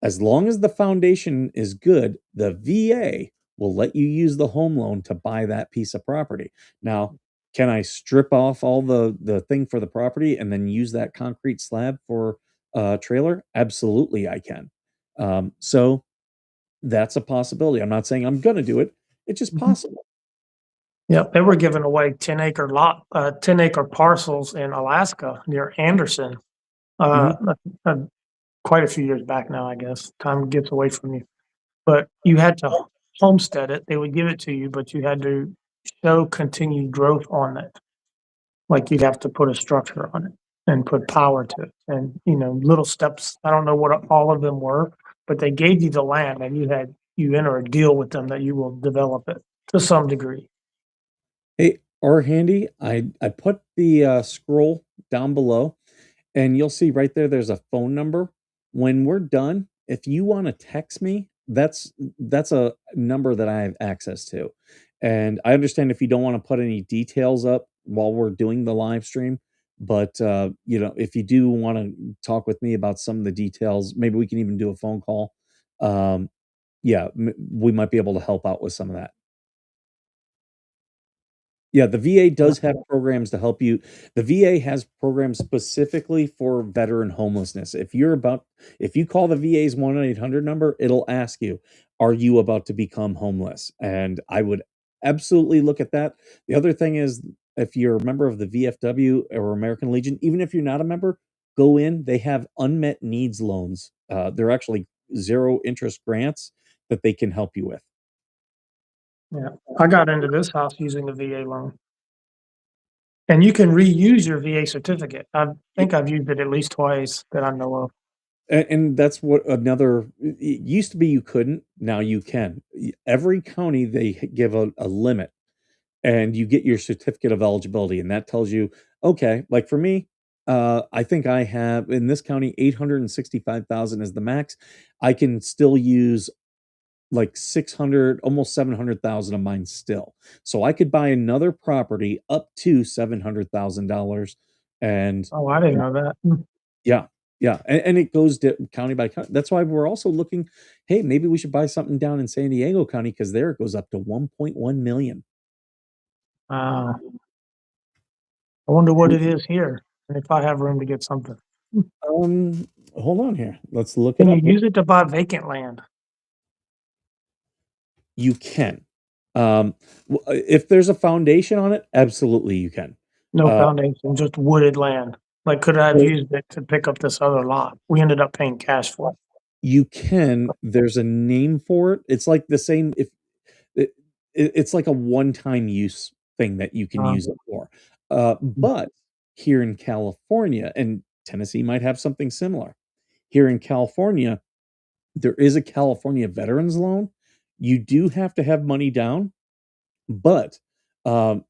As long as the foundation is good, the VA will let you use the home loan to buy that piece of property. Now, can I strip off all the thing for the property and then use that concrete slab for a trailer? Absolutely, I can. So that's a possibility. I'm not saying I'm gonna do it. It's just Mhm. possible. Yep, they were giving away 10-acre parcels in Alaska near Anderson, uh, Mhm. uh, uh, quite a few years back now, I guess. Time gets away from you. But you had to homestead it. They would give it to you, but you had to show continued growth on it. Like, you'd have to put a structure on it and put power to it and, little steps. I don't know what all of them were, but they gave you the land and you enter a deal with them that you will develop it to some degree. Hey, or handy, I put the scroll down below, and you'll see right there. There's a phone number. when we're done, if you wanna text me, that's a number that I have access to. And I understand if you don't wanna put any details up while we're doing the live stream, but, if you do wanna talk with me about some of the details, maybe we can even do a phone call. Um, yeah, we might be able to help out with some of that. Yeah, the VA Yeah. does have programs to help you. The VA has programs specifically for veteran homelessness. If you call the VA's 1-800 number, it'll ask you, "Are you about to become homeless?" And I would absolutely look at that. The other thing is, if you're a member of the VFW or American Legion, even if you're not a member, go in. They have unmet needs loans. They're actually zero interest grants that they can help you with. Yeah. I got into this house using a VA loan. And you can reuse your VA certificate. I think I've used it at least twice that I know of. And that's what another it used to be you couldn't, now you can. Every county, they give a limit, and you get your certificate of eligibility, and that tells you, okay, like for me, I think I have in this county 865,000 is the max. I can still use like 600, almost 700,000 of mine still. So I could buy another property up to $700,000 and Oh, I didn't know that. yeah, yeah, and it goes to county by county. That's why we're also looking, hey, maybe we should buy something down in San Diego County because there it goes up to 1.1 million. Wow. I wonder what it is here, and if I have room to get something. Hold on here. Let's look it Can you up. use it to buy vacant land? You can. If there's a foundation on it, absolutely you can. No Uh, foundation, just wooded land. Like, could I have so used it to pick up this other lot? We ended up paying cash for it. you can. There's a name for it. It's like the same. If it, it's like a one-time use thing that you can use Um, it for. But here in California, and Tennessee might have something similar. Here in California, there is a California veterans loan. You do have to have money down, but, um,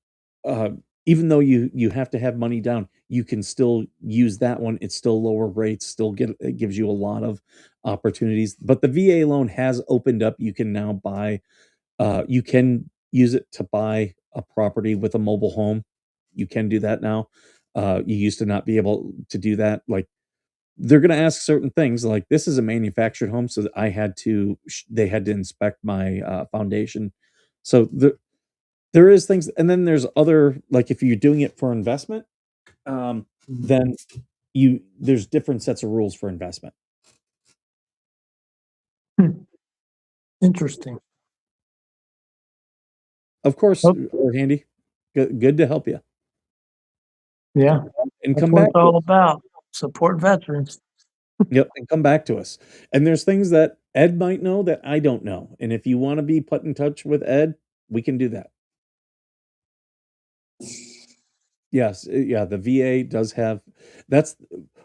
uh, even though you have to have money down, you can still use that one. It's still lower rates, still get it gives you a lot of opportunities. But the VA loan has opened up. You can now buy, you can use it to buy a property with a mobile home. You can do that now. You used to not be able to do that. Like they're gonna ask certain things, like, this is a manufactured home, so that I had to they had to inspect my, foundation. So, there is things and then there's other like, if you're doing it for investment, then there's different sets of rules for investment. hmm, interesting. Of course, Oh, we're handy. Good to help you. yeah, And that's come what back it's to all us. about. Support veterans. Yep, and come back to us. And there's things that Ed might know that I don't know, and if you wanna be put in touch with Ed, we can do that. Yes, yeah, the VA does have that's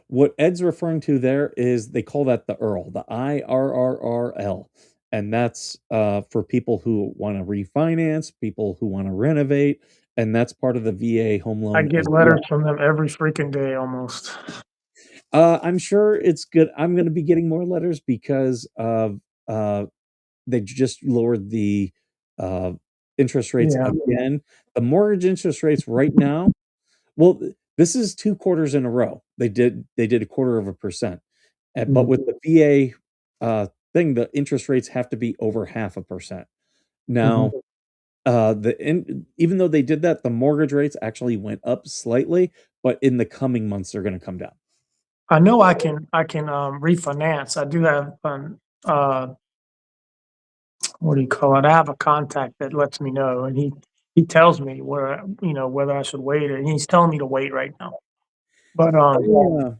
what Ed's referring to there is they call that the IRRL, the IRRRL, and that's, for people who wanna refinance, people who wanna renovate, and that's part of the VA home I loan get as well. letters from them every freaking day almost. I'm sure it's good I'm gonna be getting more letters because of, they just lowered the, uh, interest rates Yeah. again. The mortgage interest rates right now well, this is 2 quarters in a row. They did a quarter of a percent, but Mhm, with the VA, thing, the interest rates have to be over 0.5%. mhm. Now, the in even though they did that, the mortgage rates actually went up slightly, but in the coming months, they're gonna come down. I know I can refinance. I do have what do you call it? I have a contact that lets me know, and he tells me where, whether I should wait, and he's telling me to wait right now. But, Yeah.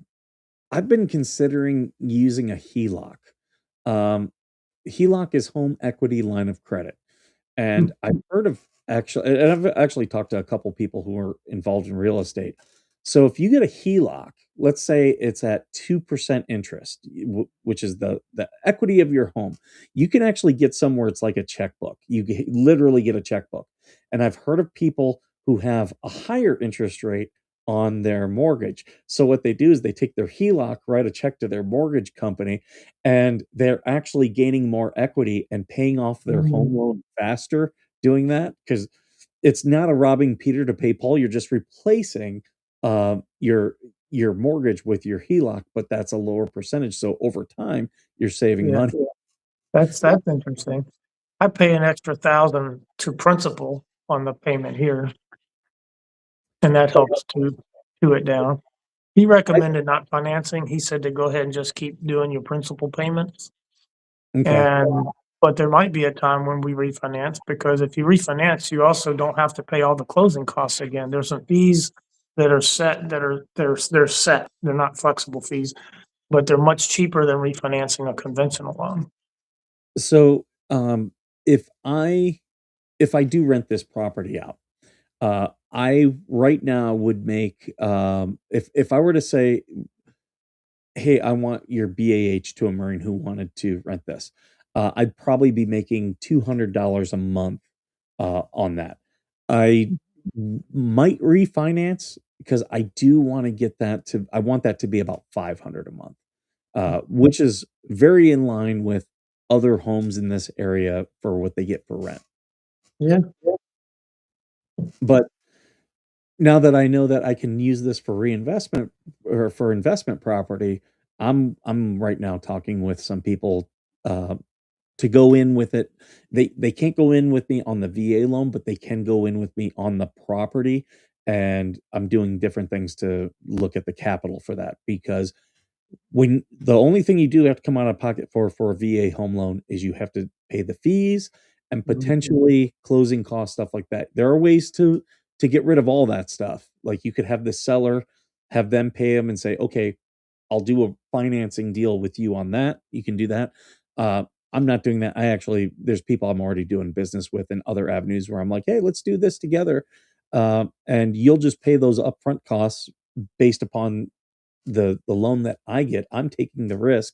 I've been considering using a HELOC. Um, HELOC is home equity line of credit. And I've heard of and I've actually talked to a couple people who are involved in real estate. So if you get a HELOC, let's say it's at 2% interest, which is the equity of your home, you can actually get somewhere it's like a checkbook. Literally get a checkbook. And I've heard of people who have a higher interest rate on their mortgage. So what they do is they take their HELOC, write a check to their mortgage company, and they're actually gaining more equity and paying off their home Mm, loan faster doing that because it's not a robbing Peter to pay Paul. You're just replacing your mortgage with your HELOC, but that's a lower percentage. So over time, you're saving yeah, money. that's interesting. I pay an extra 1,000 to principal on the payment here, and that helps to it down. He I, recommended not financing. He said to go ahead and just keep doing your principal payments. okay. And but there might be a time when we refinance, because if you refinance, you also don't have to pay all the closing costs again. There's some fees that are set, that are they're set. They're not flexible fees, but they're much cheaper than refinancing a conventional loan. So if I do rent this property out, I right now would make if I were to say, hey, I want your BAH to a Marine who wanted to rent this, I'd probably be making $200 a month on that. I might refinance because I do want to get that to. I want that to be about 500 a month, which is very in line with other homes in this area for what they get for rent. Yeah. But now that I know that I can use this for reinvestment or for investment property, I'm right now talking with some people uh, to go in with it. They can't go in with me on the VA loan, but they can go in with me on the property. And I'm doing different things to look at the capital for that because when the only thing you do have to come out of pocket for a VA home loan is you have to pay the fees and Mhm. potentially closing costs, stuff like that. There are ways to get rid of all that stuff. Like you could have the seller have them pay them and say, okay, I'll do a financing deal with you on that. You can do that. Uh, I'm not doing that. I actually, there's people I'm already doing business with in other avenues where I'm like, hey, let's do this together. And you'll just pay those upfront costs based upon the loan that I get. I'm taking the risk.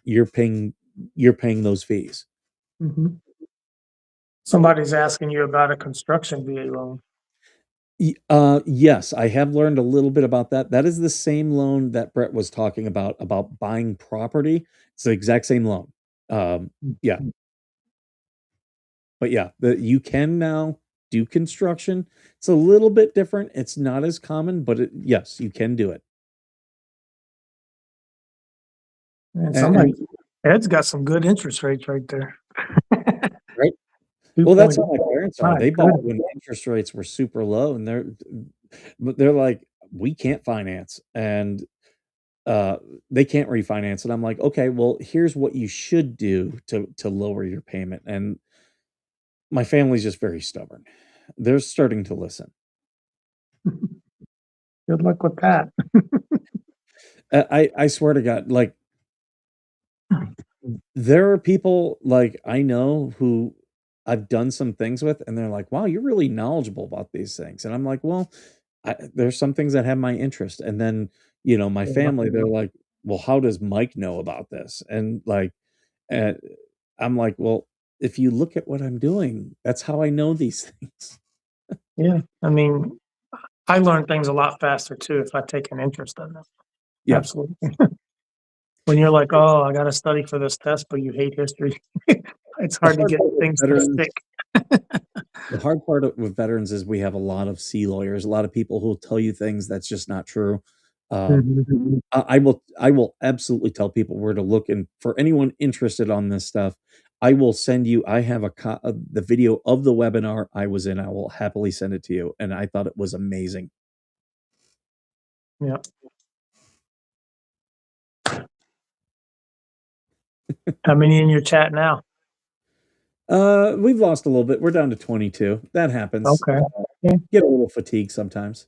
You're paying you're paying those fees. Mhm. Somebody's asking you about a construction VA loan. Yes, I have learned a little bit about that. That is the same loan that Brett was talking about buying property. It's the exact same loan. Yeah, but yeah, you can now do construction. It's a little bit different. It's not as common, but yes, you can do it. And And somebody, Ed's got some good interest rates right there. right. Two Well, that's point. how my parents are. My They bought goodness. when interest rates were super low, and they're like, we can't finance, and uh, they can't refinance. And I'm like, okay, well, here's what you should do to lower your payment. And my family's just very stubborn. They're starting to listen. Good luck with that. I swear to God, like there are people like I know who I've done some things with, and they're like, "Wow, you're really knowledgeable about these things." And I'm like, "Well, there's some things that have my interest." And then, my Yeah. family, they're like, "Well, how does Mike know about this?" And like, uh, I'm like, "Well, if you look at what I'm doing, that's how I know these things." Yeah. I mean, I learn things a lot faster too if I take an interest in them. Yeah. Absolutely. When you're like, "Oh, I gotta study for this test," but you hate history, it's The hard to hard get part with things to veterans stick. the hard part with veterans is we have a lot of sea lawyers, a lot of people who will tell you things that's just not true. Um, Mhm. I will absolutely tell people where to look, and for anyone interested on this stuff, I will send you I have the video of the webinar I was in, I will happily send it to you, and I thought it was amazing. Yeah. How many in your chat now? We've lost a little bit, we're down to 22. That happens. Okay. Yeah. Get a little fatigued sometimes,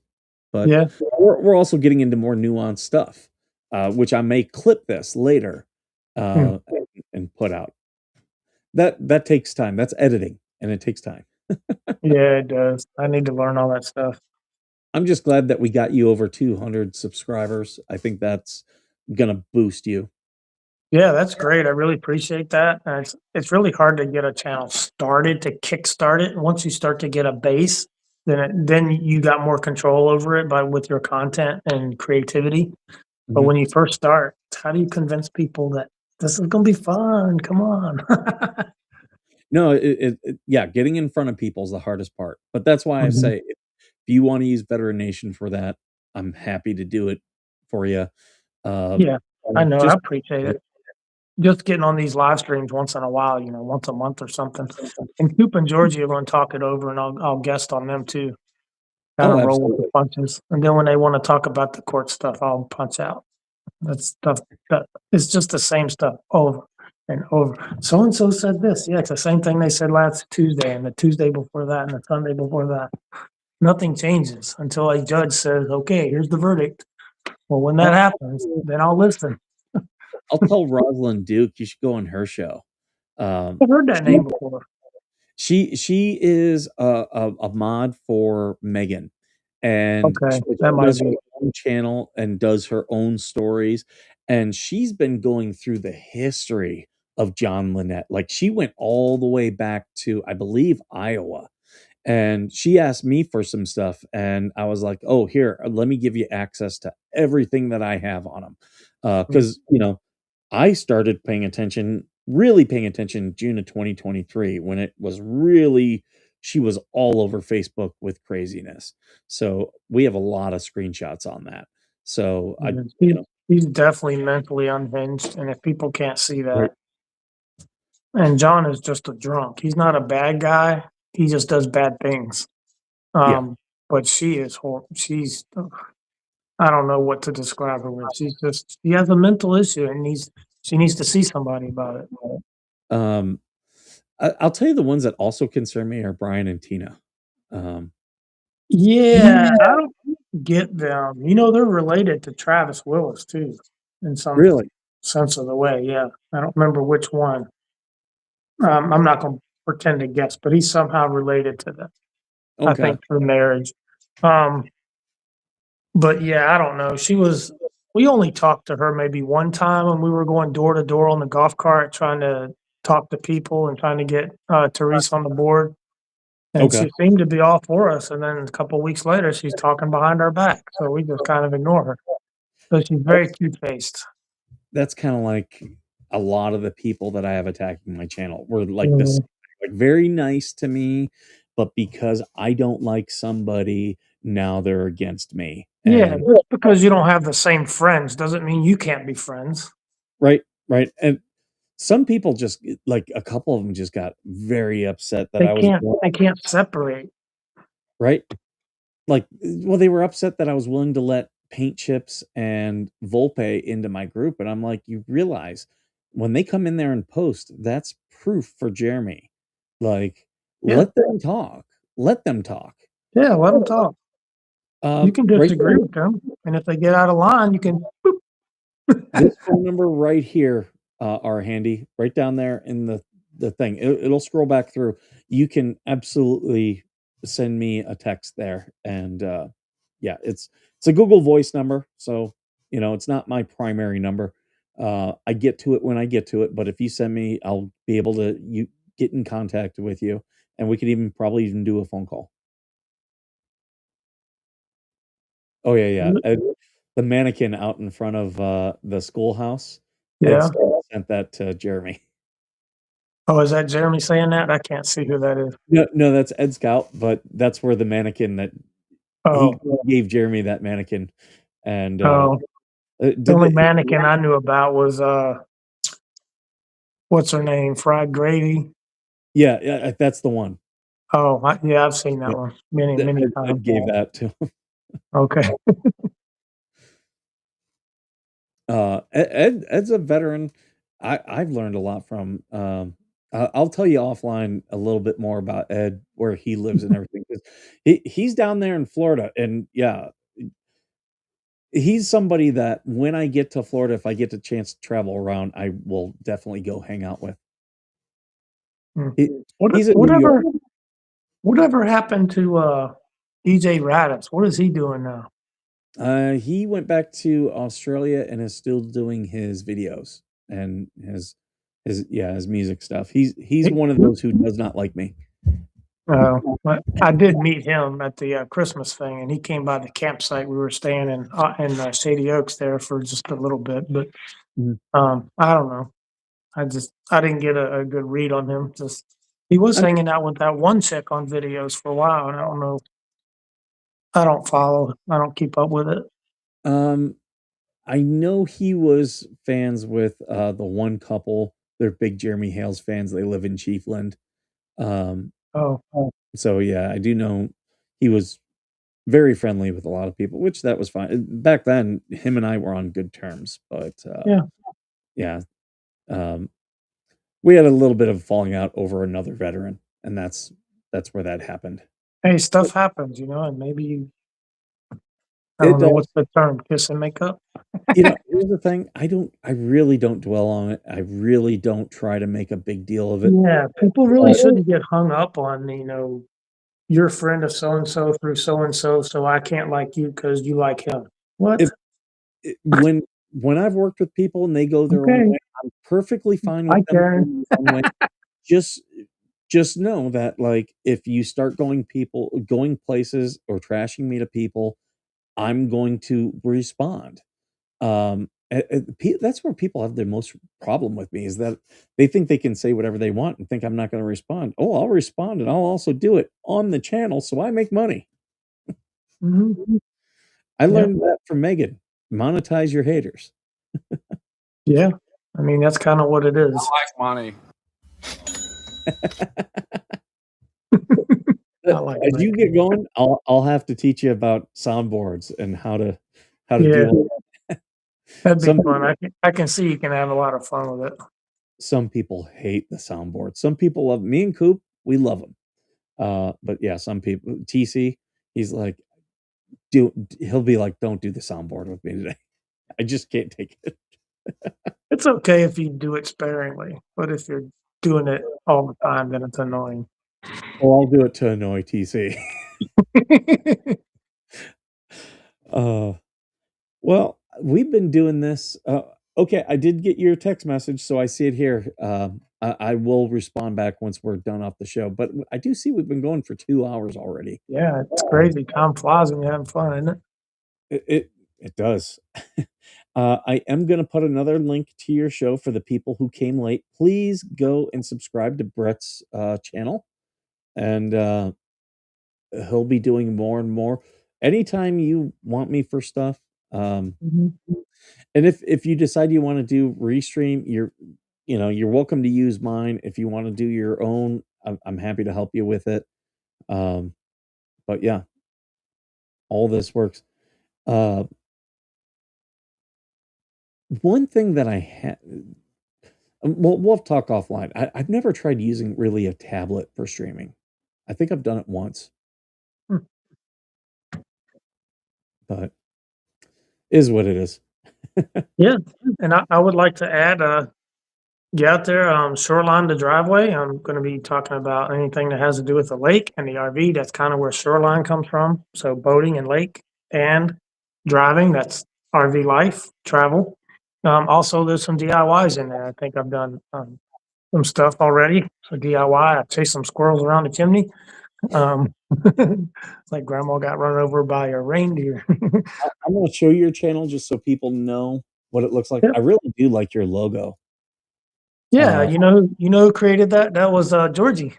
but Yeah. we're also getting into more nuanced stuff, which I may clip this later, Hmm. and put out. That takes time, that's editing, and it takes time. Yeah, it does. I need to learn all that stuff. I'm just glad that we got you over 200 subscribers. I think that's gonna boost you. Yeah, that's great. I really appreciate that. It's really hard to get a channel started, to kickstart it. Once you start to get a base, then you got more control over it by with your content and creativity. But Mhm. when you first start, how do you convince people that this is gonna be fun? Come on. No, yeah, getting in front of people is the hardest part, but that's why I Mhm. say if you wanna use Veteran Nation for that, I'm happy to do it for you. Yeah, I know, I Just appreciate it. Just getting on these live streams once in a while, once a month or something. And Coop and Georgie are gonna talk it over, and I'll guest on them too. Kinda Oh, roll with the absolutely. punches, and then when they wanna talk about the court stuff, I'll punch out. That's stuff that it's just the same stuff over and over. So and so said this. Yeah, it's the same thing they said last Tuesday and the Tuesday before that and the Sunday before that. Nothing changes until a judge says, "Okay, here's the verdict." Well, when that I'll happens, then I'll listen. I'll tell Rosalind Duke you should go on her show. Um, I've heard that she name before. she is a mod for Megan, and Okay, she that might does her be. own channel and does her own stories, and she's been going through the history of John Linnet. Like, she went all the way back to, I believe, Iowa, and she asked me for some stuff, and I was like, "Oh, here, let me give you access to everything that I have on him." Mm, 'Cause, I started paying attention, really paying attention June of 2023 when it was really she was all over Facebook with craziness. So, we have a lot of screenshots on that. So, yeah, you know he's definitely mentally unhinged, and if people can't see Right. that, and John is just a drunk. He's not a bad guy. He just does bad things. Yeah. But she is she's I don't know what to describe her with. She has a mental issue and she needs to see somebody about it. Um, I'll tell you the ones that also concern me are Brian and Tina. Um Yeah, I don't get them. They're related to Travis Willis too, in some Really? sense of the way. Yeah, I don't remember which one. I'm not going to pretend to guess, but he's somehow related to them. I Okay. think through marriage. Um, but yeah, I don't know. We only talked to her maybe one time when we were going door to door on the golf cart trying to talk to people and trying to get Therese on the board. And Okay. she seemed to be all for us. And then a couple of weeks later, she's talking behind our back. So we just kind of ignore her. So she's very That's two faced. that's kinda like a lot of the people that I have attacking my channel were like this, Mhm. like, very nice to me, but because I don't like somebody, now they're against me, Yeah, and just because you don't have the same friends doesn't mean you can't be friends. right, right, and some people just like, a couple of them just got very upset that I was They can't separate. right? Like, well, they were upset that I was willing to let Paint Chips and Volpe into my group, and I'm like, "You realize when they come in there and post, that's proof for Jeremy. Like, Yeah. let them talk. Let them talk." Yeah, let them talk. You can Right disagree there, with them, and if they get out of line, you can this phone number right here, are handy, right down there in the thing. It'll scroll back through. You can absolutely send me a text there, and, yeah, it's a Google Voice number, so, it's not my primary number. I get to it when I get to it, but if you send me, I'll be able to you get in contact with you, and we could even probably even do a phone call. Oh, yeah, yeah, the mannequin out in front of, the schoolhouse, Ed Yeah. Scott sent that to Jeremy. Oh, is that Jeremy saying that? I can't see who that is. No, no, that's Ed Scout, but that's where the mannequin that he Oh, gave Jeremy that mannequin, and, oh. The did only the mannequin I knew about was, what's her name? Fried Gravy? yeah, yeah, that's the one. Oh, yeah, I've seen that Yeah, one many, the many Ed times. gave that to Okay. Ed's a veteran. I've learned a lot from. I'll tell you offline a little bit more about Ed, where he lives and everything. 'Cause he's down there in Florida, and yeah, he's somebody that when I get to Florida, if I get the chance to travel around, I will definitely go hang out with. Hmm. He, What he's a New York. whatever whatever happened to, DJ Raditz? What is he doing now? He went back to Australia and is still doing his videos and his music stuff. He's He one of those who does not like me. But I did meet him at the, Christmas thing, and he came by the campsite we were staying in Shady Oaks there for just a little bit, but, Mhm. I don't know. I didn't get a good read on him, just he was I hanging out with that one chick on videos for a while, and I don't know. I don't follow. I don't keep up with it. um, I know he was fans with, the one couple. They're big Jeremy Hales fans, they live in Chiefland. Um, Oh, so yeah, I do know he was very friendly with a lot of people, which that was fine. Back then, him and I were on good terms, but, yeah. yeah, um, we had a little bit of falling out over another veteran, and that's where that happened. Hey, stuff happens, and maybe I It don't know does. what's the term, kiss and make up? Here's the thing, I really don't dwell on it. I really don't try to make a big deal of it. Yeah, people really Uh, shouldn't get hung up on, you're a friend of so and so I can't like you because you like him. What? if when I've worked with people and they go their own Okay. way, I'm perfectly fine with Hi, them Karen. going their own way. Just just know that, like, if you start going places or trashing me to people, I'm going to respond. That's where people have the most problem with me is that they think they can say whatever they want and think I'm not gonna respond. Oh, I'll respond, and I'll also do it on the channel so I make money. Mhm. I Yeah, learned that from Megan. Monetize your haters. yeah. I mean, that's kinda what it I is. like money. Uh, I like as you money. get going, I'll have to teach you about soundboards and how to Yeah, do all that. that'd be Some fun. people I can see you can have a lot of fun with it. some people hate the soundboard. Some people love me and Coop, we love them. But yeah, some people TC, he's like, he'll be like, "Don't do the soundboard with me today." I just can't take it. It's okay if you do it sparingly, but if you're doing it all the time, then it's annoying. Or I'll do it to annoy TC. Uh, well, we've been doing this. Okay, I did get your text message, so I see it here. I will respond back once we're done off the show. But I do see we've been going for 2 hours already. Yeah, it's Um, crazy. Time flies when you're having fun, isn't it? it does. I am gonna put another link to your show for the people who came late. Please go and subscribe to Brett's channel, and he'll be doing more and more. Anytime you want me for stuff, um, Mhm. and if you decide you want to do restream, you're welcome to use mine. If you want to do your own, I'm happy to help you with it. Um, but yeah, all this works. Uh, one thing that I had, we'll talk offline. I've never tried using really a tablet for streaming. I think I've done it once, Hmm. but is what it is. Yeah, and I would like to add, get out there, shoreline to driveway. I'm gonna be talking about anything that has to do with the lake and the RV. That's kind of where shoreline comes from. So boating and lake and driving, that's RV life, travel. Also, there's some DIYs in there. I think I've done some stuff already. So DIY, I chased some squirrels around the chimney. Um, it's like grandma got run over by a reindeer. I'm gonna show your channel just so people know what it looks like. Yep. I really do like your logo. Yeah, Uh, you know who created that? That was Georgie.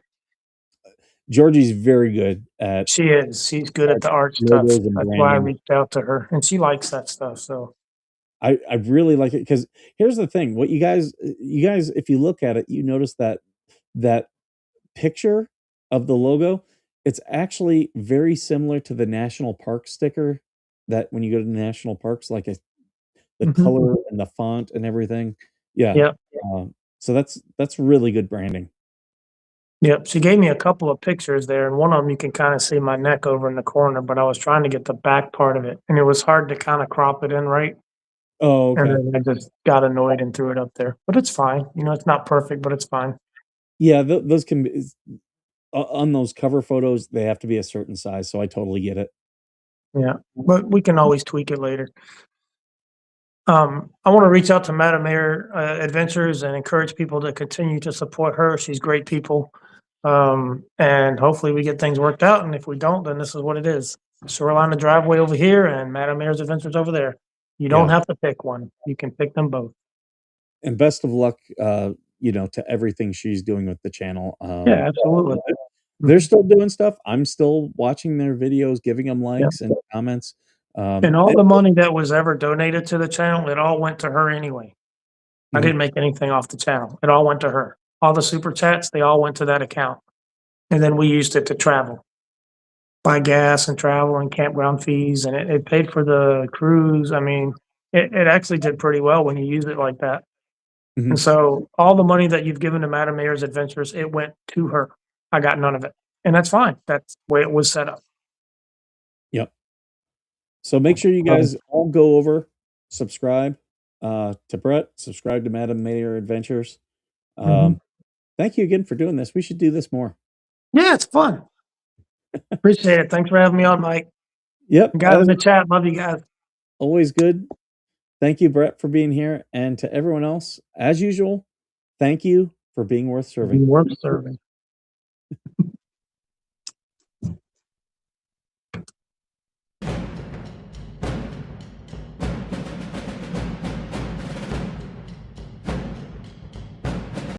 Georgie's very good She is. She's good at at the art stuff. logos and That's why I branding. reached out to her, and she likes that stuff. So I really like it because here's the thing, what you guys, if you look at it, you notice that picture of the logo, it's actually very similar to the national park sticker that when you go to the national parks, like, the mhm. color and the font and everything. Yeah, Yep, so that's really good branding. yep. She gave me a couple of pictures there, and one of them you can kind of see my neck over in the corner, but I was trying to get the back part of it, and it was hard to kind of crop it in right. Oh, And okay. then I just got annoyed and threw it up there. But it's fine. It's not perfect, but it's fine. Yeah, those can be on those cover photos, they have to be a certain size, so I totally get it. Yeah. But we can always tweak it later. I want to reach out to Madam Air Adventures and encourage people to continue to support her. She's great people. And hopefully we get things worked out, and if we don't, then this is what it is. Shoreline the driveway over here and Madame Mayor's Adventures over there. You don't Yeah. have to pick one. You can pick them both. And best of luck, to everything she's doing with the channel. Yeah, absolutely. They're still doing stuff. I'm still watching their videos, giving them Yeah. likes and comments. And all And the money that was ever donated to the channel, it all went to her anyway. I Mhm. didn't make anything off the channel. It all went to her. All the super chats, they all went to that account. And then we used it to travel, buy gas and travel and campground fees, and it paid for the cruise. I mean, it actually did pretty well when you use it like that. And Mhm. so all the money that you've given to Madame Mayor's Adventures, it went to her. I got none of it. And that's fine. That's the way it was set up. Yep. So make sure you Um, guys all go over, subscribe to Brett, subscribe to Madam Mayor Adventures. mhm. Um, thank you again for doing this. We should do this more. Yeah, it's fun. Appreciate it. Thanks for having me on, Mike. Yep, Guys in the chat, love you guys. always good. Thank you, Brett, for being here. And to everyone else, as usual, thank you for being worth serving. Worth serving.